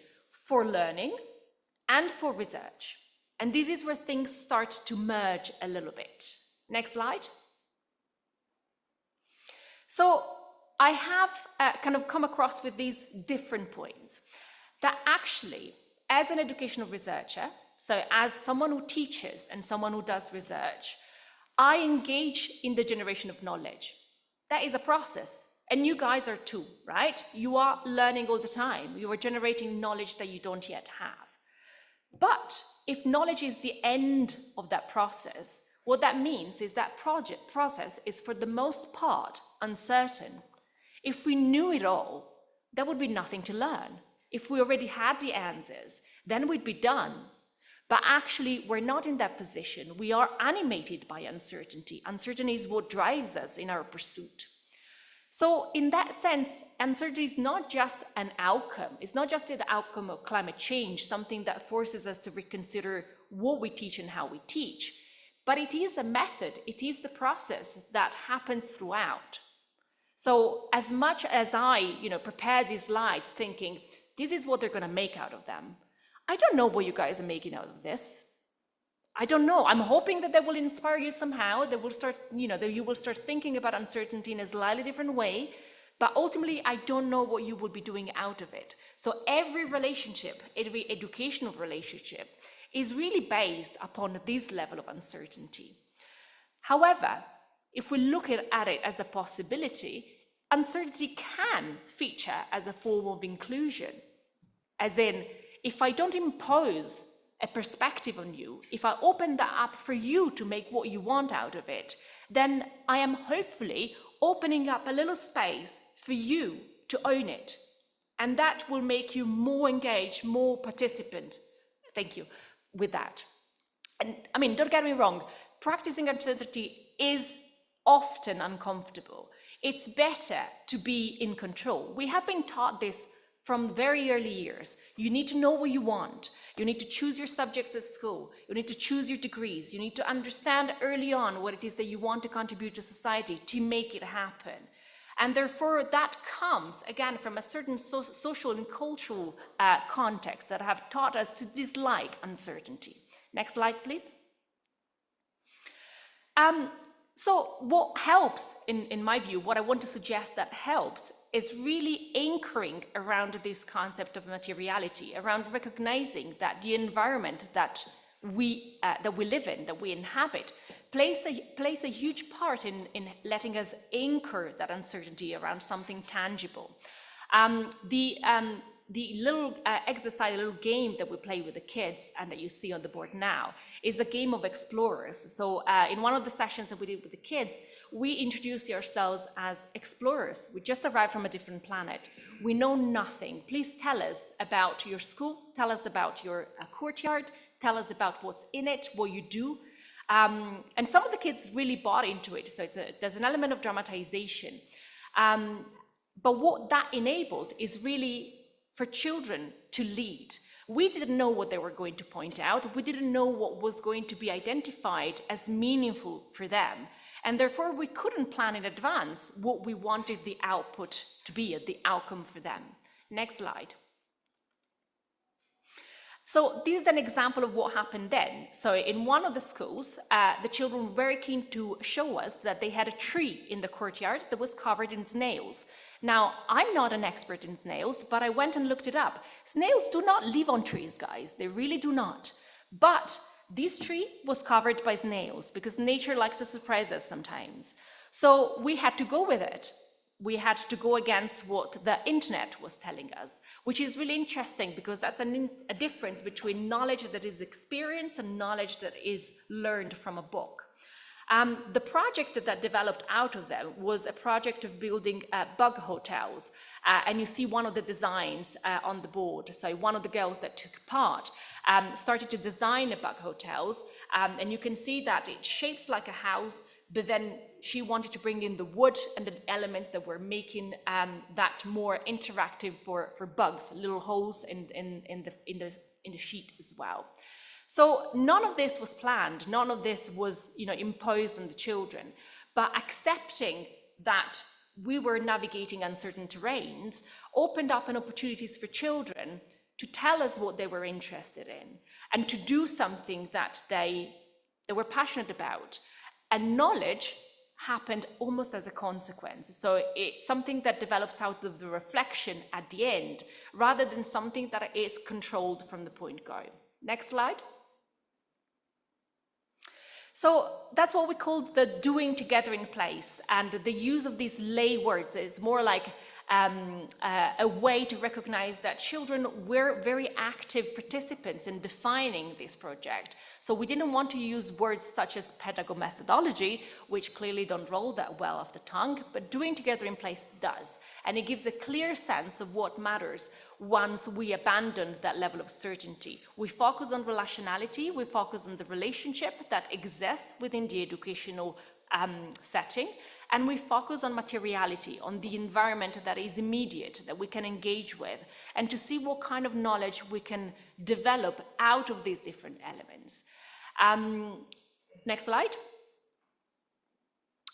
for learning and for research. And this is where things start to merge a little bit. Next slide. So I have kind of come across with these different points that actually, as an educational researcher, so as someone who teaches and someone who does research, I engage in the generation of knowledge. That is a process. And you guys are too, right? You are learning all the time. You are generating knowledge that you don't yet have. But if knowledge is the end of that process, what that means is that process is for the most part uncertain. If we knew it all, there would be nothing to learn. If we already had the answers, then we'd be done. But actually, we're not in that position. We are animated by uncertainty. Uncertainty is what drives us in our pursuit. So in that sense, uncertainty is not just an outcome. It's not just the outcome of climate change, something that forces us to reconsider what we teach and how we teach. But it is a method. It is the process that happens throughout. So as much as I, prepare these slides thinking, this is what they're going to make out of them, I don't know what you guys are making out of this. I don't know. I'm hoping that will inspire you somehow, that will start, that you will start thinking about uncertainty in a slightly different way. But ultimately, I don't know what you will be doing out of it. So every relationship, every educational relationship, is really based upon this level of uncertainty. However, if we look at it as a possibility, uncertainty can feature as a form of inclusion. As in, if I don't impose a perspective on you, if I open that up for you to make what you want out of it, then I am hopefully opening up a little space for you to own it. And that will make you more engaged, more participant. Thank you, with that. And I mean, don't get me wrong, practicing uncertainty is often uncomfortable. It's better to be in control. We have been taught this from very early years. You need to know what you want. You need to choose your subjects at school. You need to choose your degrees. You need to understand early on what it is that you want to contribute to society to make it happen. And therefore, that comes, again, from a certain social and cultural context that have taught us to dislike uncertainty. Next slide, please. So what helps, in my view, what I want to suggest that helps is really anchoring around this concept of materiality, around recognizing that the environment that we live in, that we inhabit, plays a huge part in letting us anchor that uncertainty around something tangible. The little exercise, a little game that we play with the kids and that you see on the board now is a game of explorers. So in one of the sessions that we did with the kids, we introduced ourselves as explorers. We just arrived from a different planet. We know nothing. Please tell us about your school, tell us about your courtyard, tell us about what's in it, what you do. And some of the kids really bought into it. So there's an element of dramatization. But what that enabled is really for children to lead. We didn't know what they were going to point out. We didn't know what was going to be identified as meaningful for them. And therefore, we couldn't plan in advance what we wanted the output to be, the outcome for them. Next slide. So this is an example of what happened then. So in one of the schools, the children were very keen to show us that they had a tree in the courtyard that was covered in snails. Now, I'm not an expert in snails, but I went and looked it up. Snails do not live on trees, guys. They really do not. But This tree was covered by snails because nature likes to surprise us sometimes. So we had to go with it. We had to go against what the internet was telling us, which is really interesting because that's a difference between knowledge that is experienced and knowledge that is learned from a book. The project that developed out of them was a project of building bug hotels. And you see one of the designs on the board. So one of the girls that took part started to design the bug hotels. And you can see that it shapes like a house, but then she wanted to bring in the wood and the elements that were making that more interactive for bugs, little holes in the sheet as well. So none of this was planned, none of this was, imposed on the children, but accepting that we were navigating uncertain terrains opened up an opportunities for children to tell us what they were interested in and to do something that they were passionate about. And knowledge happened almost as a consequence. So it's something that develops out of the reflection at the end, rather than something that is controlled from the point go. Next slide. So that's what we call the doing together in place, and the use of these lay words is more like a way to recognize that children were very active participants in defining this project. So we didn't want to use words such as pedagogical methodology, which clearly don't roll that well off the tongue, but doing together in place does. And it gives a clear sense of what matters once we abandon that level of certainty. We focus on relationality, we focus on the relationship that exists within the educational setting, and we focus on materiality, on the environment that is immediate, that we can engage with, and to see what kind of knowledge we can develop out of these different elements. Next slide.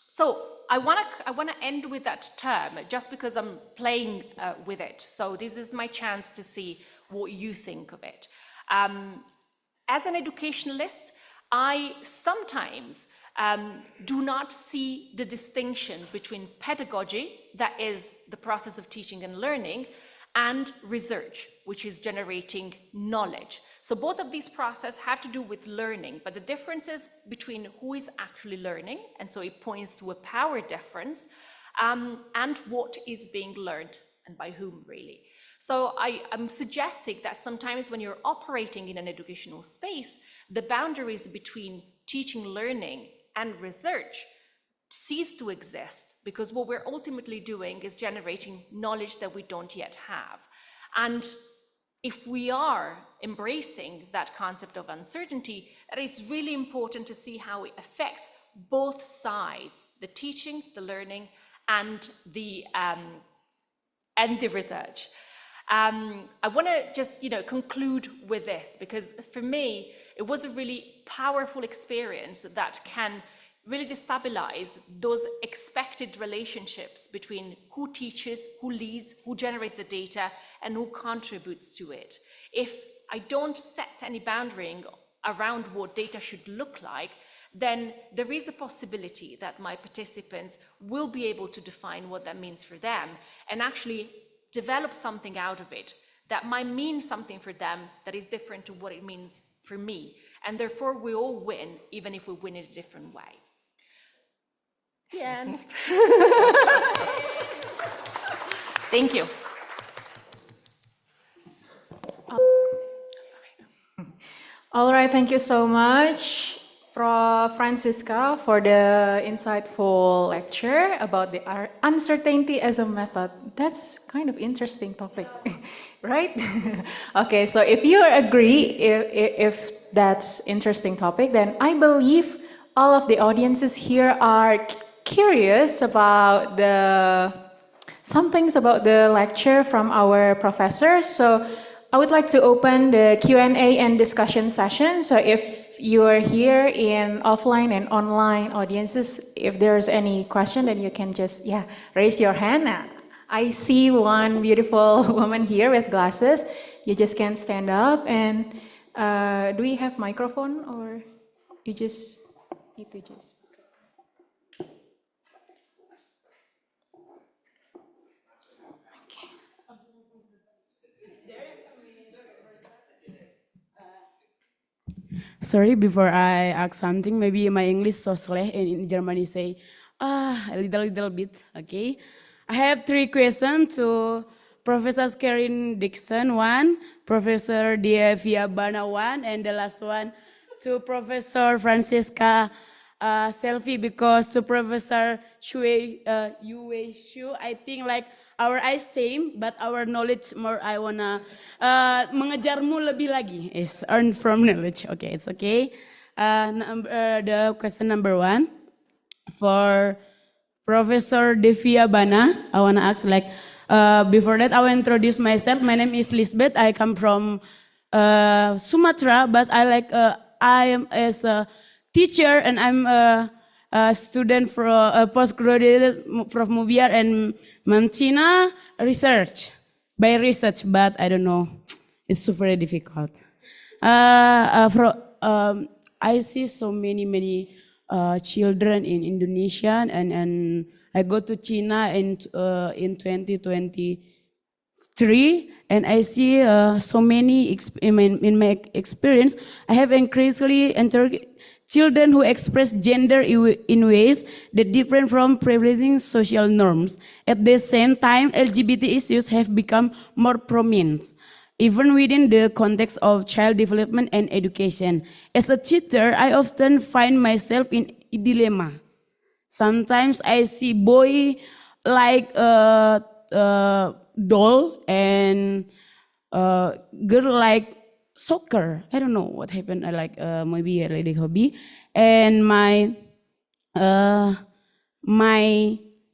So I want to end with that term, just because I'm playing with it. So this is my chance to see what you think of it. As an educationalist, I sometimes do not see the distinction between pedagogy, that is the process of teaching and learning, and research, which is generating knowledge. So both of these processes have to do with learning, but the difference is between who is actually learning, and so it points to a power difference, and what is being learned and by whom, really. So I'm suggesting that sometimes when you're operating in an educational space, the boundaries between teaching, learning, and research cease to exist, because what we're ultimately doing is generating knowledge that we don't yet have. And if we are embracing that concept of uncertainty, that is really important to see how it affects both sides, the teaching, the learning, and the research. I want to just, conclude with this, because for me, it was a really powerful experience that can really destabilize those expected relationships between who teaches, who leads, who generates the data, and who contributes to it. If I don't set any boundary around what data should look like, then there is a possibility that my participants will be able to define what that means for them and actually develop something out of it that might mean something for them that is different to what it means for me. And therefore, we all win, even if we win in a different way. The end. Thank you. All right, thank you so much, Prof. Francisca, for the insightful lecture about the uncertainty as a method. That's kind of interesting topic, right? Okay, so if you agree, if that's interesting topic, then I believe all of the audiences here are curious about some things about the lecture from our professor. So I would like to open the Q&A and discussion session. So if you are here in offline and online audiences, if there's any question, then you can just, raise your hand. I see one beautiful woman here with glasses. You just can stand up. And do we have microphone, or you just need to just... Sorry, before I ask something, maybe my English so slay, and in Germany say, a little bit, okay? I have 3 questions to Professor Karin Dixon, 1, Professor Devia Bana, 1, and the last one to Professor Francisca Selfie, because to Professor Yue Shu, I think like our eyes same, but our knowledge more. I wanna mengejarmu lebih lagi is earn from knowledge. Okay, it's okay. The question number 1 for Professor Devia Bana. I wanna ask like before that I will introduce myself. My name is Lisbeth. I come from Sumatra, but I am as a teacher and I'm a student for postgraduate from Mubiar and Mamtina research, but I don't know, it's super difficult. I see so many children in Indonesia, and I go to China in 2023, and I see so many in my experience. I have increasingly entered children who express gender in ways that differ from prevailing social norms. At the same time, LGBT issues have become more prominent, even within the context of child development and education. As a teacher, I often find myself in a dilemma. Sometimes I see boy like a doll and girl like soccer. I don't know what happened. I like maybe a lady hobby. And my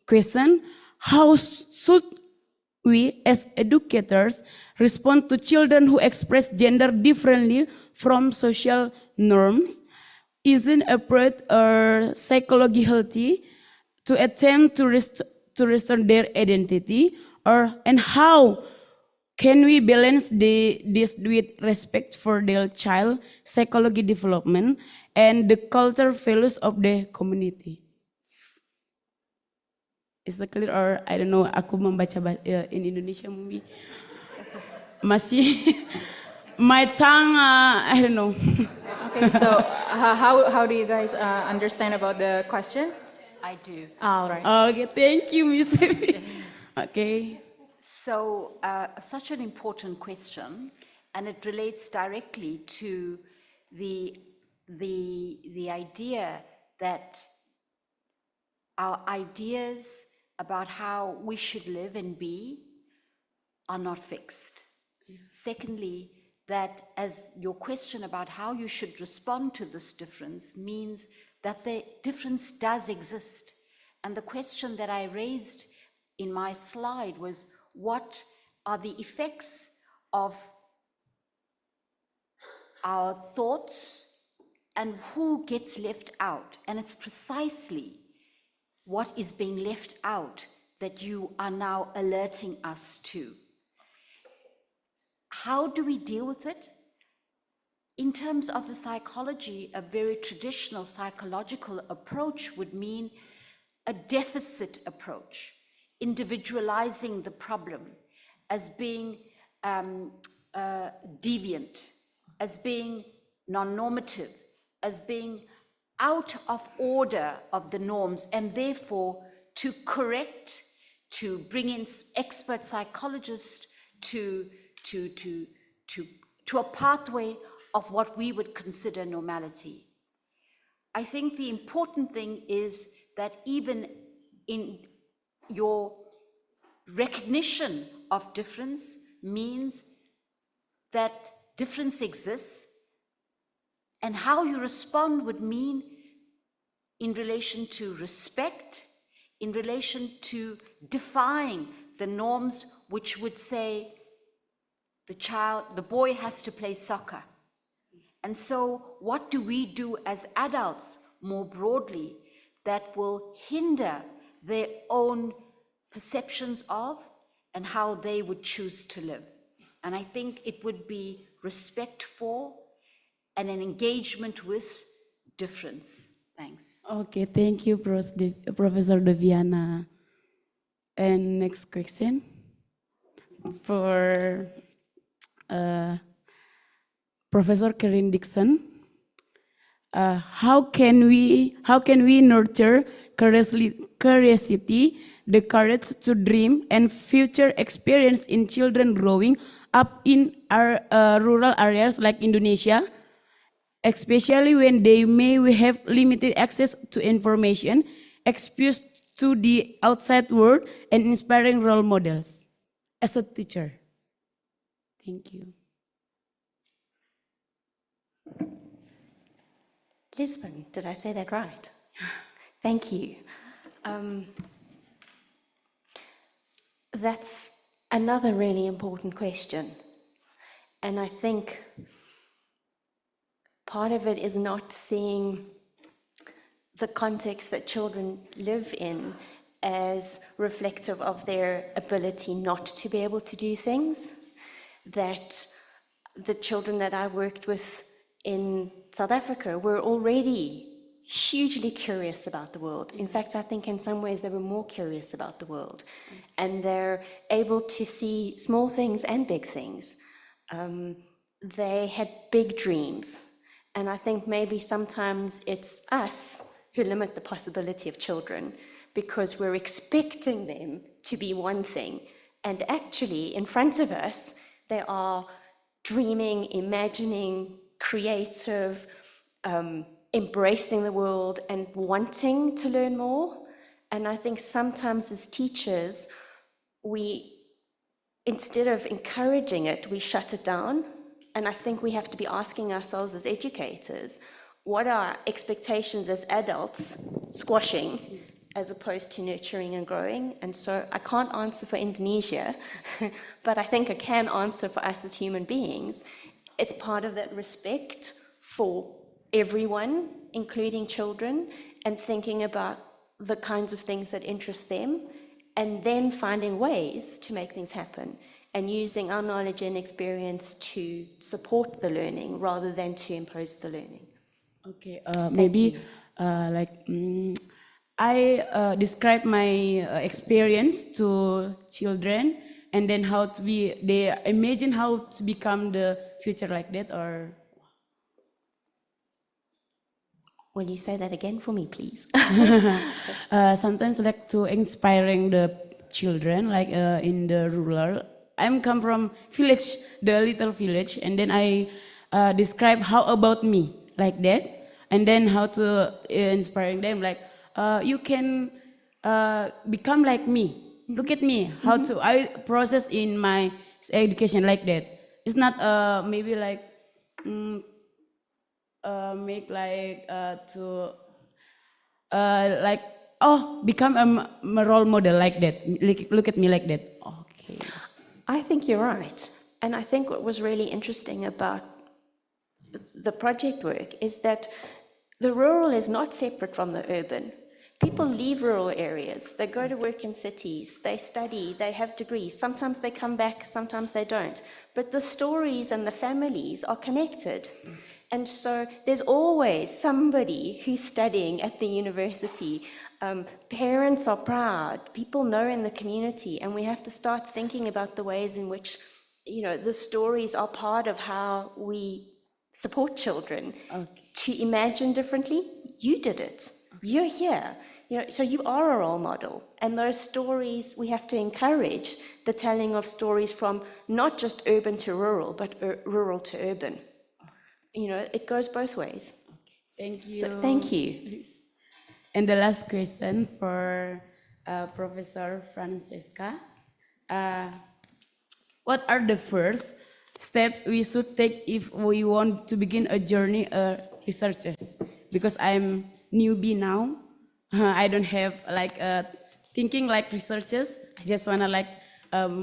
question: how should we as educators respond to children who express gender differently from social norms? Isn't approach or psychology healthy to attempt to restore their identity, and how can we balance this with respect for their child psychology development and the cultural values of the community? Is it clear, or I don't know, aku membaca in Indonesia maybe masih my tongue, I don't know. Okay, so how do you guys understand about the question? I do. All right. Okay, thank you, Mr. Okay. So, such an important question, and it relates directly to the idea that our ideas about how we should live and be are not fixed. Yeah. Secondly, that as your question about how you should respond to this difference means that the difference does exist. And the question that I raised in my slide was, what are the effects of our thoughts and who gets left out? And it's precisely what is being left out that you are now alerting us to. How do we deal with it? In terms of the psychology, a very traditional psychological approach would mean a deficit approach, individualizing the problem as being deviant, as being non-normative, as being out of order of the norms, and therefore to correct, to bring in expert psychologists to a pathway of what we would consider normality. I think the important thing is that even in your recognition of difference means that difference exists, and how you respond would mean in relation to respect, in relation to defying the norms which would say the boy has to play soccer. And so what do we do as adults more broadly that will hinder their own perceptions of and how they would choose to live? And I think it would be respect for and an engagement with difference. Thanks. Okay, thank you, Professor Deviana. And next question for Professor Karin Dixon. how can we nurture curiosity, the courage to dream, and future experience in children growing up in our rural areas like Indonesia, especially when they may have limited access to information, exposed to the outside world, and inspiring role models as a teacher. Thank you. Lisbon, did I say that right? Thank you. That's another really important question. And I think part of it is not seeing the context that children live in as reflective of their ability not to be able to do things. That the children that I worked with in South Africa were already hugely curious about the world. In fact, I think in some ways they were more curious about the world. And they're able to see small things and big things. They had big dreams. And I think maybe sometimes it's us who limit the possibility of children because we're expecting them to be one thing. And actually, in front of us, they are dreaming, imagining, creative, embracing the world and wanting to learn more. And I think sometimes as teachers, instead of encouraging it, we shut it down. And I think we have to be asking ourselves as educators, what are our expectations as adults squashing as opposed to nurturing and growing? And so I can't answer for Indonesia, but I think I can answer for us as human beings. It's part of that respect for everyone, including children, and thinking about the kinds of things that interest them, and then finding ways to make things happen, and using our knowledge and experience to support the learning rather than to impose the learning. Okay, maybe I describe my experience to children, and then they imagine how to become the future like that, or? Will you say that again for me, please? Sometimes like to inspiring the children, like in the rural. I'm come from village, the little village, and then I describe how about me like that, and then how to inspiring them like you can become like me. Look at me, how to I process in my education like that. It's not maybe like make like to like become a role model like that. Look at me like that. Okay. I think you're right. And I think what was really interesting about the project work is that the rural is not separate from the urban. People leave rural areas, they go to work in cities, they study, they have degrees. Sometimes they come back, sometimes they don't. But the stories and the families are connected. And so there's always somebody who's studying at the university. Parents are proud, people know in the community, and we have to start thinking about the ways in which, the stories are part of how we support children. Okay. To imagine differently. You did it. You're here. So you are a role model. And those stories, we have to encourage the telling of stories from not just urban to rural, but rural to urban. It goes both ways. Thank you. So, thank you. And the last question for Professor Francesca. What are the first steps we should take if we want to begin a journey as researchers? Because I'm newbie now. I don't have like thinking like researchers. I just wanna like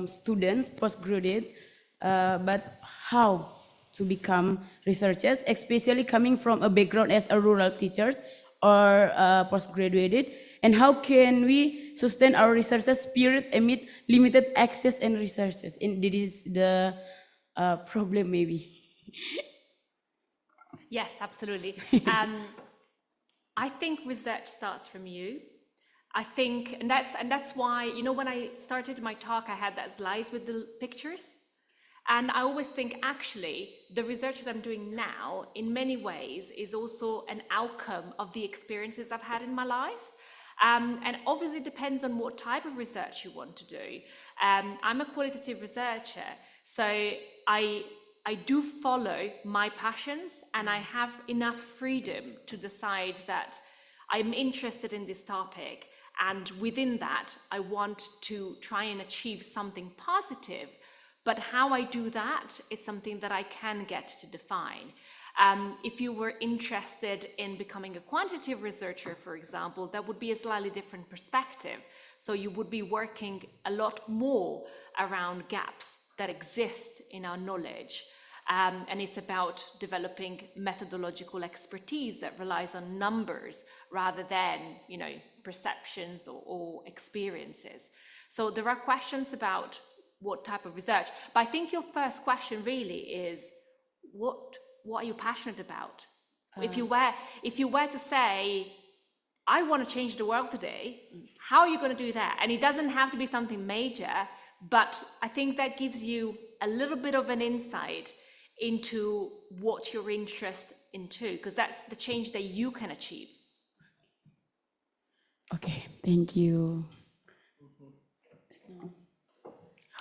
students, postgraduate. But how to become researchers, especially coming from a background as a rural teachers or postgraduated, and how can we sustain our researcher spirit amid limited access and resources? And this is the problem maybe. Yes, absolutely. I think research starts from you. I think, and that's why, when I started my talk, I had that slides with the pictures. And I always think, actually, the research that I'm doing now, in many ways, is also an outcome of the experiences I've had in my life. And obviously it depends on what type of research you want to do. I'm a qualitative researcher, so I do follow my passions, and I have enough freedom to decide that I'm interested in this topic, and within that, I want to try and achieve something positive. But how I do that is something that I can get to define. If you were interested in becoming a quantitative researcher, for example, that would be a slightly different perspective. So you would be working a lot more around gaps that exist in our knowledge. And it's about developing methodological expertise that relies on numbers rather than, perceptions or experiences. So there are questions about what type of research, but I think your first question really is, what are you passionate about? If you were to say, I want to change the world today, how are you going to do that? And it doesn't have to be something major, but I think that gives you a little bit of an insight into what you're interested into, because that's the change that you can achieve. Okay, thank you.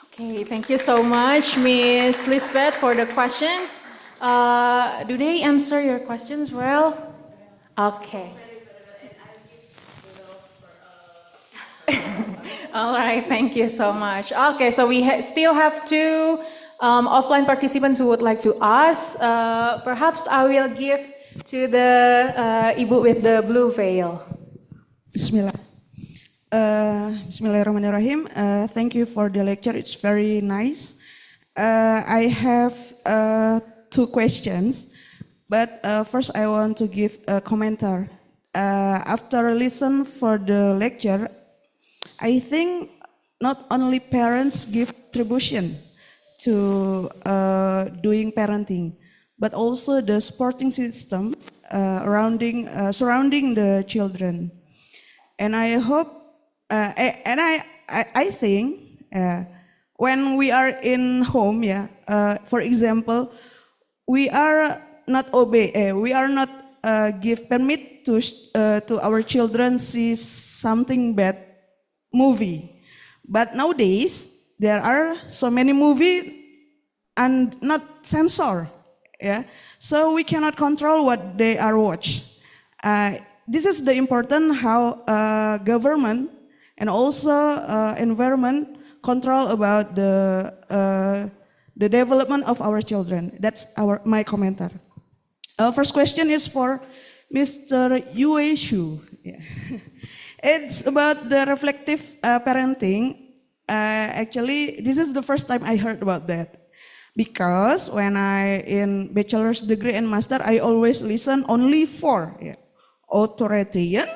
Okay, thank you so much, Ms. Lisbeth, for the questions. Do they answer your questions well? Okay. All right, thank you so much. Okay, so we still have two offline participants who would like to ask. Perhaps I will give to the Ibu with the blue veil. Bismillah. Bismillahirrahmanirrahim. Thank you for the lecture. It's very nice. I have two questions, but first I want to give a commentary. After listen for the lecture, I think not only parents give contribution to doing parenting, but also the supporting system surrounding the children. And I hope, I think when we are in home, for example, we are not give permit to our children see something bad movie. But nowadays there are so many movie and not censor, so we cannot control what they are watch. This is the important how government and also environment control about the development of our children. That's my commentary. First question is for Mr. Yue Xu. It's about the reflective parenting. Actually, this is the first time I heard about that. Because when I in bachelor's degree and master, I always listen only for authoritarian,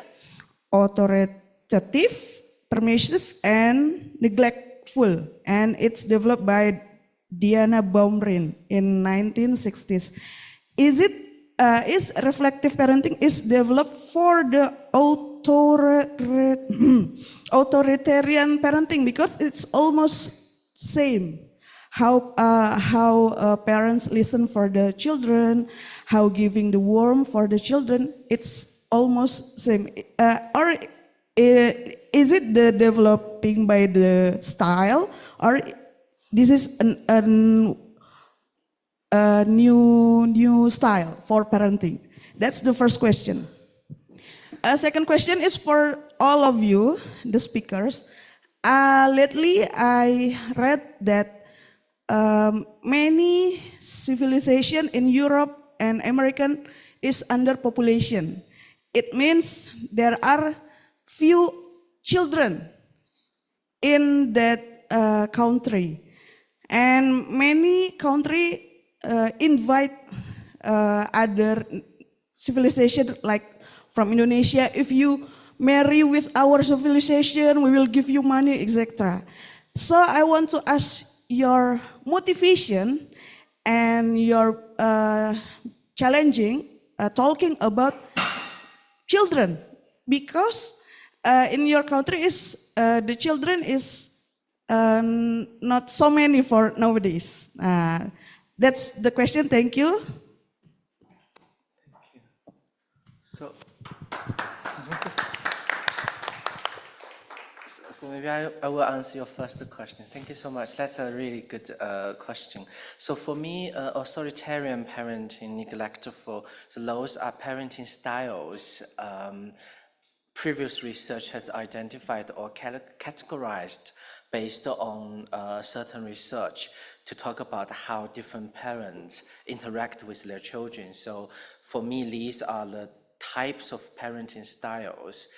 authoritative, permissive, and neglectful. And it's developed by Diana Baumrind in 1960s. Is reflective parenting is developed for the authoritarian parenting, because it's almost same. How parents listen for the children, how giving the warmth for the children, it's almost same. Or is it the developing by the style, or this is a new style for parenting? That's the first question. Second question is for all of you, the speakers. Lately, I read that many civilization in Europe and American is underpopulation. It means there are few children in that country, and many country invite other civilization, like from Indonesia, if you marry with our civilization, we will give you money, etc. So I want to ask your motivation and your challenging talking about children, because in your country is the children is not so many for nowadays. That's the question. Thank you. So, so maybe I will answer your first question. Thank you so much. That's a really good question. So for me, authoritarian parenting, neglectful, so those are parenting styles. Previous research has identified or categorized based on certain research to talk about how different parents interact with their children. So for me, these are the types of parenting styles,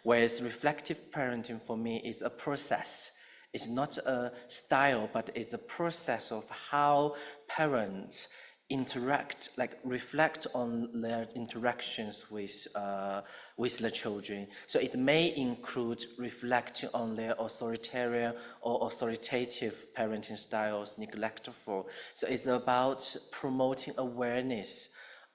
whereas reflective parenting for me is a process. It's not a style, but it's a process of how parents interact, like reflect on their interactions with the children. So it may include reflecting on their authoritarian or authoritative parenting styles, neglectful. So it's about promoting awareness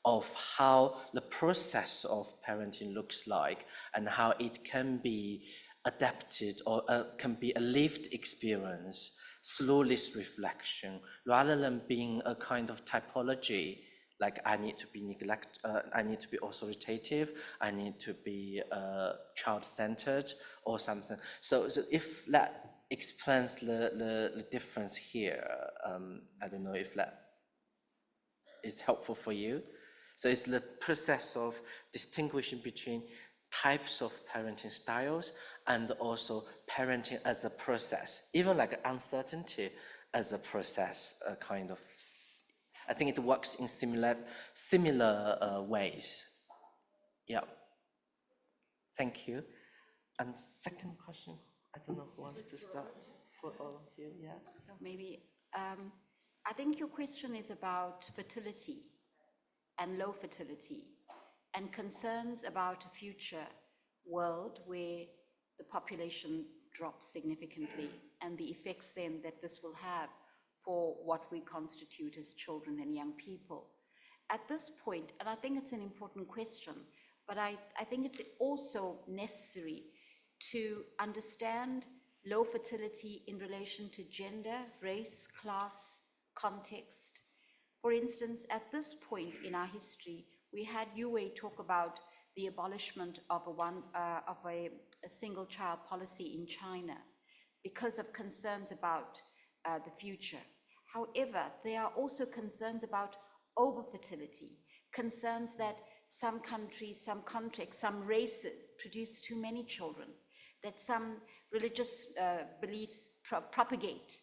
of how the process of parenting looks like and how it can be adapted or can be a lived experience through this reflection, rather than being a kind of typology, like I need to be I need to be authoritative, I need to be child-centered or something. So if that explains the difference here, I don't know if that is helpful for you. So it's the process of distinguishing between types of parenting styles and also parenting as a process, even like uncertainty as a process, kind of. I think it works in similar ways. Yeah. Thank you. And second question, I don't know who wants to start for all of you. Yeah. So maybe, I think your question is about fertility and low fertility and concerns about a future world where the population drops significantly and the effects then that this will have for what we constitute as children and young people. At this point, and I think it's an important question, but I think it's also necessary to understand low fertility in relation to gender, race, class, context. For instance, at this point in our history, we had Yue talk about the abolishment of a single child policy in China because of concerns about the future. However, there are also concerns about over-fertility, concerns that some countries, some contexts, some races produce too many children, that some religious beliefs propagate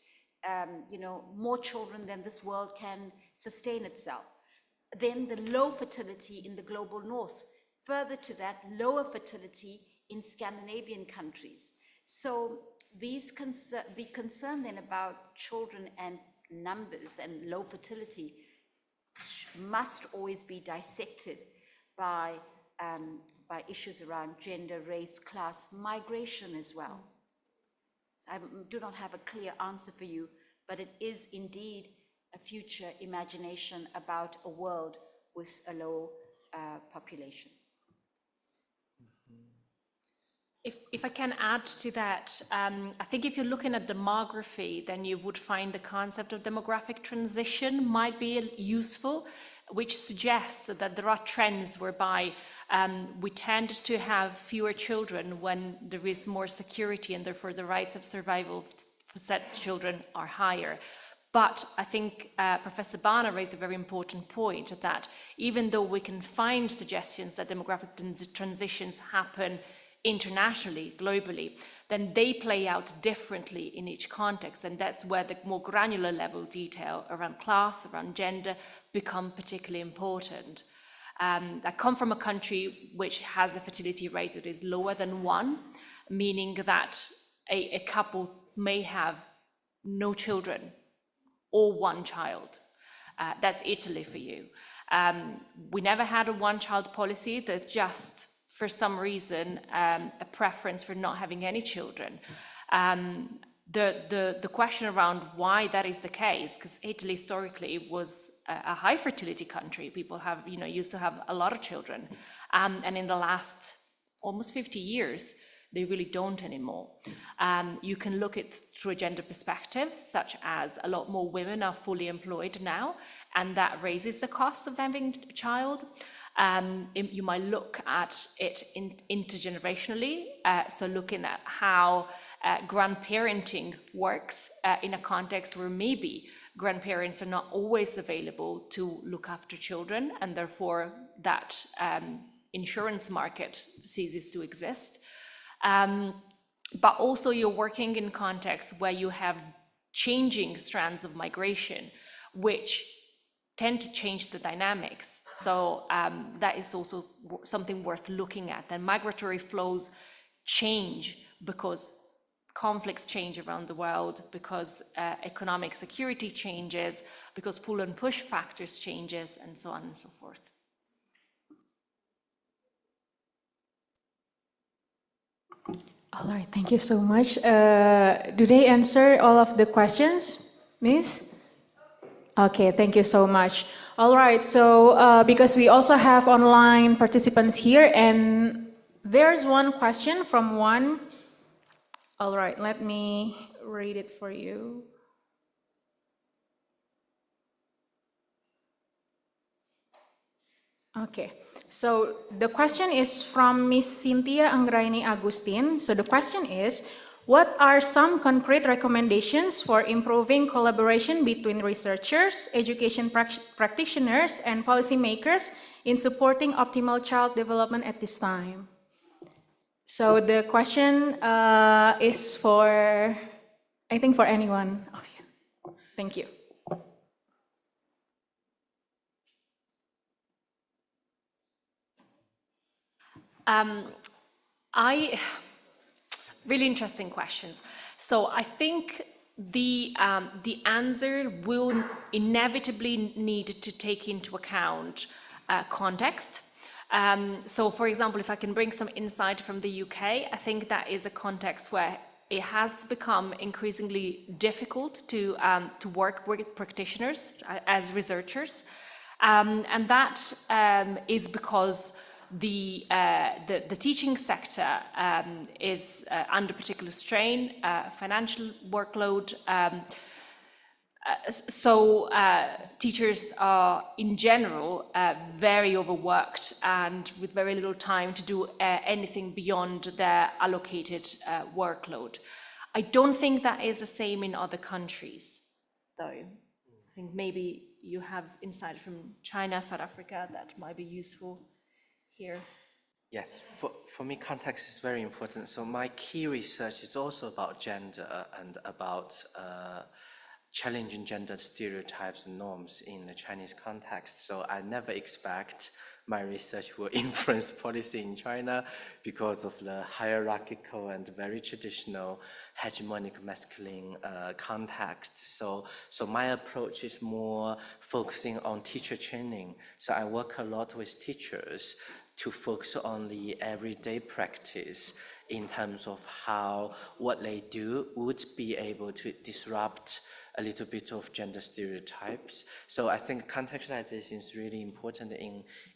more children than this world can sustain itself. Then the low fertility in the global north, further to that, lower fertility in Scandinavian countries. So the concern then about children and numbers and low fertility must always be dissected by issues around gender, race, class, migration as well. So I do not have a clear answer for you, but it is indeed a future imagination about a world with a low population. If I can add to that, I think if you're looking at demography, then you would find the concept of demographic transition might be useful, which suggests that there are trends whereby we tend to have fewer children when there is more security, and therefore the rates of survival for such children are higher. But I think Professor Bana raised a very important point that even though we can find suggestions that demographic transitions happen internationally, globally, then they play out differently in each context, and that's where the more granular level detail around class, around gender, become particularly important. I come from a country which has a fertility rate that is lower than 1, meaning that a couple may have no children or 1 child. That's Italy for you. We never had a one-child policy. That just, for some reason, a preference for not having any children. The question around why that is the case, because Italy historically was a high fertility country. People have, used to have a lot of children. And in the last almost 50 years, They really don't anymore. You can look at it through a gender perspective, such as a lot more women are fully employed now, and that raises the cost of having a child. You might look at it intergenerationally, so looking at how grandparenting works in a context where maybe grandparents are not always available to look after children, and therefore that insurance market ceases to exist. But also you're working in contexts where you have changing strands of migration, which tend to change the dynamics. So that is also something worth looking at. And migratory flows change because conflicts change around the world, because economic security changes, because pull and push factors changes, and so on and so forth. All right, thank you so much. Do they answer all of the questions, Miss? Okay, thank you so much. All right, so because we also have online participants here, and there's one question from one. All right, let me read it for you. Okay, so the question is from Miss Cynthia Anggraini Agustin. So the question is, what are some concrete recommendations for improving collaboration between researchers, education practitioners, and policymakers in supporting optimal child development at this time? So the question is for, I think, for anyone of you. Thank you. Really interesting questions. So I think the answer will inevitably need to take into account context. So for example, if I can bring some insight from the UK, I think that is a context where it has become increasingly difficult to work with practitioners as researchers. And that is because the teaching sector is under particular strain, financial workload. So teachers are in general very overworked and with very little time to do anything beyond their allocated workload. I don't think that is the same in other countries, though. I think maybe you have insight from China, South Africa that might be useful here. Yes, for me, context is very important. So my key research is also about gender and about challenging gender stereotypes and norms in the Chinese context. So I never expect my research will influence policy in China because of the hierarchical and very traditional hegemonic masculine context. So my approach is more focusing on teacher training. So I work a lot with teachers to focus on the everyday practice in terms of how what they do would be able to disrupt a little bit of gender stereotypes. So I think contextualization is really important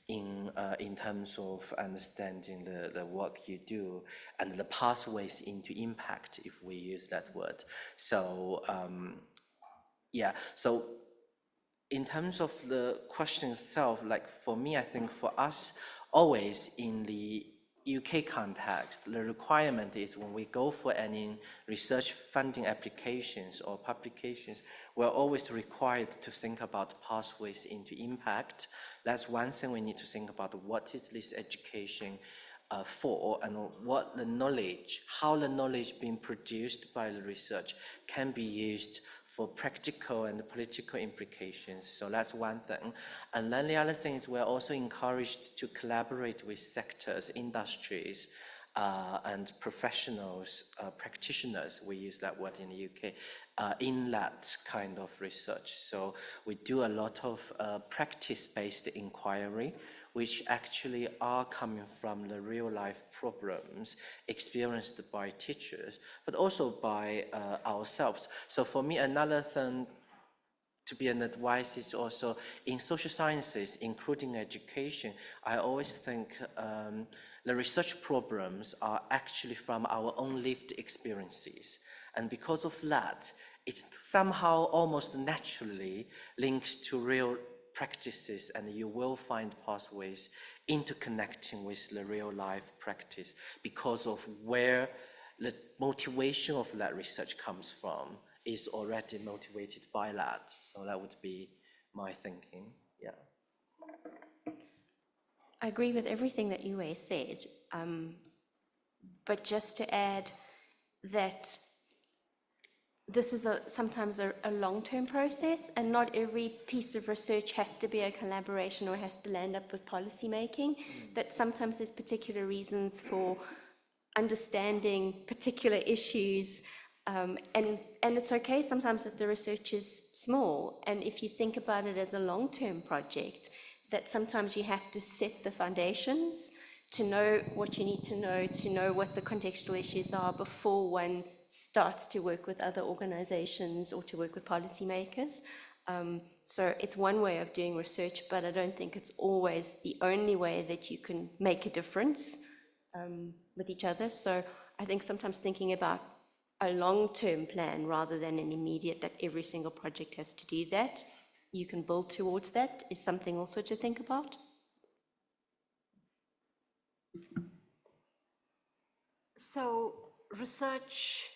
in terms of understanding the work you do and the pathways into impact, if we use that word. So yeah, so in terms of the question itself, like for me, I think for us, always in the UK context, the requirement is when we go for any research funding applications or publications, we're always required to think about pathways into impact. That's one thing we need to think about. What is this education for, and what the knowledge, how the knowledge being produced by the research can be used for practical and political implications. So that's one thing. And then the other thing is we're also encouraged to collaborate with sectors, industries, and professionals, practitioners, we use that word in the UK, in that kind of research. So we do a lot of practice-based inquiry, which actually are coming from the real-life problems experienced by teachers, but also by ourselves. So for me, another thing to be an advice is also in social sciences, including education. I always think the research problems are actually from our own lived experiences. And because of that, it somehow almost naturally links to real practices, and you will find pathways interconnecting with the real life practice because of where the motivation of that research comes from is already motivated by that. So that would be my thinking, yeah. I agree with everything that Yue said, but just to add that this is sometimes a long-term process, and not every piece of research has to be a collaboration or has to land up with policy making, that sometimes there's particular reasons for understanding particular issues, and it's okay sometimes that the research is small, and if you think about it as a long-term project, that sometimes you have to set the foundations to know what you need to know what the contextual issues are before one starts to work with other organizations or to work with policymakers. So it's one way of doing research, but I don't think it's always the only way that you can make a difference with each other. So I think sometimes thinking about a long-term plan rather than an immediate, that every single project has to do that, you can build towards that, is something also to think about. So research,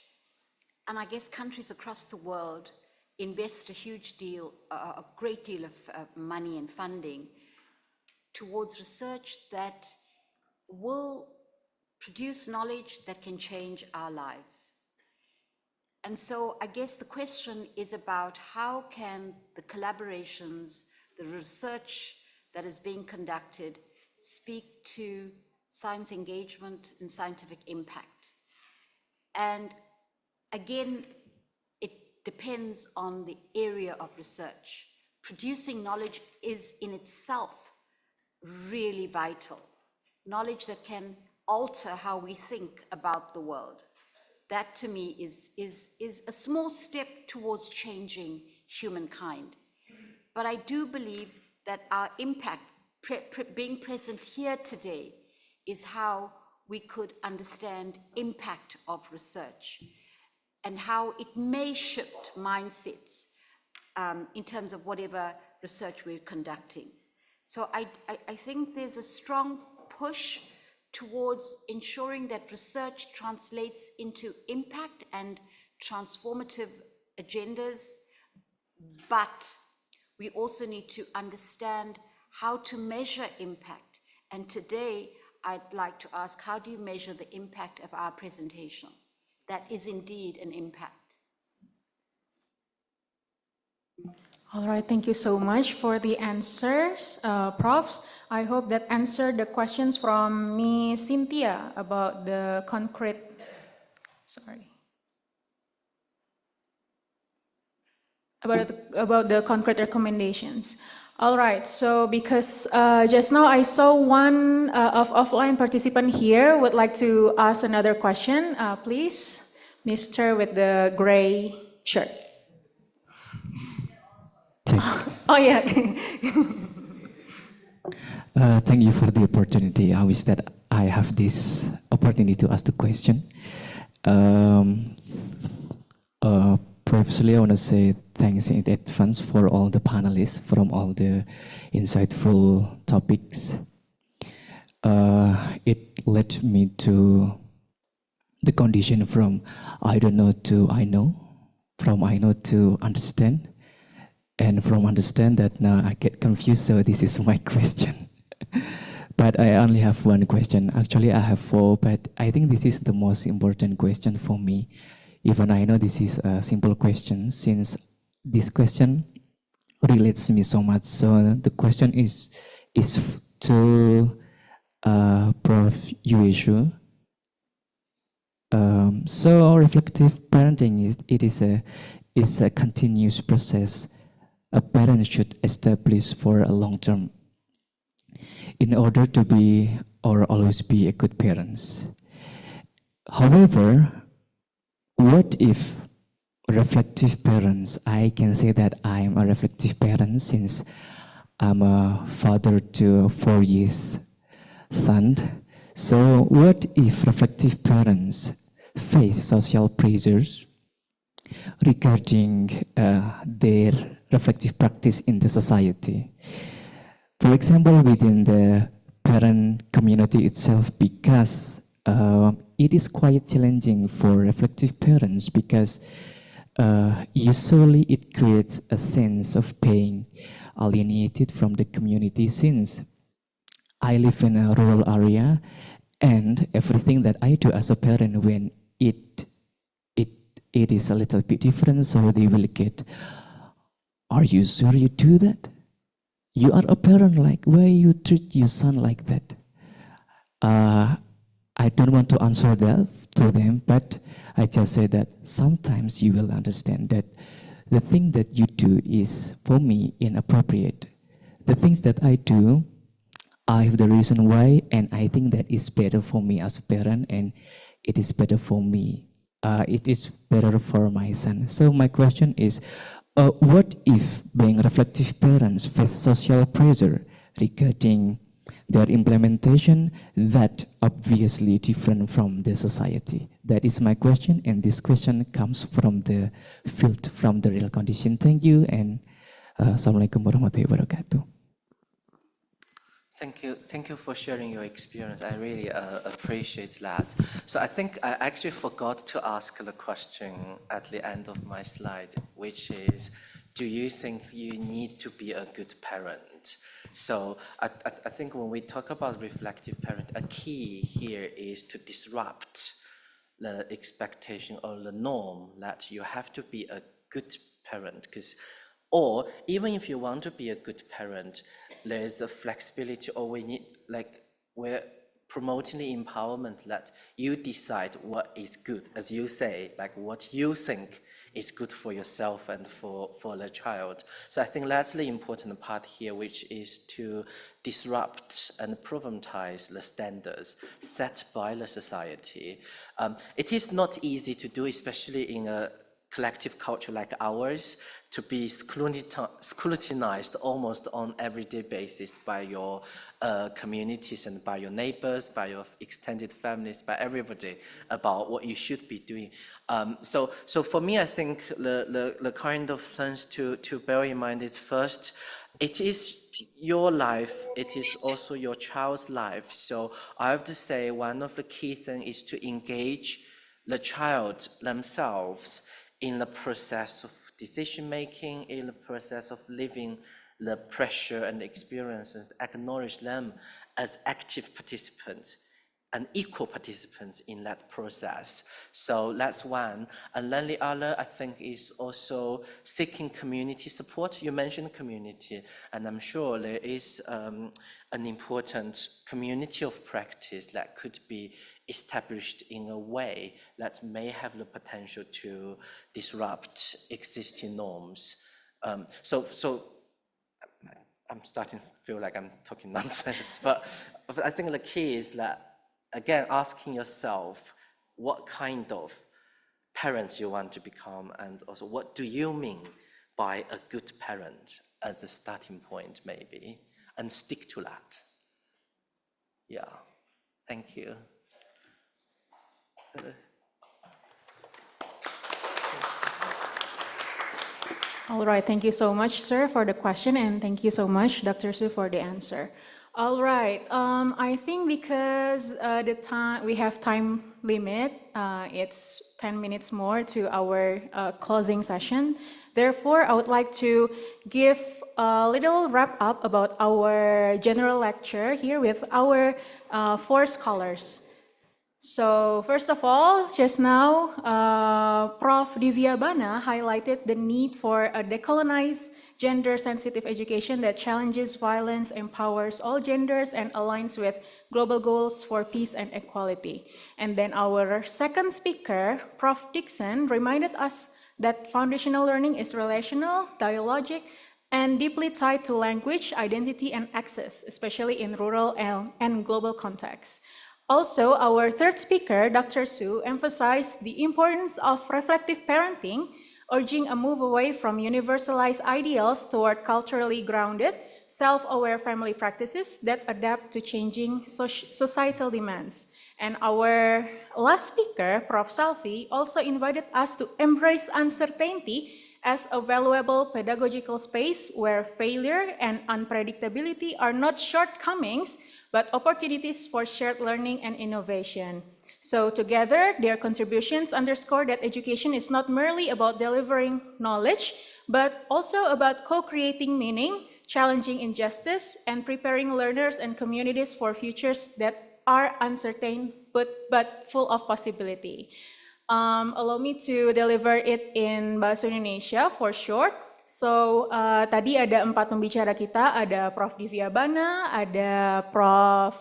and I guess countries across the world, invest a great deal of money and funding towards research that will produce knowledge that can change our lives. And so I guess the question is about how can the collaborations, the research that is being conducted, speak to science engagement and scientific impact. And again, it depends on the area of research. Producing knowledge is in itself really vital. Knowledge that can alter how we think about the world. That to me is a small step towards changing humankind. But I do believe that our impact, being present here today, is how we could understand impact of research and how it may shift mindsets in terms of whatever research we're conducting. So I think there's a strong push towards ensuring that research translates into impact and transformative agendas, but we also need to understand how to measure impact. And today, I'd like to ask, how do you measure the impact of our presentation? That is indeed an impact. All right, thank you so much for the answers, Profs. I hope that answered the questions from Miss Cynthia about the concrete, about the concrete recommendations. All right, so because just now I saw one offline participant here would like to ask another question. Please, Mr. with the gray shirt. Oh yeah. Thank you for the opportunity. I wish that I have this opportunity to ask the question. Previously, I want to say thanks in advance for all the panelists from all the insightful topics. It led me to the condition from I don't know to I know, from I know to understand, and from understand that now I get confused, so this is my question. But I only have one question. Actually, I have four, but I think this is the most important question for me. Even I know this is a simple question, since this question relates me so much. So the question is to Prof. Yue Xu. So reflective parenting is a continuous process a parent should establish for a long term in order to be or always be a good parents. However, what if reflective parents. I can say that I am a reflective parent since I'm a father to a 4 years son. So what if reflective parents face social pressures regarding their reflective practice in the society? For example, within the parent community itself, because it is quite challenging for reflective parents because usually it creates a sense of being alienated from the community, since I live in a rural area and everything that I do as a parent, when it is a little bit different, so they will get, are you sure you do that? You are a parent, like, why you treat your son like that? I don't want to answer that to them, but I just say that sometimes you will understand that the thing that you do is, for me, inappropriate. The things that I do, I have the reason why, and I think that is better for me as a parent, and it is better for me. It is better for my son. So my question is, what if being reflective parents face social pressure regarding their implementation that obviously different from the society? That is my question, and this question comes from the field, from the real condition. Thank you, and Assalamualaikum warahmatullahi wabarakatuh. Thank you for sharing your experience. I really appreciate that. So I think I actually forgot to ask the question at the end of my slide, which is, do you think you need to be a good parent? So I think when we talk about reflective parent, a key here is to disrupt the expectation or the norm that you have to be a good parent, or even if you want to be a good parent, there is a flexibility, or we're promoting the empowerment that you decide what is good, as you say, like what you think is good for yourself and for the child. So I think that's the important part here, which is to disrupt and problematize the standards set by the society. It is not easy to do, especially in a collective culture like ours, to be scrutinized almost on everyday basis by your communities and by your neighbors, by your extended families, by everybody about what you should be doing. So for me, I think the kind of things to bear in mind is, first, it is your life, it is also your child's life. So I have to say one of the key things is to engage the child themselves in the process of decision-making, in the process of living the pressure and experiences, acknowledge them as active participants and equal participants in that process. So that's one. And then the other, I think, is also seeking community support. You mentioned community, and I'm sure there is an important community of practice that could be established in a way that may have the potential to disrupt existing norms. So I'm starting to feel like I'm talking nonsense, but I think the key is that, again, asking yourself what kind of parents you want to become, and also what do you mean by a good parent as a starting point, maybe, and stick to that. Yeah, thank you. All right, thank you so much, sir, for the question, and thank you so much, Dr. Su, for the answer. All right, I think because we have time limit, it's 10 minutes more to our closing session. Therefore, I would like to give a little wrap up about our general lecture here with our 4 scholars. So first of all, just now, Prof. Divya Bana highlighted the need for a decolonized, gender-sensitive education that challenges violence, empowers all genders, and aligns with global goals for peace and equality. And then our second speaker, Prof. Dixon, reminded us that foundational learning is relational, dialogic, and deeply tied to language, identity, and access, especially in rural and global contexts. Also, our third speaker, Dr. Su, emphasized the importance of reflective parenting urging a move away from universalized ideals toward culturally grounded, self-aware family practices that adapt to changing societal demands. And our last speaker, Prof. Salvi, also invited us to embrace uncertainty as a valuable pedagogical space where failure and unpredictability are not shortcomings, but opportunities for shared learning and innovation. So together, their contributions underscore that education is not merely about delivering knowledge, but also about co-creating meaning, challenging injustice, and preparing learners and communities for futures that are uncertain but full of possibility. Allow me to deliver it in Bahasa Indonesia for short. So, tadi ada 4 pembicara kita, ada Prof. Divya Bana, ada Prof.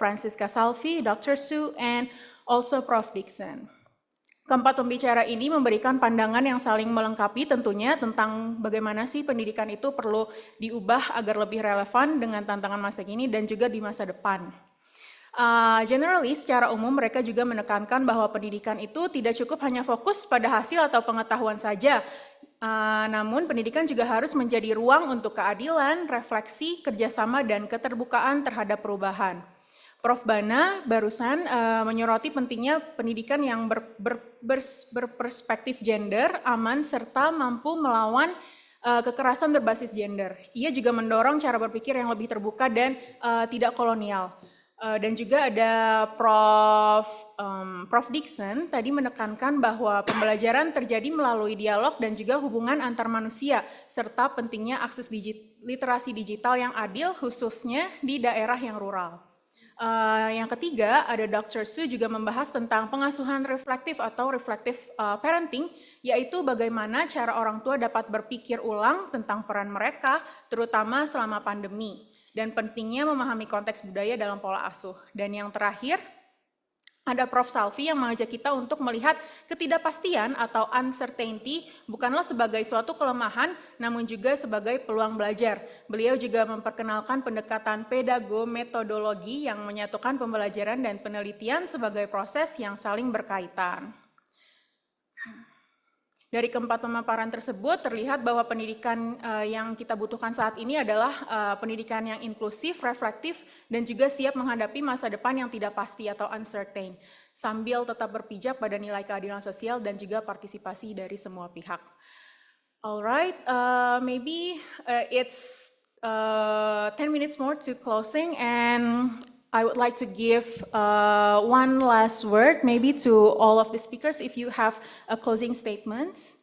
Francisca Salvi, Dr. Su, and also Prof. Dixon. Keempat pembicara ini memberikan pandangan yang saling melengkapi tentunya tentang bagaimana sih pendidikan itu perlu diubah agar lebih relevan dengan tantangan masa kini dan juga di masa depan. Generally, secara umum mereka juga menekankan bahwa pendidikan itu tidak cukup hanya fokus pada hasil atau pengetahuan saja, namun pendidikan juga harus menjadi ruang untuk keadilan, refleksi, kerjasama, dan keterbukaan terhadap perubahan. Prof. Bana barusan menyoroti pentingnya pendidikan yang berperspektif gender, aman, serta mampu melawan kekerasan berbasis gender. Ia juga mendorong cara berpikir yang lebih terbuka dan tidak kolonial. Dan juga ada Prof. Dixon tadi menekankan bahwa pembelajaran terjadi melalui dialog dan juga hubungan antar manusia, serta pentingnya akses literasi digital yang adil khususnya di daerah yang rural. Yang ketiga, ada Dr. Su juga membahas tentang pengasuhan reflektif atau reflective parenting, yaitu bagaimana cara orang tua dapat berpikir ulang tentang peran mereka, terutama selama pandemi, dan pentingnya memahami konteks budaya dalam pola asuh. Dan yang terakhir, ada Prof. Salvi yang mengajak kita untuk melihat ketidakpastian atau uncertainty bukanlah sebagai suatu kelemahan, namun juga sebagai peluang belajar. Beliau juga memperkenalkan pendekatan pedagometodologi yang menyatukan pembelajaran dan penelitian sebagai proses yang saling berkaitan. Dari keempat pemaparan tersebut terlihat bahwa pendidikan yang kita butuhkan saat ini adalah pendidikan yang inklusif, reflektif, dan juga siap menghadapi masa depan yang tidak pasti atau uncertain, sambil tetap berpijak pada nilai keadilan sosial dan juga partisipasi dari semua pihak. Alright, maybe it's 10 minutes more to closing, and I would like to give one last word maybe to all of the speakers if you have a closing statement.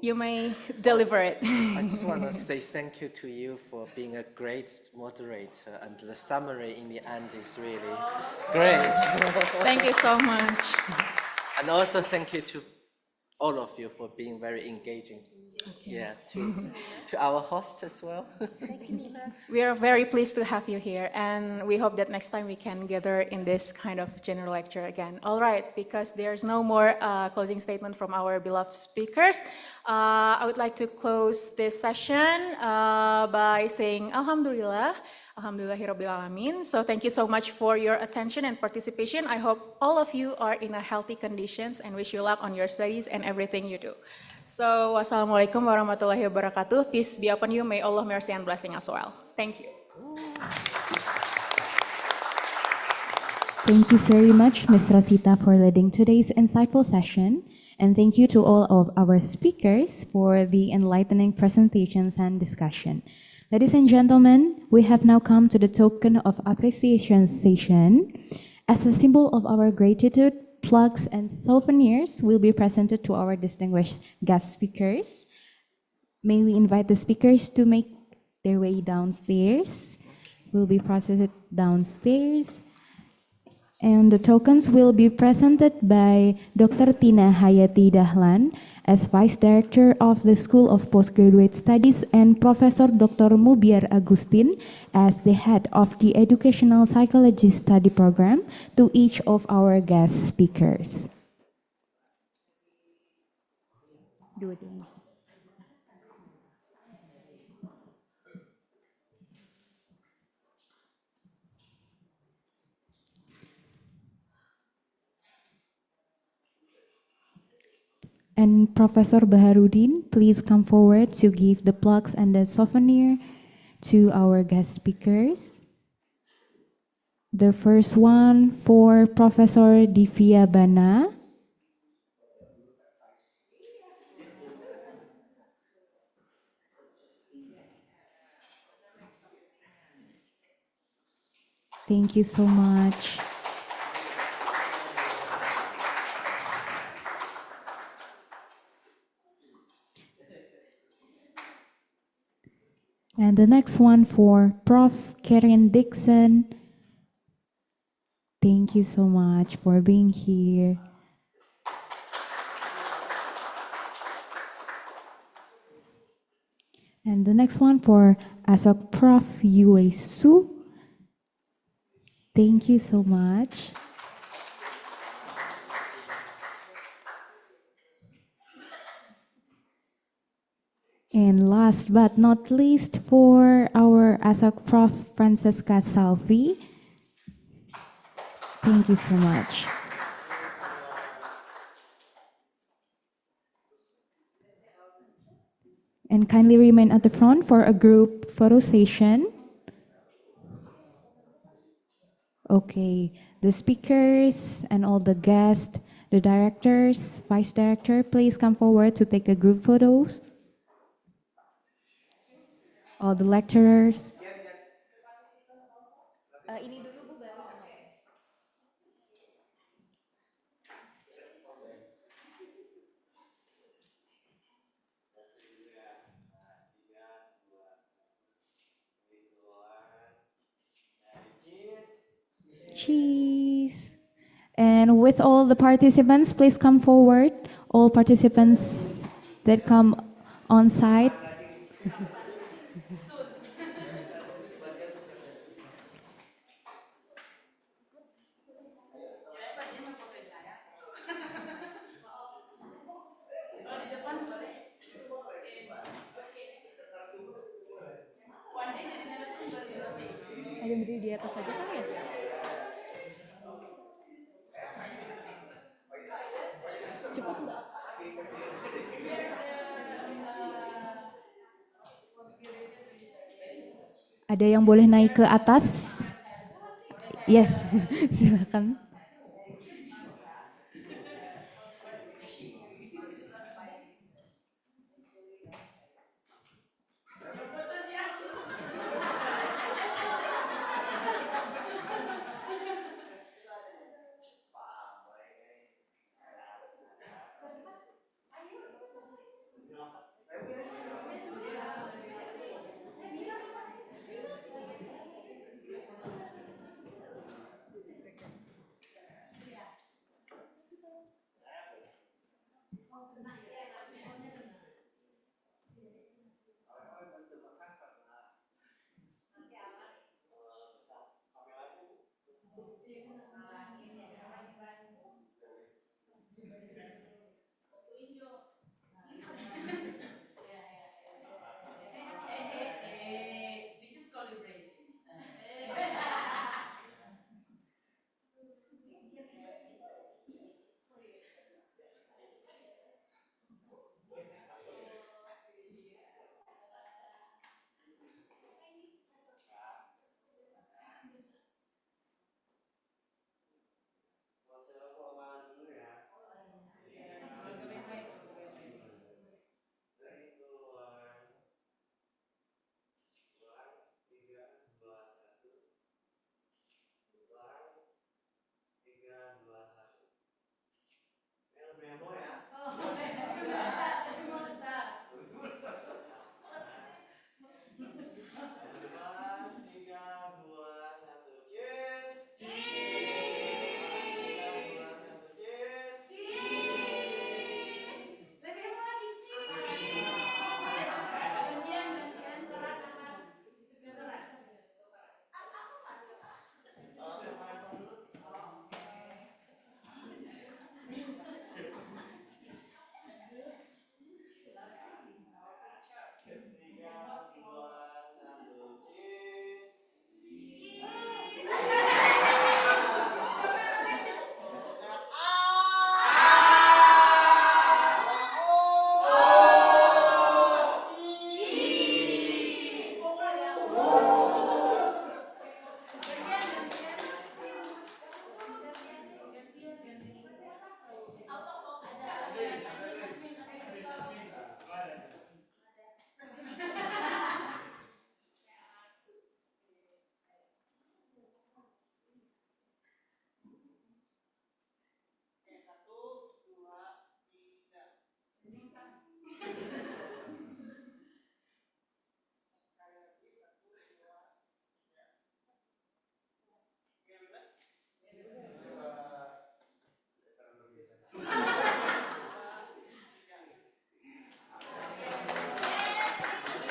You may deliver it. I just want to say thank you to you for being a great moderator, and the summary in the end is really great. Thank you so much. And also thank you to all of you for being very engaging. Okay. Yeah, to our host as well. Thank you, Nima. We are very pleased to have you here, and we hope that next time we can gather in this kind of general lecture again. All right, because there's no more closing statement from our beloved speakers, I would like to close this session by saying Alhamdulillah. Alhamdulillahirabbil alamin. So thank you so much for your attention and participation. I hope all of you are in a healthy conditions and wish you luck on your studies and everything you do. So wassalamualaikum warahmatullahi wabarakatuh. Peace be upon you. May Allah mercy and blessing us well. Thank you. Thank you very much, Ms. Rosita, for leading today's insightful session. And thank you to all of our speakers for the enlightening presentations and discussion. Ladies and gentlemen, we have now come to the token of appreciation session. As a symbol of our gratitude, plugs and souvenirs will be presented to our distinguished guest speakers. May we invite the speakers to make their way downstairs. Will be processed downstairs. And the tokens will be presented by Dr. Tina Hayati Dahlan as Vice Director of the School of Postgraduate Studies and Professor Dr. Mubiar Agustin as the Head of the Educational Psychology Study Program to each of our guest speakers. and Professor Baharudin, please come forward to give the plaques and the souvenir to our guest speakers. The first one for Professor Divya Bana. Thank you so much. And the next one for Prof. Karen Dixon. Thank you so much for being here. And the next one for Asok Prof. Yue Su. Thank you so much. And last but not least for our Asok Prof. Francesca Salvi. Thank you so much. And kindly remain at the front for a group photo session. Okay, the speakers and all the guests, the directors, vice director, please come forward to take a group photos. All the lecturers. Ini dulu Bu baru. Cheese. And with all the participants, please come forward. All participants that come on site. Ayo berdiri di atas aja kali ya. Cukup nggak? Ada yang boleh naik ke atas? Yes, silakan.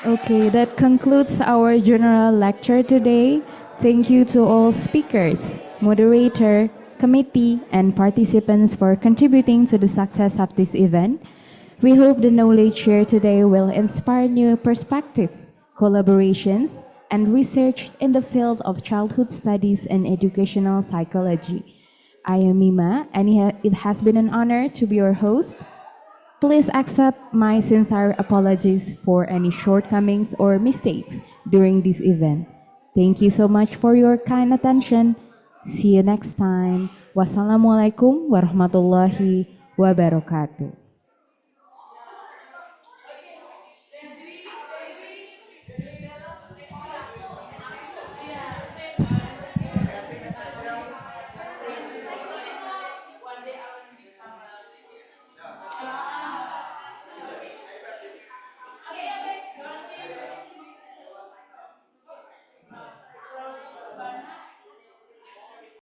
Okay, that concludes our general lecture today. Thank you to all speakers, moderator, committee, and participants for contributing to the success of this event. We hope the knowledge shared today will inspire new perspective, collaborations, and research in the field of childhood studies and educational psychology. I am Mima, and it has been an honor to be your host. Please accept my sincere apologies for any shortcomings or mistakes during this event. Thank you so much for your kind attention. See you next time. Wassalamualaikum warahmatullahi wabarakatuh.